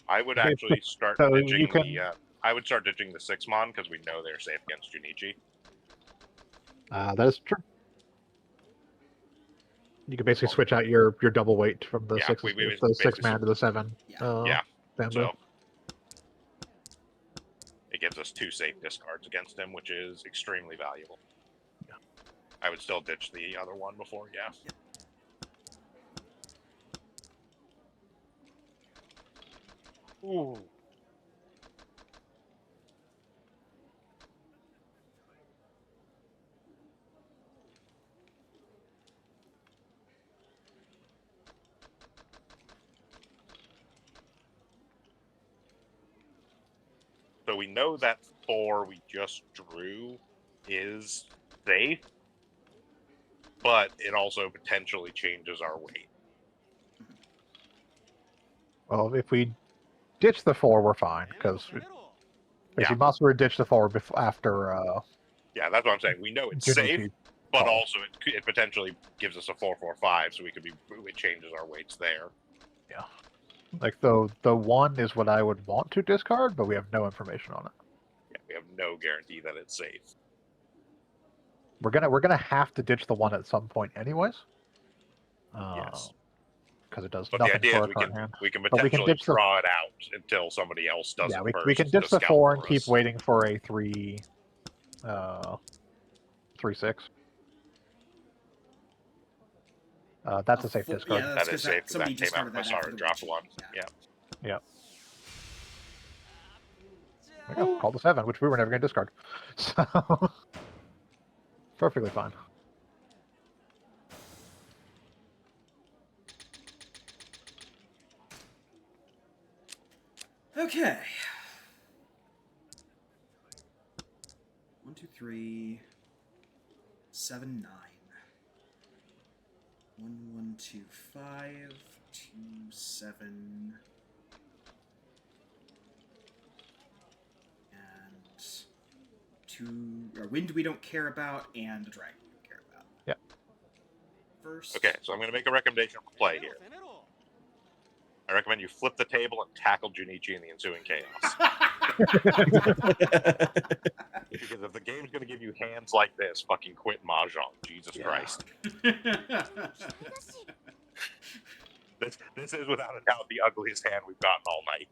I would actually start So ditching you can- the. I would start ditching the 6-mon because we know they're safe against Junichi. That is true. You can basically switch out your double weight from the Yeah, 6 we the basically 6 man to the 7. Yeah. Bamboo. So it gives us 2 safe discards against him, which is extremely valuable. Yeah. I would still ditch the other one before, yeah. Ooh. So we know that 4 we just drew is safe, but it also potentially changes our weight. Well, if we ditch the 4, we're fine because basically Masu would ditch the 4 after. Yeah, that's what I'm saying. We know it's Junichi safe, but calls. also it potentially gives us a 4/4/5, so it changes our weights there. Yeah. Like the 1 is what I would want to discard, but we have no information on it. Yeah, we have no guarantee that it's safe. We're gonna have to ditch the 1 at some point, anyways. Yes. Because it does But the nothing idea for is our we current can hand. we can But we can potentially ditch the- draw it out until somebody else does Yeah, it we first. can ditch to the scout 4 and for keep us. waiting for a 3/6. That's a safe discard. Yeah, That that's is because safe because somebody that came out discarded that Masara after the dropped Ricci. 1. Yeah. Yep. There we go. Call the 7, which we were never going to discard. So perfectly fine. Okay. 1, 2, 3, 7, 9. 1, 1, 2, 5, 2, 7. And 2. A wind we don't care about, and a dragon we don't care about. Yep. First. Okay, so I'm going to make a recommendation for play here. I recommend you flip the table and tackle Junichi in the ensuing chaos. Because if the game's going to give you hands like this, fucking quit Mahjong. Jesus Christ. This is without a doubt the ugliest hand we've gotten all night.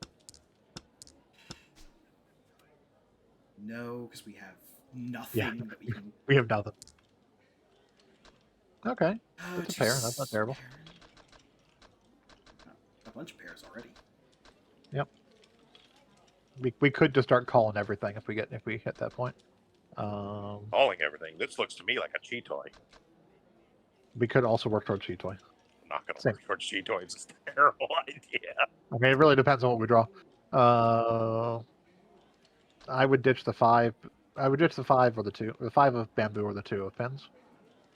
No, because we have nothing that we can. We have nothing. Okay, that's a pair. That's not terrible. A bunch of pairs already. Yep. We could just start calling everything if we hit that point. Calling everything. This looks to me like a cheat toy. We could also work towards Cheat Toy. I'm not going to Same. work towards cheat toys. It's a terrible idea. I mean, it really depends on what we draw. I would ditch the 5. I would ditch the 5 or the 2. The 5 of bamboo or the 2 of pins.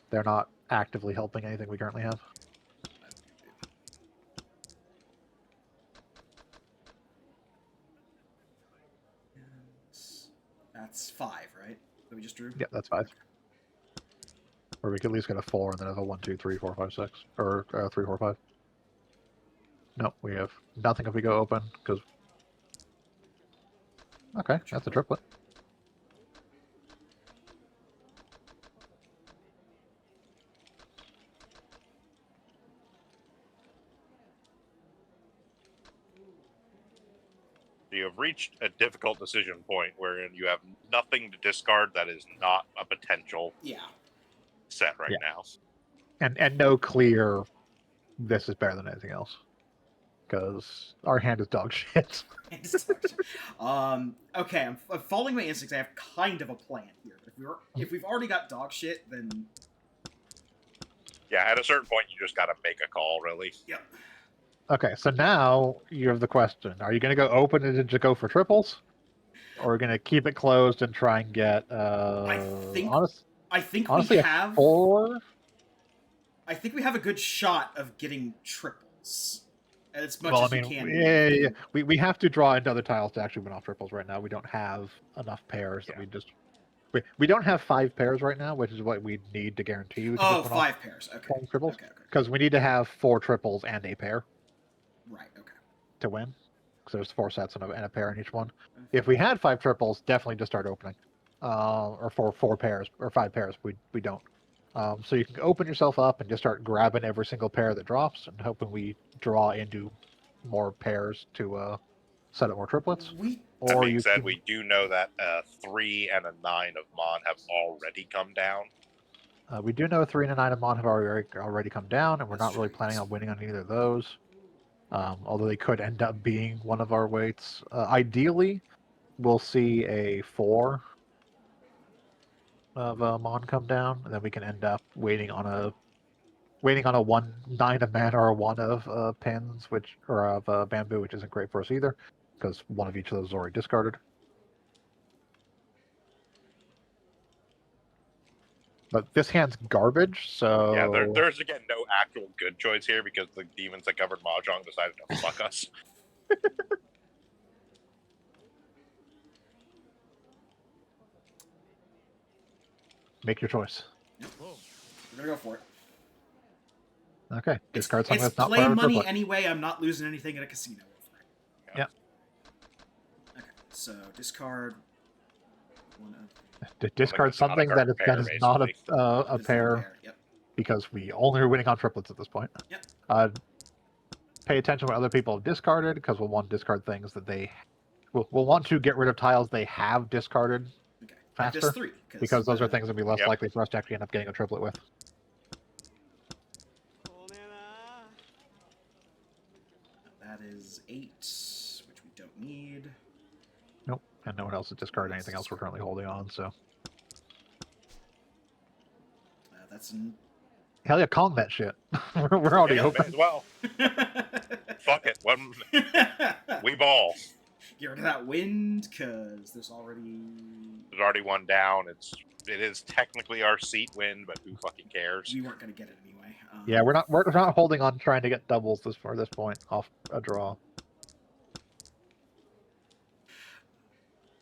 They're not actively helping anything we currently have. That's 5, right? That we just drew? Yeah, that's 5. Or we could at least get a 4 and then have a 1, 2, 3, 4, 5, 6. Or 3, 4, 5. No, we have nothing if we go open, because... Okay, that's a triplet. You have reached a difficult decision point wherein you have nothing to discard that is not a potential set right now. And no clear, this is better than anything else. Because our hand is dog shit. Okay, I'm following my instincts. I have kind of a plan here. If we've already got dog shit, then Yeah, at a certain point, you just got to make a call, really. yep. Okay, so now you have the question. Are you going to go open and just go for triples? Or are we going to keep it closed and try and get, I think honestly, we have 4? I think we have a good shot of getting triples. As much Well, as I mean, you can. yeah. We have to draw into other tiles to actually win off triples right now. We don't have enough pairs that we just... We don't have 5 pairs right now, which is what we need to guarantee we can just win 5 pairs. Okay. Triples. Okay. Because we need to have 4 triples and a pair. Right, okay. To win. Because there's 4 sets and a pair in each one. If we had 5 triples, definitely just start opening. Or 4 pairs, or 5 pairs. We don't. So you can open yourself up and just start grabbing every single pair that drops and hoping we draw into more pairs to set up more triplets. That being said, we do know that 3 and a 9 of Mon have already come down. We do know 3 and a 9 of Mon have already come down, and we're not really planning on winning on either of those. Although they could end up being one of our weights. Ideally, we'll see a 4 of Mon come down, and then we can end up waiting on a 1 9 of mana or a 1 of pins, or of bamboo, which isn't great for us either, because one of each of those is already discarded. But this hand's garbage, so... Yeah, there's again no actual good choice here because the demons that covered Mahjong decided to fuck us. Make your choice. We're gonna go for it. Okay, discard something that's not play part of the money triplet. anyway. I'm not losing anything at a casino over it. Yeah. Okay, so discard one of... Discard something that is not a pair, Yep. because we only are winning on triplets at this point. Yep. Pay attention to what other people have discarded, because we'll want to discard things that we'll want to get rid of tiles they have discarded faster, 3, because those are things that will be less likely for us to actually end up getting a triplet with. That is 8, which we don't need. Nope, and no one else has discarded anything else we're currently holding on, so... That's... Hell yeah, Kong that shit. we're already open. As well. Fuck it. We ball. Get rid of that wind, because there's already one down. It is technically our seat wind, but who fucking cares? We weren't gonna get it anyway. Yeah, we're not holding on trying to get doubles this point off a draw.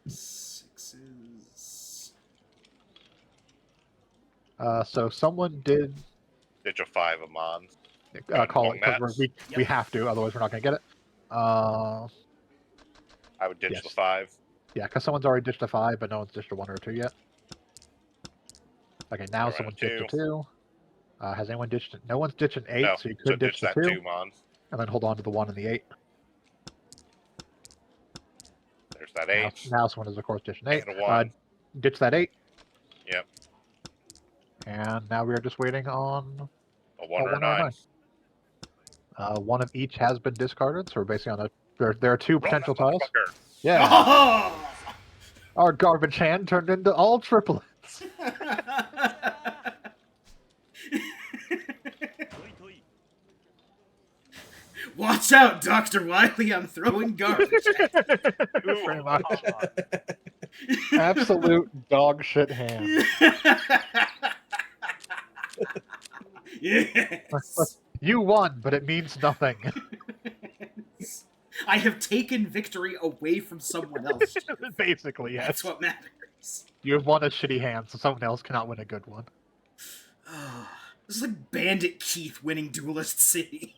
6s. So someone did ditch a 5 of Mon. Call it because we have to, otherwise we're not going to get it. I would ditch the 5. Yeah, because someone's already ditched a 5, but no one's ditched a 1 or a 2 yet. Okay, now someone's ditched a 2. Has anyone ditched it? No one's ditched an 8, no, so you could ditch the that 2, 2 Mon. and then hold on to the 1 and the 8. There's that Now, 8. now someone is, of course, ditching 8. And 1. Ditch that 8. Yep. And now we are just waiting on A 1 or a 9. One of each has been discarded, so we're basically on a. There are 2 Roll potential that tiles. motherfucker. Yeah. Oh! Our garbage hand turned into all triplets. トイトイ Watch out, Dr. Wiley, I'm throwing garbage at Pretty much. Ah, Absolute dog shit hand. you. Yes. You won, but it means nothing. I have taken victory away from someone else. Basically, yes. That's what matters. You have won a shitty hand, so someone else cannot win a good one. This is like Bandit Keith winning Duelist City.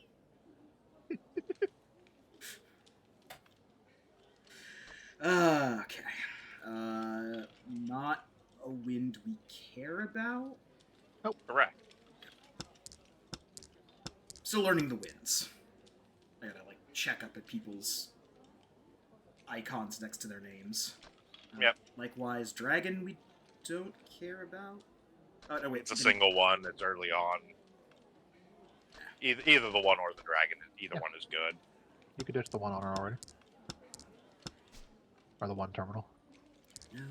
Okay. Not a wind we care about. correct. Still learning the winds. I gotta like check up at people's icons next to their names. Yep. Likewise, dragon we don't care about. Oh no, wait. It's a single one. It's early on. Either the 1 or the dragon. Either one is good. You could ditch the 1 honor already. Or the 1 terminal. No.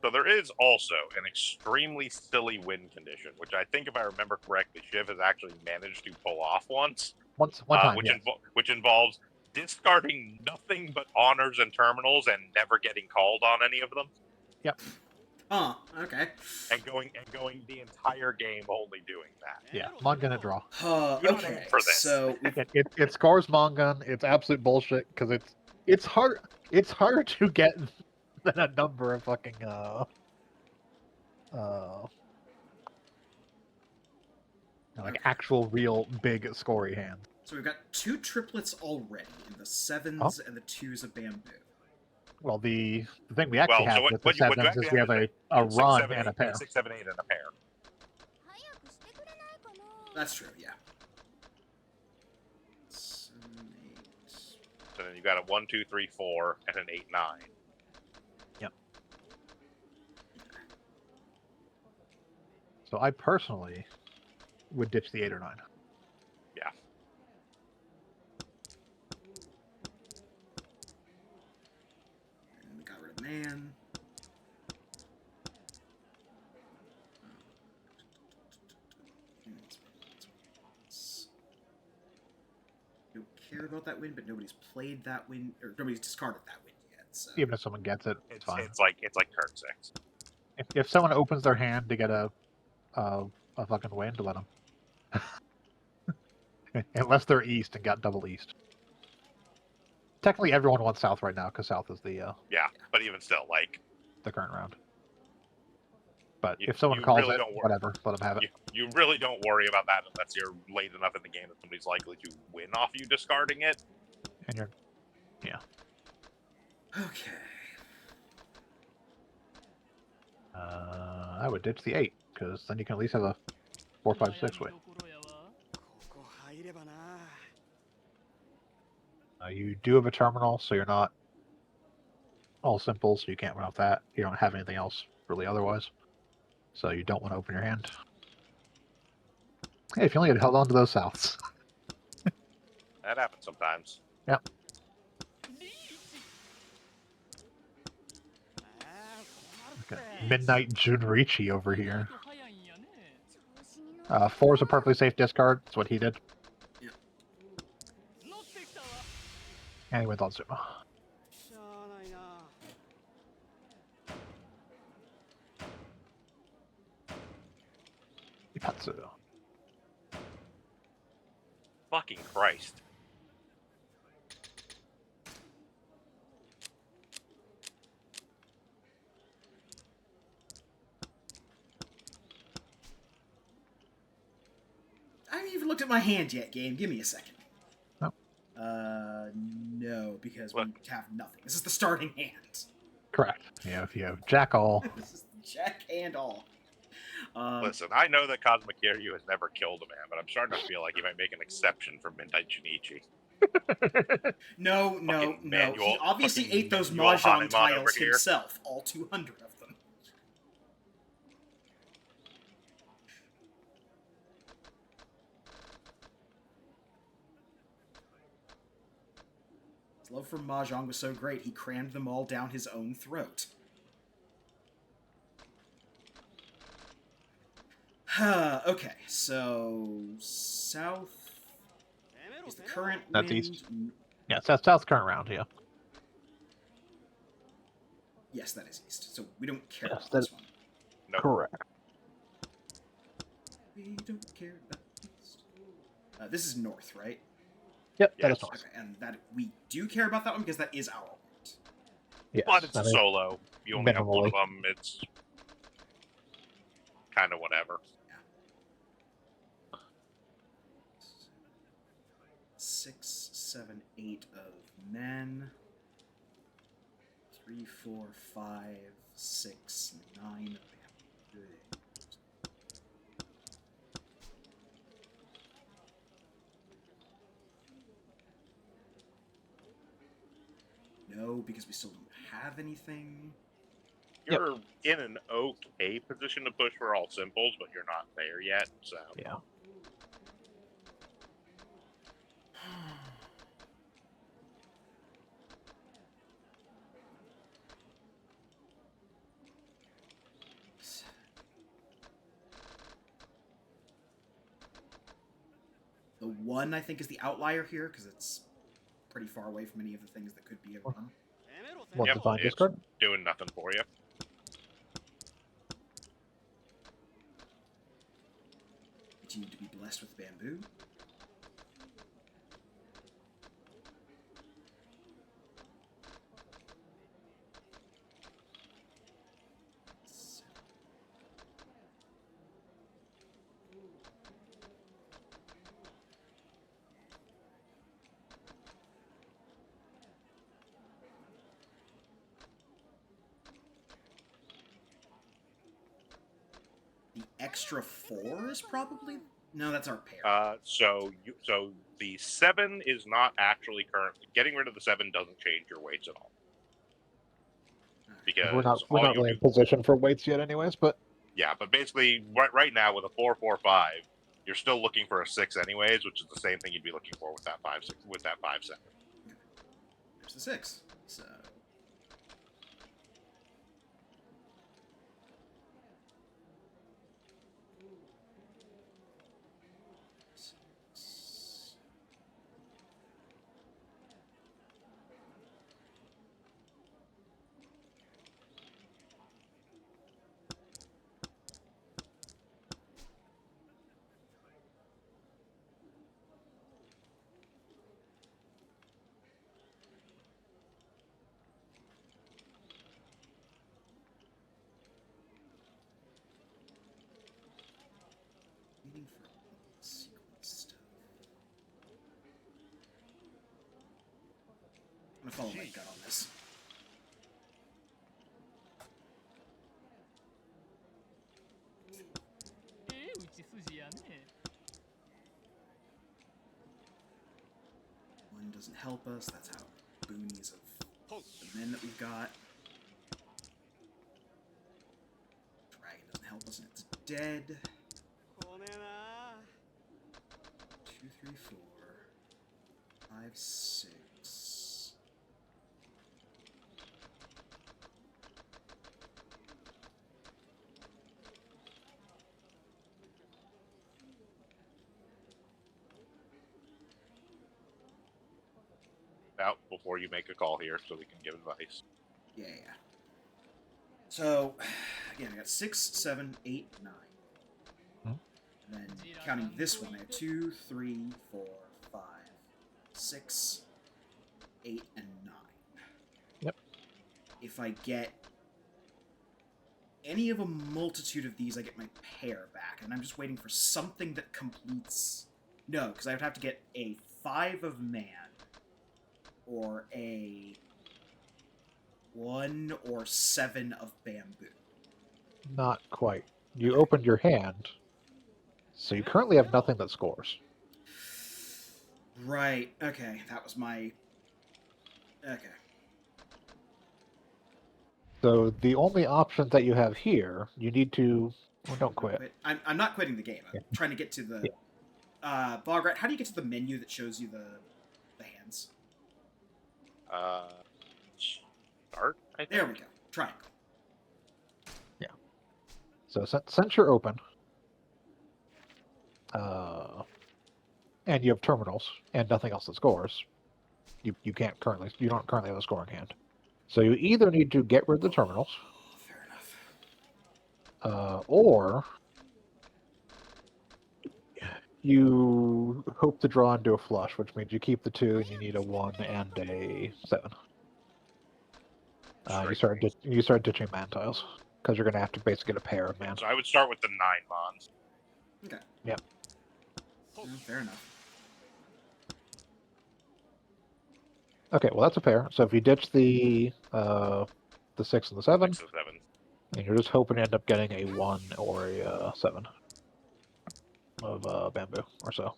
So there is also an extremely silly win condition, which I think, if I remember correctly, Shiv has actually managed to pull off once. One time, which, yes. which involves discarding nothing but honors and terminals and never getting called on any of them, Oh, okay. and going the entire game only doing that. Yeah, Mongun at draw. Okay. for this. So It scores Mongun. It's absolute bullshit because it's hard. It's harder to get than a number of fucking like actual real big scory hands. So we've got 2 triplets already in the 7s and the 2s of bamboo. Well, the thing we actually Well, have so with what the you sevens actually is we have have is a 6, run 7, and a 8, pair. 6, 7, 8, and a pair. 早くしてくれないかな。 That's true, yeah. 7, 8. So then you got a 1, 2, 3, 4, and an 8, 9. So I personally would ditch the 8 or 9. Yeah. And we got rid of man. Don't care about that win, but nobody's played that win, or nobody's discarded that win yet. So Even if someone gets it, it's fine. It's like turn 6. If someone opens their hand to get a fucking win, to let them. Unless they're east and got double east. Technically, everyone wants south right now because south is the Yeah, but even still, like, current round. But You- if someone you calls really it, don't worry. whatever, let them have it. you really don't worry about that unless you're late enough in the game that somebody's likely to win off you discarding it. And you're okay. I would ditch the 8 because then you can at least have a 4, 5, 6 win. ここ入ればな。 You do have a terminal, so you're not all simple, so you can't run off that. You don't have anything else really otherwise, so you don't want to open your hand. Hey, if you only had held on to those souths. That happens sometimes. Yep. Okay. Midnight Junrichi over here. 早いんやね。 4 is a perfectly safe discard. That's what he did. 乗ってきたわ。 And he went on Zuma. しゃあないな。 Ipatsu. Fucking Christ. I haven't even looked at my hand yet, game. Give me a second. No. No, because What? we have nothing. This is the starting hand. Correct. Yeah, if you have Jack all. This is the jack and all. Listen, I know that Cosmic Kiryu has never killed a man, but I'm starting to feel like he might make an exception for Midnight Junichi. No. Fucking He manual- obviously fucking ate those manual mahjong Hanuman over tiles here. himself, all 200 of them. His love for mahjong was so great, he crammed them all down his own throat. Okay, so south is the current That's wind. east. Yeah, South's current round, yeah. Yes, that is east. So we don't care Yes, about that- this one. Nope. Correct. We don't care about east. This is north, right? Yep, that Yes. is north. Okay, and that we do care about that one because that is our wind. Yes, But it's I a mean, solo. You only have one minimally. of them. It's kind of whatever. 6, 7, 8 of men. 3, 4, 5, 6, 9 of bamboo. No, because we still don't have anything. Yep. You're in an okay position to push for all simples, but you're not there yet, so. Yeah. The 1, I think, is the outlier here, because it's pretty far away from any of the things that could be a run. One Yep, divine it's discard. doing nothing for you. Continue to be blessed with bamboo. The extra 4 is probably... No, that's our pair. So the 7 is not actually currently getting rid of the 7 doesn't change your weights at all. Because We're not all you really do, in position for weights yet, anyways. But yeah, but basically right now with a 4-4-5, you're still looking for a 6 anyways, which is the same thing you'd be looking for with that 5-6 with that 5-7. There's the 6. So... Waiting for sequence stuff. I'm gonna follow my gut on this. One doesn't help us. That's how boonies of the men that we've got. Dragon doesn't help us, and it's dead. 2, 3, 4, 5, 6. Out before you make a call here, so we can give advice. Yeah. So, again, I got 6, 7, 8, 9. Hmm. And then counting this one, I have 2, 3, 4, 5, 6, 8, and 9. Yep. If I get any of a multitude of these, I get my pair back. And I'm just waiting for something that completes... No, because I would have to get a 5 of man, or a 1 or 7 of bamboo. not quite. you opened your hand, so you currently have nothing that scores. Right. Okay. That was my. Okay. So the only options that you have here, you need to. Well, don't quit. I'm not quitting the game. I'm Yeah. trying to get to the. Bograt, how do you get to the menu that shows you the hands? Start. I think. There we go. Triangle. So since you're open, and you have terminals and nothing else that scores, you don't currently have a scoring hand. So you either need to get rid of the terminals, Oh, fair enough. or you hope to draw into a flush, which means you keep the 2 and you need a 1 and a 7. You start ditching man tiles because you're going to have to basically get a pair of man. So I would start with the 9 mons. Okay. Yep. Fair enough. Okay, well that's a pair. So if you ditch the 6 and the 7, 6 and 7. and you're just hoping to end up getting a 1 or a 7 of bamboo or so.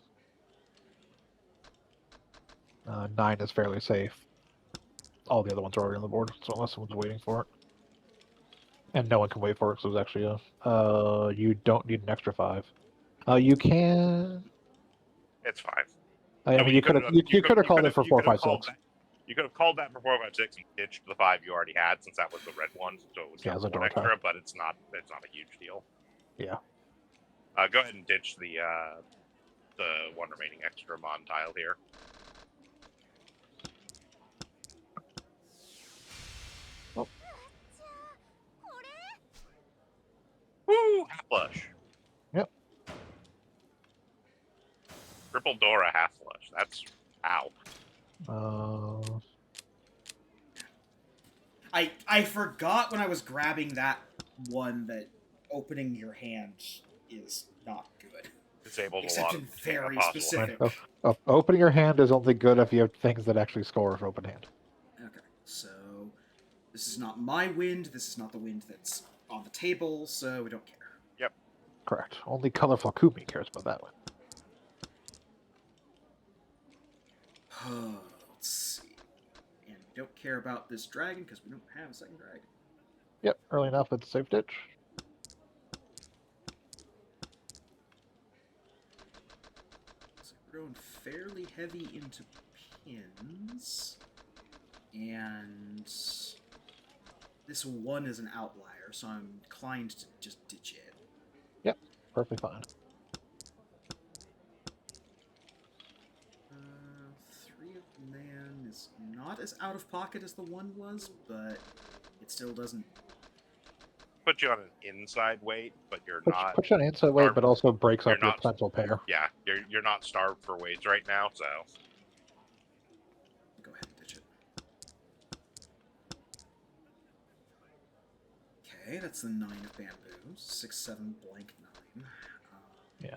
9 is fairly safe. All the other ones are already on the board, so unless someone's waiting for it. And no one can wait for it, so it's actually a... you don't need an extra 5. You can... It's 5. I mean, you could have called it for 4, 5, 6. You could have called that for 4, 5, 6 and ditched the 5 you already had, since that was the red one, so it was Yeah, it was a one door extra, tile. but it's not a huge deal. Yeah. Go ahead and ditch the one remaining extra mon tile here. Woo! Half flush. Yep. Triple Dora half flush. That's ow. I forgot when I was grabbing that one that opening your hand is not good. Disables Except a lot in of very possible. specific. Opening your hand is only good if you have things that actually score with open hand. Okay, so this is not my wind. This is not the wind that's on the table, so we don't care. Yep. Correct. Only colorful Kumi cares about that one. Let's see. And we don't care about this dragon because we don't have a second dragon. Yep, early enough it's a safe ditch. So we're going fairly heavy into pins. And this one is an outlier, so I'm inclined to just ditch it. Yep, perfectly fine. 3 of man is not as out of pocket as the 1 was, but it still doesn't. Put you on an inside weight, but you're Puts you on inside weight, but also breaks up your potential pair. Yeah, you're not starved for weights right now, so. Go ahead and ditch it. Okay, that's the 9 of bamboo. 6, 7, blank 9. Yeah.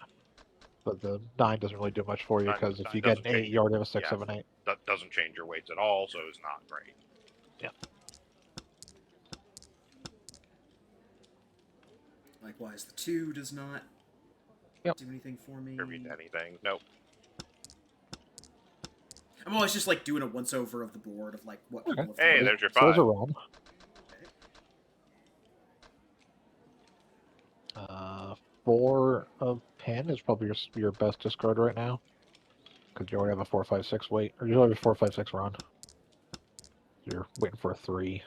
But the 9 doesn't really do much for you, because if you get an 8, you already have a 6, 7, 8. That doesn't change your weights at all, so it's not great. Yeah. Likewise, the 2 does not do anything for me. Contribute to anything. Nope. I'm always just like doing a once over of the board of like what people have Hey, done. there's your So 5. there's a realm. Okay. 4 of pen is probably your best discard right now. Because you already have a 4, 5, 6 weight. Or you already have a 4, 5, 6 run. You're waiting for a 3.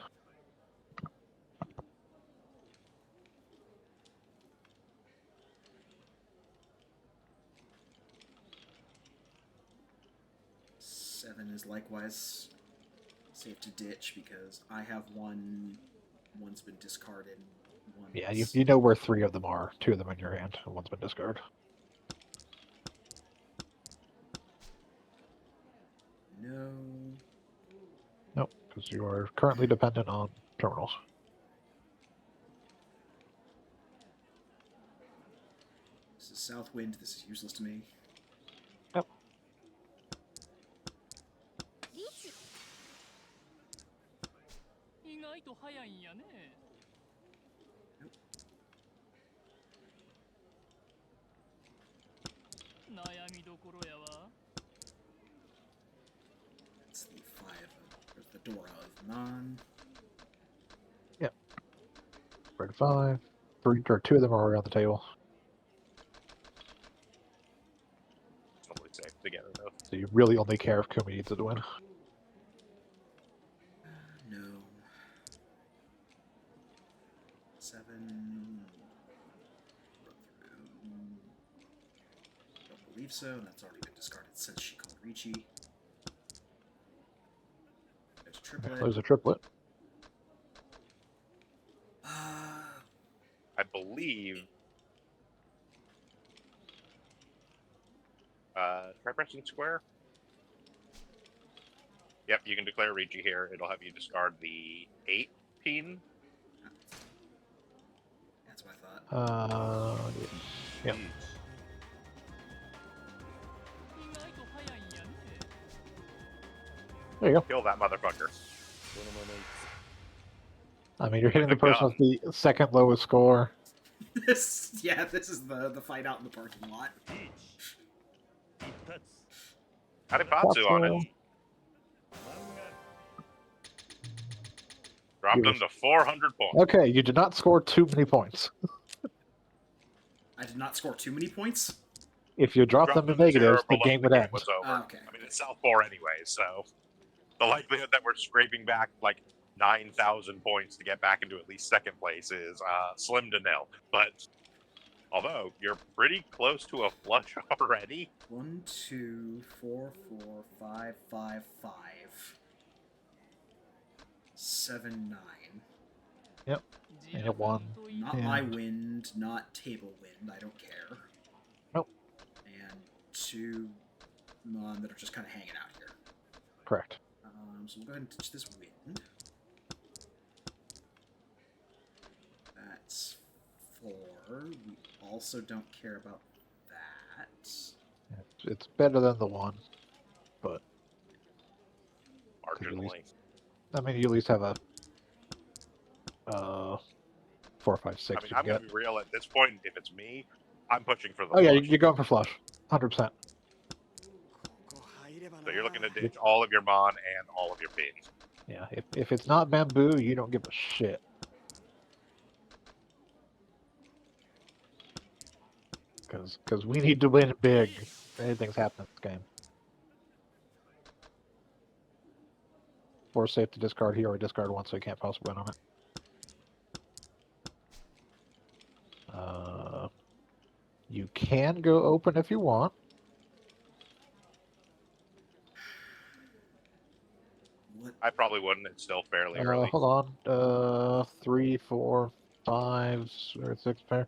Seven is likewise safe to ditch because I have one. One's been discarded. Yeah, you know where 3 of them are. 2 of them in your hand, and one's been discarded. No. Nope, because you are currently dependent on terminals. This is south wind. This is useless to me. Yep. リチ意外と早いんやね。みどころやわ。 That's the 5. There's the Dora of Non. Red 5. 3 or 2 of them are already on the table. Probably safe together though. So you really only care if Kumi needs it to win. No. 7. Run through. Don't believe so, and that's already been discarded since she called Ricci. There's a triplet. There's a triplet. I believe. Try pressing square. Yep, you can declare Ricci here. It'll have you discard the 8 pin. That's what I thought. Yep. 意外と早いんやね。 There you go. Kill that motherfucker. I mean, you're hitting the With a person with the second lowest score. This is the fight out in the parking lot. 一発 Haribatsu on it. Patsu. Dropped You him to 400 points. Okay, you did not score too many points. I did not score too many points. If you drop them Dropped to him to 0 negatives, the below game would end. was over. Okay. I mean, it's South 4 anyway, so the likelihood that we're scraping back like 9,000 points to get back into at least second place is slim to nil. But although you're pretty close to a flush already. 1, 2, 4, 4, 5, 5, 5. 7, 9. And you won. Not my wind, not table wind. I don't care. Nope. And 2 non that are just kind of hanging out here. Correct. So we'll go ahead and ditch this wind. That's 4. We also don't care about that. It's better than the 1, but Marginally. I mean, you at least have a 4, 5, 6. I mean, you I'm can going get. to be real. At this point, if it's me, I'm pushing for the Oh yeah, flush. you're going for flush, 100%. So you're looking to ditch all of your Mon and all of your pins. Yeah, if it's not bamboo, you don't give a shit. Because we need to win big. If anything's happening in this game. Or safe to discard here or discard one, so you can't possibly win on it. You can go open if you want. What? I probably wouldn't. It's still fairly early. Hold on. 3, 4, 5, or 6 pair.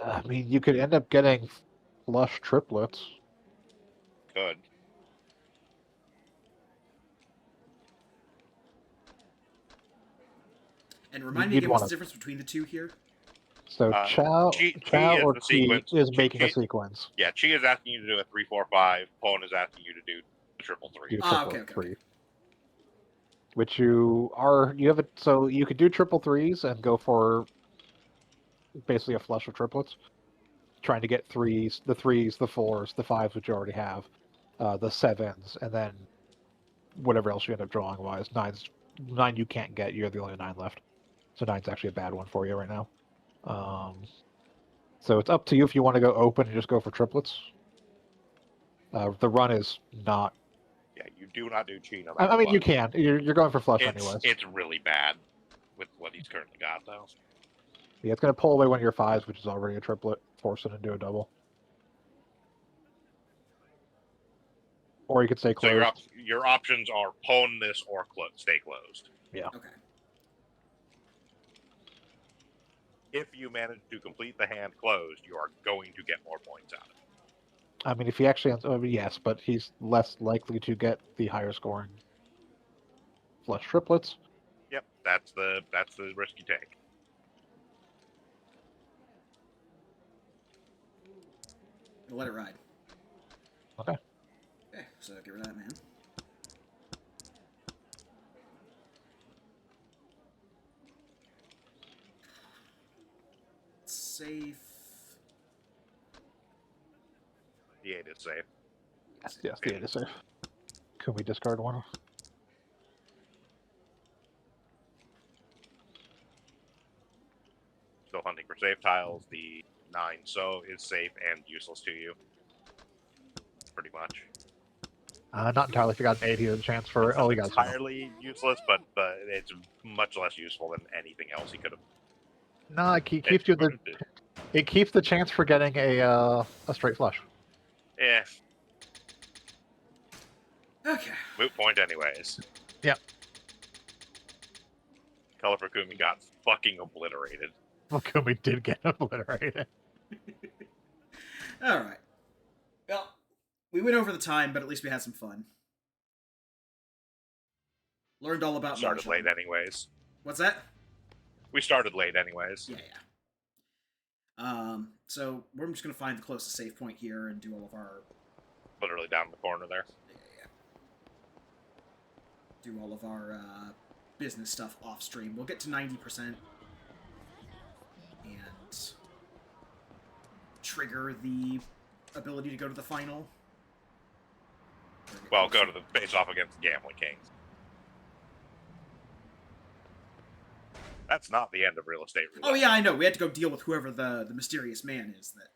I mean, you could end up getting flush triplets. Good. And remind me You'd again, what's wanna- the difference between the two here? So Chow Chi is or the Chi sequence. is Chi- making a Chi- sequence. Yeah, Chi is asking you to do a 3, 4, 5. Pon is asking you to do the triple 3. Do Ah, triple okay. 3. Which you have it. So you could do triple 3s and go for basically a flush of triplets, trying to get 3s, the 3s, the 4s, the 5s, which you already have, the 7s, and then whatever else you end up drawing wise. 9 you can't get. You're the only 9 left. So 9's actually a bad one for you right now. So it's up to you if you want to go open and just go for triplets. The run is not. Yeah, you do not do Chi no I matter mean, what. you can. You're going for flush It's, anyways. it's really bad with what he's currently got, though. Yeah, it's going to pull away one of your 5s, which is already a triplet, force it into a double. Or you could stay So closed. your options are Pon this or stay closed. Okay. If you manage to complete the hand closed, you are going to get more points out of it. I mean, if he actually, yes, but he's less likely to get the higher scoring flush triplets. Yep, that's the risk you take. Let it ride. Okay. Okay, so get rid of that man. Safe. The 8 is safe. Yes, the 8 is safe. Can we discard one? Still hunting for safe tiles. The 9 so is safe and useless to you. Pretty much. Not entirely. If you got an 8, he has a chance for. It's Oh, not he got some. entirely useless, but it's much less useful than anything else he could have. No, it keeps you the. It keeps the chance for getting a straight flush. Yeah, Okay. moot point anyways. Yep. Color for Kumi got fucking obliterated. Kumi did get obliterated. All right. Well, we went over the time, but at least we had some fun. Learned all about Started Mahjong. late anyways. What's that? We started late anyways. Yeah. So we're just gonna find the closest save point here and do all of our. Literally down the corner there. Yeah. Do all of our business stuff off stream. We'll get to 90% and trigger the ability to go to the final. Well, go to the face off against the Gambling Kings. That's not the end of real estate roulette. Oh yeah, I know. We had to go deal with whoever the mysterious man is that.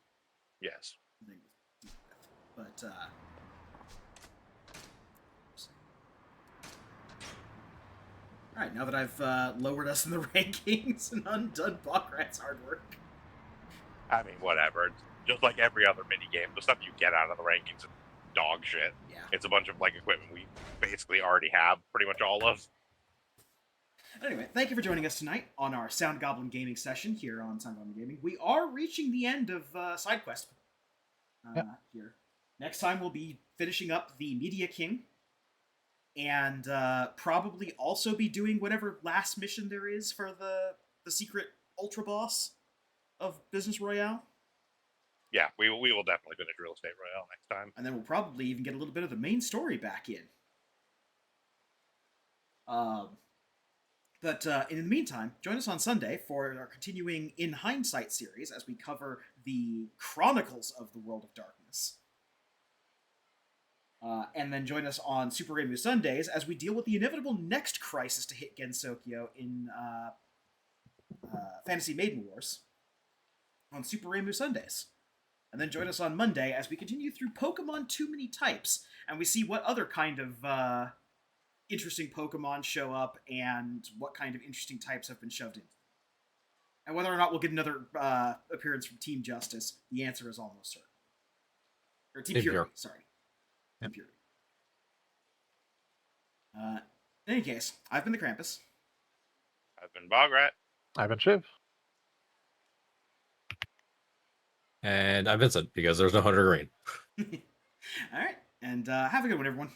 Yes. But all right, now that I've lowered us in the rankings and undone Bokrat's hard work. I mean, whatever. It's just like every other mini game, the stuff you get out of the rankings is dog shit. Yeah. It's a bunch of like equipment we basically already have pretty much all of. Anyway, thank you for joining us tonight on our Sound Goblin gaming session here on Sound Goblin Gaming. We are reaching the end of side quest here. Next time we'll be finishing up the Media King, and probably also be doing whatever last mission there is for the secret ultra boss of Business Royale. Yeah, we will definitely finish Real Estate Royale next time. And then we'll probably even get a little bit of the main story back in. But in the meantime, join us on Sunday for our continuing In Hindsight series as we cover the Chronicles of the World of Darkness. And then join us on Super Remu Sundays as we deal with the inevitable next crisis to hit Gensokyo in Fantasy Maiden Wars on Super Remu Sundays. And then join us on Monday as we continue through Pokemon Too Many Types and we see what other kind of interesting Pokemon show up and what kind of interesting types have been shoved in. And whether or not we'll get another appearance from Team Justice, the answer is almost certain. Or Team Fury, sorry. Team Fury. In any case, I've been the Krampus. I've been Bograt. I've been Shiv. And I'm Vincent, because there's no Hunter Green. All right, and have a good one, everyone.